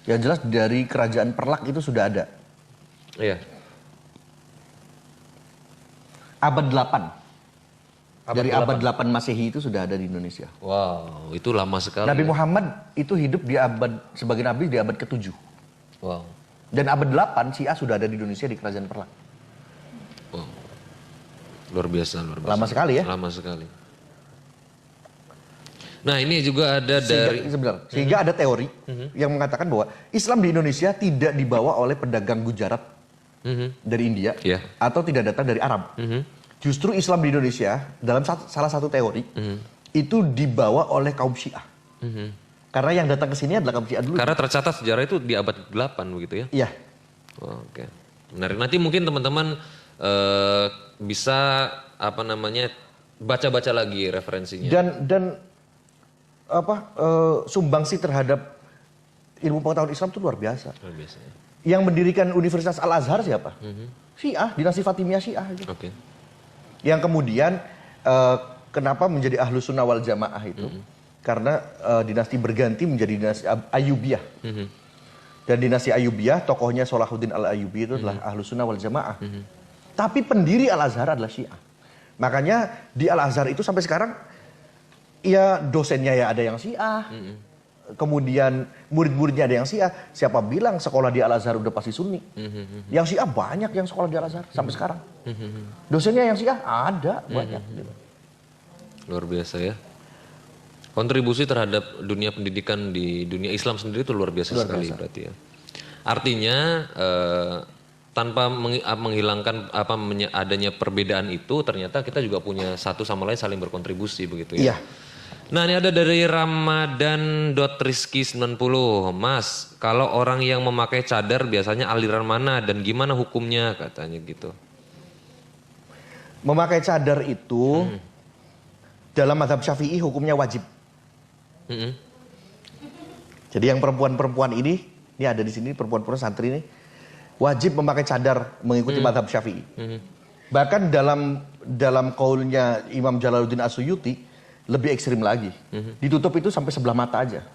Yang jelas dari kerajaan Perlak itu sudah ada. Iya. Abad 8. Dari abad 8 Masehi itu sudah ada di Indonesia. Wow, itu lama sekali. Nabi Muhammad itu hidup di sebagai nabi di abad ke-7. Wow. Dan abad 8 Syiah sudah ada di Indonesia di kerajaan Perlak. Wow. Luar biasa. Lama sekali ya. Lama sekali. Nah ini juga ada Sehingga ada teori yang mengatakan bahwa Islam di Indonesia tidak dibawa oleh pedagang Gujarat dari India Iya. atau tidak datang dari Arab. Justru Islam di Indonesia dalam salah satu teori itu dibawa oleh kaum Syiah. Karena yang datang ke sini adalah kaum Syiah dulu. Karena tercatat sejarah itu di abad 8 begitu ya? Iya. Oh, oke. Menarik. Nanti mungkin teman-teman bisa baca-baca lagi referensinya. Dan sumbangsi terhadap ilmu pengetahuan Islam itu luar biasa. Luar biasa. Ya. Yang mendirikan Universitas Al Azhar siapa? Syiah, dinasti Fatimiyah Syiah. Gitu. Oke. Yang kemudian kenapa menjadi Ahlus Sunnah wal Jamaah itu? Karena dinasti berganti menjadi dinasti Ayyubiyah. Dan dinasti Ayyubiyah, tokohnya Salahuddin Al-Ayyubi itu adalah Ahlus Sunnah wal Jamaah. Tapi pendiri Al-Azhar adalah Syiah. Makanya di Al-Azhar itu sampai sekarang, ya dosennya ya ada yang Syiah. Kemudian murid-muridnya ada yang Syiah. Siapa bilang sekolah di Al-Azhar udah pasti Sunni? Yang Syiah banyak yang sekolah di Al-Azhar sampai sekarang. Dosennya yang Syiah ada banyak. Gitu. Luar biasa ya. Kontribusi terhadap dunia pendidikan di dunia Islam sendiri itu luar biasa sekali berarti ya. Artinya tanpa menghilangkan adanya perbedaan itu, ternyata kita juga punya satu sama lain saling berkontribusi begitu ya. Iya. Nah ini ada dari Ramadan.Rizky90. Mas, kalau orang yang memakai cadar biasanya aliran mana dan gimana hukumnya katanya gitu. Memakai cadar itu dalam mazhab Syafi'i hukumnya wajib. Jadi yang perempuan-perempuan ini ada di sini, perempuan-perempuan santri ini wajib memakai cadar mengikuti mazhab Syafi'i. Bahkan dalam kaulnya Imam Jalaluddin As-Suyuti lebih ekstrim lagi. Ditutup itu sampai sebelah mata aja.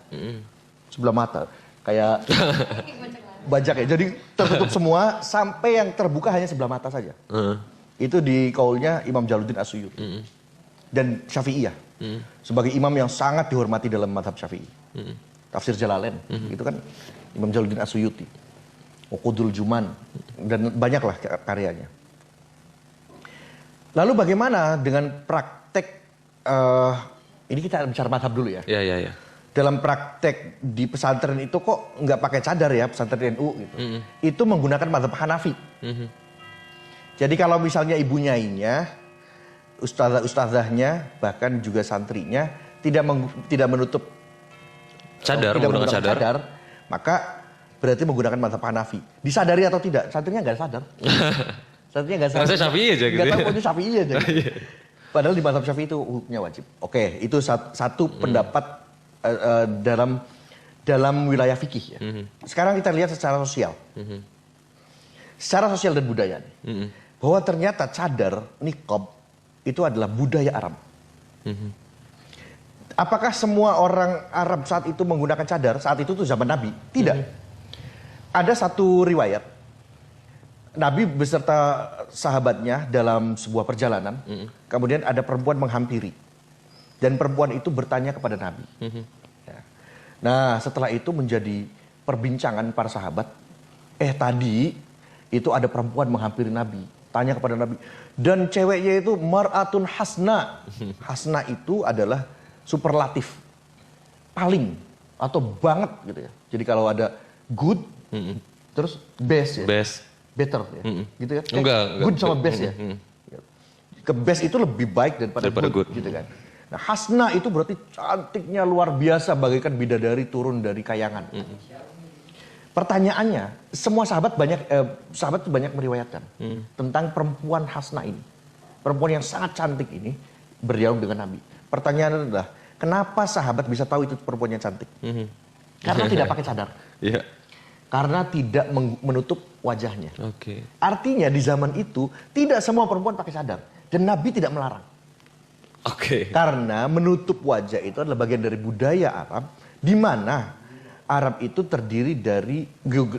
Sebelah mata. Kayak bajak ya. Jadi tertutup semua sampai yang terbuka hanya sebelah mata saja. Itu di kaulnya Imam Jalaluddin As-Suyuti. Dan Syafi'iyah. Sebagai imam yang sangat dihormati dalam mazhab Syafi'i. Tafsir Jalalain. Itu kan Imam Jalaluddin As-Suyuti. Uqudul Juman. Dan banyaklah karyanya. Lalu bagaimana dengan praktek, ini kita bicara mazhab dulu ya. Iya. Dalam praktek di pesantren itu kok nggak pakai cadar ya, pesantren NU gitu. Itu menggunakan mazhab Hanafi. Jadi kalau misalnya ibu nyainya, ustazahnya, bahkan juga santrinya tidak menutup Cadar, tidak menggunakan cadar. maka berarti menggunakan mazhab Hanafi. Disadari atau tidak? Santrinya nggak sadar. Santrinya nggak sadar. Rasanya Syafi'i aja gitu. Nggak tahu pokoknya Syafi'i aja. Gitu. Padahal di mazhab Syafi'i itu hukumnya wajib. Oke, itu satu pendapat dalam wilayah fikih ya. Sekarang kita lihat secara sosial. Secara sosial dan budaya. Bahwa ternyata cadar, niqab itu adalah budaya Arab. Apakah semua orang Arab saat itu menggunakan cadar? Saat itu tuh zaman Nabi? Tidak. Ada satu riwayat. Nabi beserta sahabatnya dalam sebuah perjalanan. Kemudian ada perempuan menghampiri. Dan perempuan itu bertanya kepada Nabi. Ya. Nah setelah itu menjadi perbincangan para sahabat. Tadi itu ada perempuan menghampiri Nabi. Tanya kepada Nabi. Dan ceweknya itu mar'atun hasna. Hasna itu adalah superlatif. Paling. Atau banget gitu ya. Jadi kalau ada good, terus best ya. Best. Better ya. Gitu kan. Enggak. Good sama best ya. Ke best itu lebih baik daripada good. Gitu kan. Nah hasna itu berarti cantiknya luar biasa. Bagaikan bidadari turun dari kayangan. Pertanyaannya, semua sahabat itu banyak meriwayatkan tentang perempuan hasna ini. Perempuan yang sangat cantik ini berdialog dengan Nabi. Pertanyaannya adalah, kenapa sahabat bisa tahu itu perempuan yang cantik? Karena tidak pakai cadar. Iya. Karena tidak menutup wajahnya. Oke. Artinya di zaman itu tidak semua perempuan pakai cadar. Dan Nabi tidak melarang. Oke. Karena menutup wajah itu adalah bagian dari budaya Arab. Di mana Arab itu terdiri dari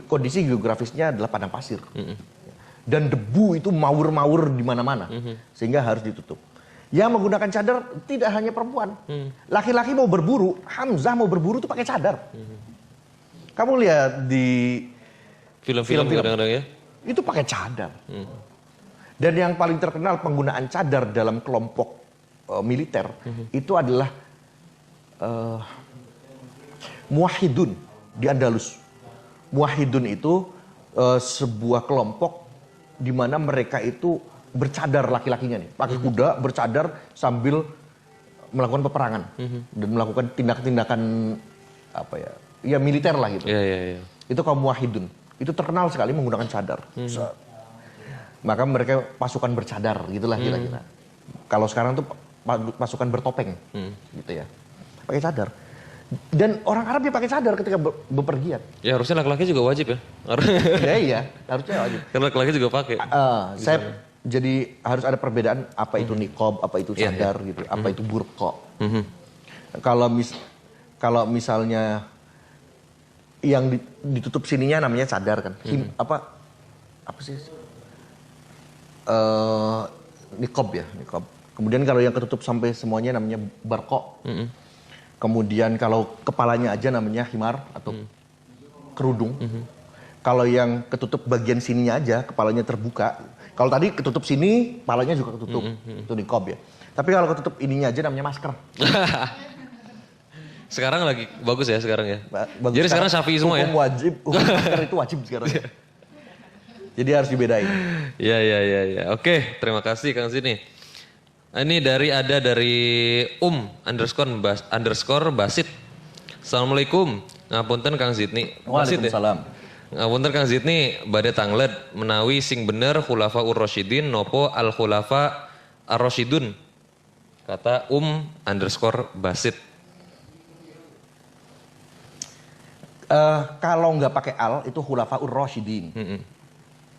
kondisi geografisnya adalah padang pasir. Dan debu itu mawur-mawur di mana-mana. Sehingga harus ditutup. Yang menggunakan cadar tidak hanya perempuan. Laki-laki mau berburu, Hamzah mau berburu itu pakai cadar. Kamu lihat di Film-film kadang-kadang ya. itu pakai cadar. Dan yang paling terkenal penggunaan cadar dalam kelompok militer itu adalah Muwahhidun di Andalus. Muwahhidun itu sebuah kelompok di mana mereka itu bercadar laki-lakinya nih, pakai kuda bercadar sambil melakukan peperangan dan melakukan tindakan-tindakan apa ya militer lah gitu. Iya. Itu kaum Muwahhidun. Itu terkenal sekali menggunakan cadar. Maka mereka pasukan bercadar gitulah kira-kira. Kalau sekarang tuh pasukan bertopeng gitu ya. Pakai cadar. Dan orang Arab ya pakai cadar ketika bepergian. Ya harusnya laki-laki juga wajib ya. Iya, harusnya wajib. Karena laki-laki juga pakai. Jadi harus ada perbedaan apa itu niqab, apa itu cadar gitu, apa itu burqa. Kalau misalnya yang ditutup sininya namanya cadar kan. Apa sih? Niqab ya, niqab. Kemudian kalau yang ketutup sampai semuanya namanya barqa. Kemudian kalau kepalanya aja namanya himar atau kerudung. Kalau yang ketutup bagian sininya aja, kepalanya terbuka. Kalau tadi ketutup sini, kepalanya juga ketutup. Itu niqab ya. Tapi kalau ketutup ininya aja namanya masker. Sekarang lagi bagus ya sekarang ya. Bagus. Jadi sekarang Syafi'i semua ya. Hukum masker itu wajib sekarang. Jadi harus dibedain. Iya. Oke, terima kasih Kang Zini. Ini dari _underscore Basit. Assalamualaikum. Ngapunten Kang Zidni. Waalaikumsalam. Ngapunten Kang Zidni bade tangled menawi sing bener khulafa ur-rasyidin nopo al khulafa ar-rasyidun. Kata _Basit. Kalau nggak pakai al itu khulafaur rasyidin.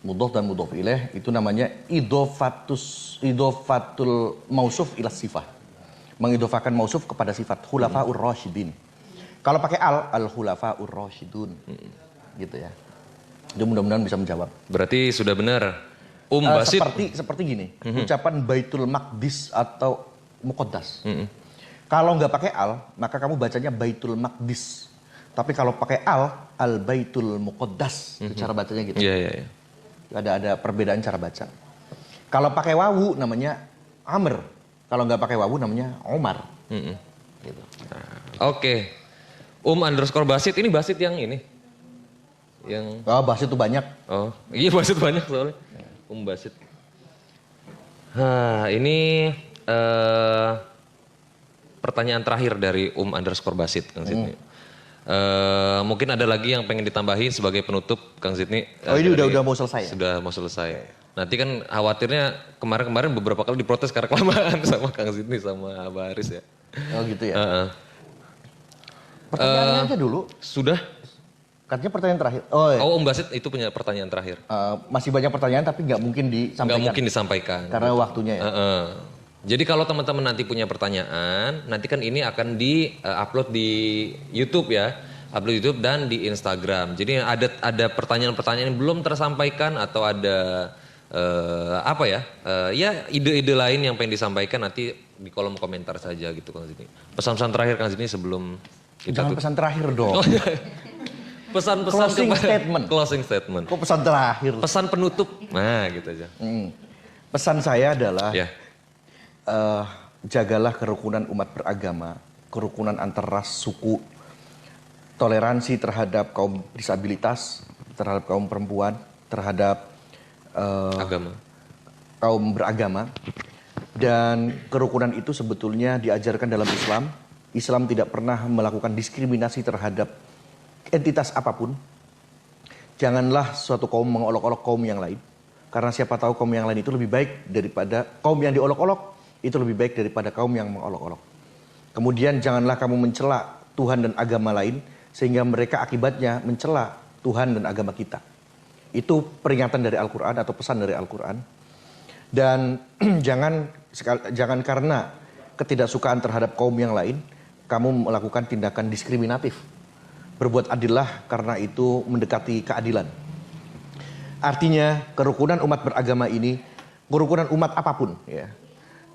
Mudhof dan mudhof ilaih itu namanya idhofatul mausuf ila sifat. Mengidofakan mausuf kepada sifat khulafaur rasyidin. Kalau pakai al khulafaur rasyidun. Gitu ya. Jadi mudah-mudahan bisa menjawab. Berarti sudah benar. Basit. Seperti gini, ucapan Baitul Maqdis atau Muqaddas. Kalau nggak pakai al, maka kamu bacanya Baitul Maqdis. Tapi kalau pakai al Baitul Muqaddas, itu cara bacanya gitu. Iya. Ada perbedaan cara baca. Kalau pakai wawu namanya Amr. Kalau nggak pakai wawu namanya Omar. Gitu. Oke. _basit, ini Basit yang ini? Yang... Oh, Basit itu banyak. Oh, iya Basit banyak soalnya. Basit. Ini pertanyaan terakhir dari _basit, Kang Zidni. Mungkin ada lagi yang pengen ditambahin sebagai penutup, Kang Zidni. Oh, ini udah mau selesai ya? Sudah mau selesai. Nanti kan khawatirnya kemarin beberapa kali diprotes karena kelamaan sama Kang Zidni sama Abah Haris ya. Oh gitu ya? Pertanyaannya aja dulu. Sudah? Katanya pertanyaan terakhir. Oh, ya. Basit itu punya pertanyaan terakhir. Masih banyak pertanyaan tapi nggak mungkin disampaikan. Nggak mungkin disampaikan. Karena waktunya ya. Jadi kalau teman-teman nanti punya pertanyaan, nanti kan ini akan di-upload di YouTube ya. Upload YouTube dan di Instagram. Jadi ada pertanyaan-pertanyaan yang belum tersampaikan atau ada ya ide-ide lain yang pengen disampaikan nanti di kolom komentar saja gitu Kang Zidni. Pesan-pesan terakhir Kang Zidni sebelum kita Jangan pesan terakhir dong. Oh, iya. Pesan-pesan Closing statement. Kok pesan terakhir? Pesan penutup. Nah, gitu aja. Pesan saya adalah ya. Jagalah kerukunan umat beragama, kerukunan antar ras, suku, toleransi terhadap kaum disabilitas, terhadap kaum perempuan, terhadap kaum beragama. Dan kerukunan itu sebetulnya diajarkan dalam Islam. Islam tidak pernah melakukan diskriminasi terhadap entitas apapun. Janganlah suatu kaum mengolok-olok kaum yang lain. Karena siapa tahu kaum yang lain itu lebih baik daripada kaum yang diolok-olok, itu lebih baik daripada kaum yang mengolok-olok. Kemudian janganlah kamu mencela Tuhan dan agama lain, sehingga mereka akibatnya mencela Tuhan dan agama kita. Itu peringatan dari Al-Quran atau pesan dari Al-Quran. Dan jangan karena ketidaksukaan terhadap kaum yang lain, kamu melakukan tindakan diskriminatif. Berbuat adillah karena itu mendekati keadilan. Artinya kerukunan umat beragama ini, kerukunan umat apapun ya,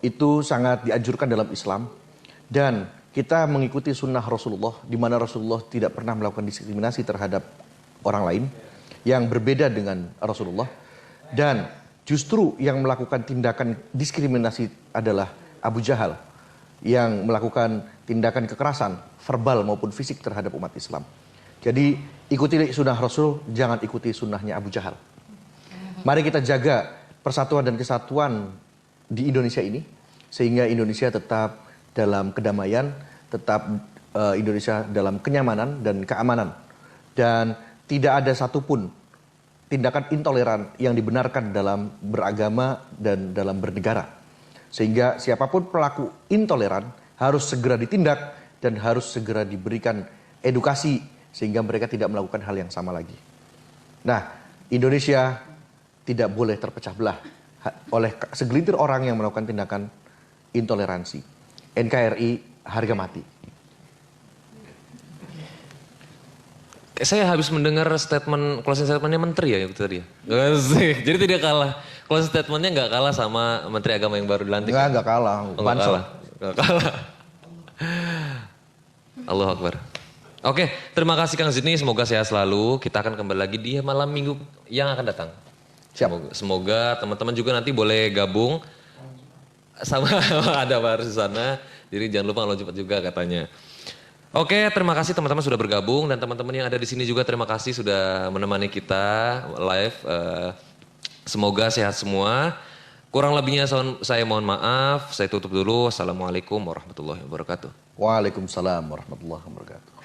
itu sangat dianjurkan dalam Islam. Dan kita mengikuti sunnah Rasulullah, di mana Rasulullah tidak pernah melakukan diskriminasi terhadap orang lain yang berbeda dengan Rasulullah. Dan justru yang melakukan tindakan diskriminasi adalah Abu Jahal, yang melakukan tindakan kekerasan verbal maupun fisik terhadap umat Islam. Jadi ikuti sunnah Rasul, jangan ikuti sunnahnya Abu Jahal. Mari kita jaga persatuan dan kesatuan di Indonesia ini, sehingga Indonesia tetap dalam kedamaian, tetap Indonesia dalam kenyamanan dan keamanan. Dan tidak ada satupun tindakan intoleran yang dibenarkan dalam beragama dan dalam bernegara. Sehingga siapapun pelaku intoleran harus segera ditindak dan harus segera diberikan edukasi sehingga mereka tidak melakukan hal yang sama lagi. Nah, Indonesia tidak boleh terpecah belah oleh segelintir orang yang melakukan tindakan intoleransi. NKRI harga mati. Saya habis mendengar closing statementnya Menteri ya itu tadi ya. Jadi tidak kalah. Closing statementnya nggak kalah sama Menteri Agama yang baru dilantik. Nggak kalah. Nggak kalah. Allahu Akbar. Oke, terima kasih Kang Zidni. Semoga sehat selalu. Kita akan kembali lagi di malam minggu yang akan datang. Semoga teman-teman juga nanti boleh gabung sama ada Baris di sana. Jadi jangan lupa kalau cepat juga katanya. Oke, terima kasih teman-teman sudah bergabung dan teman-teman yang ada di sini juga terima kasih sudah menemani kita live. Semoga sehat semua. Kurang lebihnya saya mohon maaf. Saya tutup dulu. Assalamualaikum warahmatullahi wabarakatuh. Waalaikumsalam warahmatullahi wabarakatuh.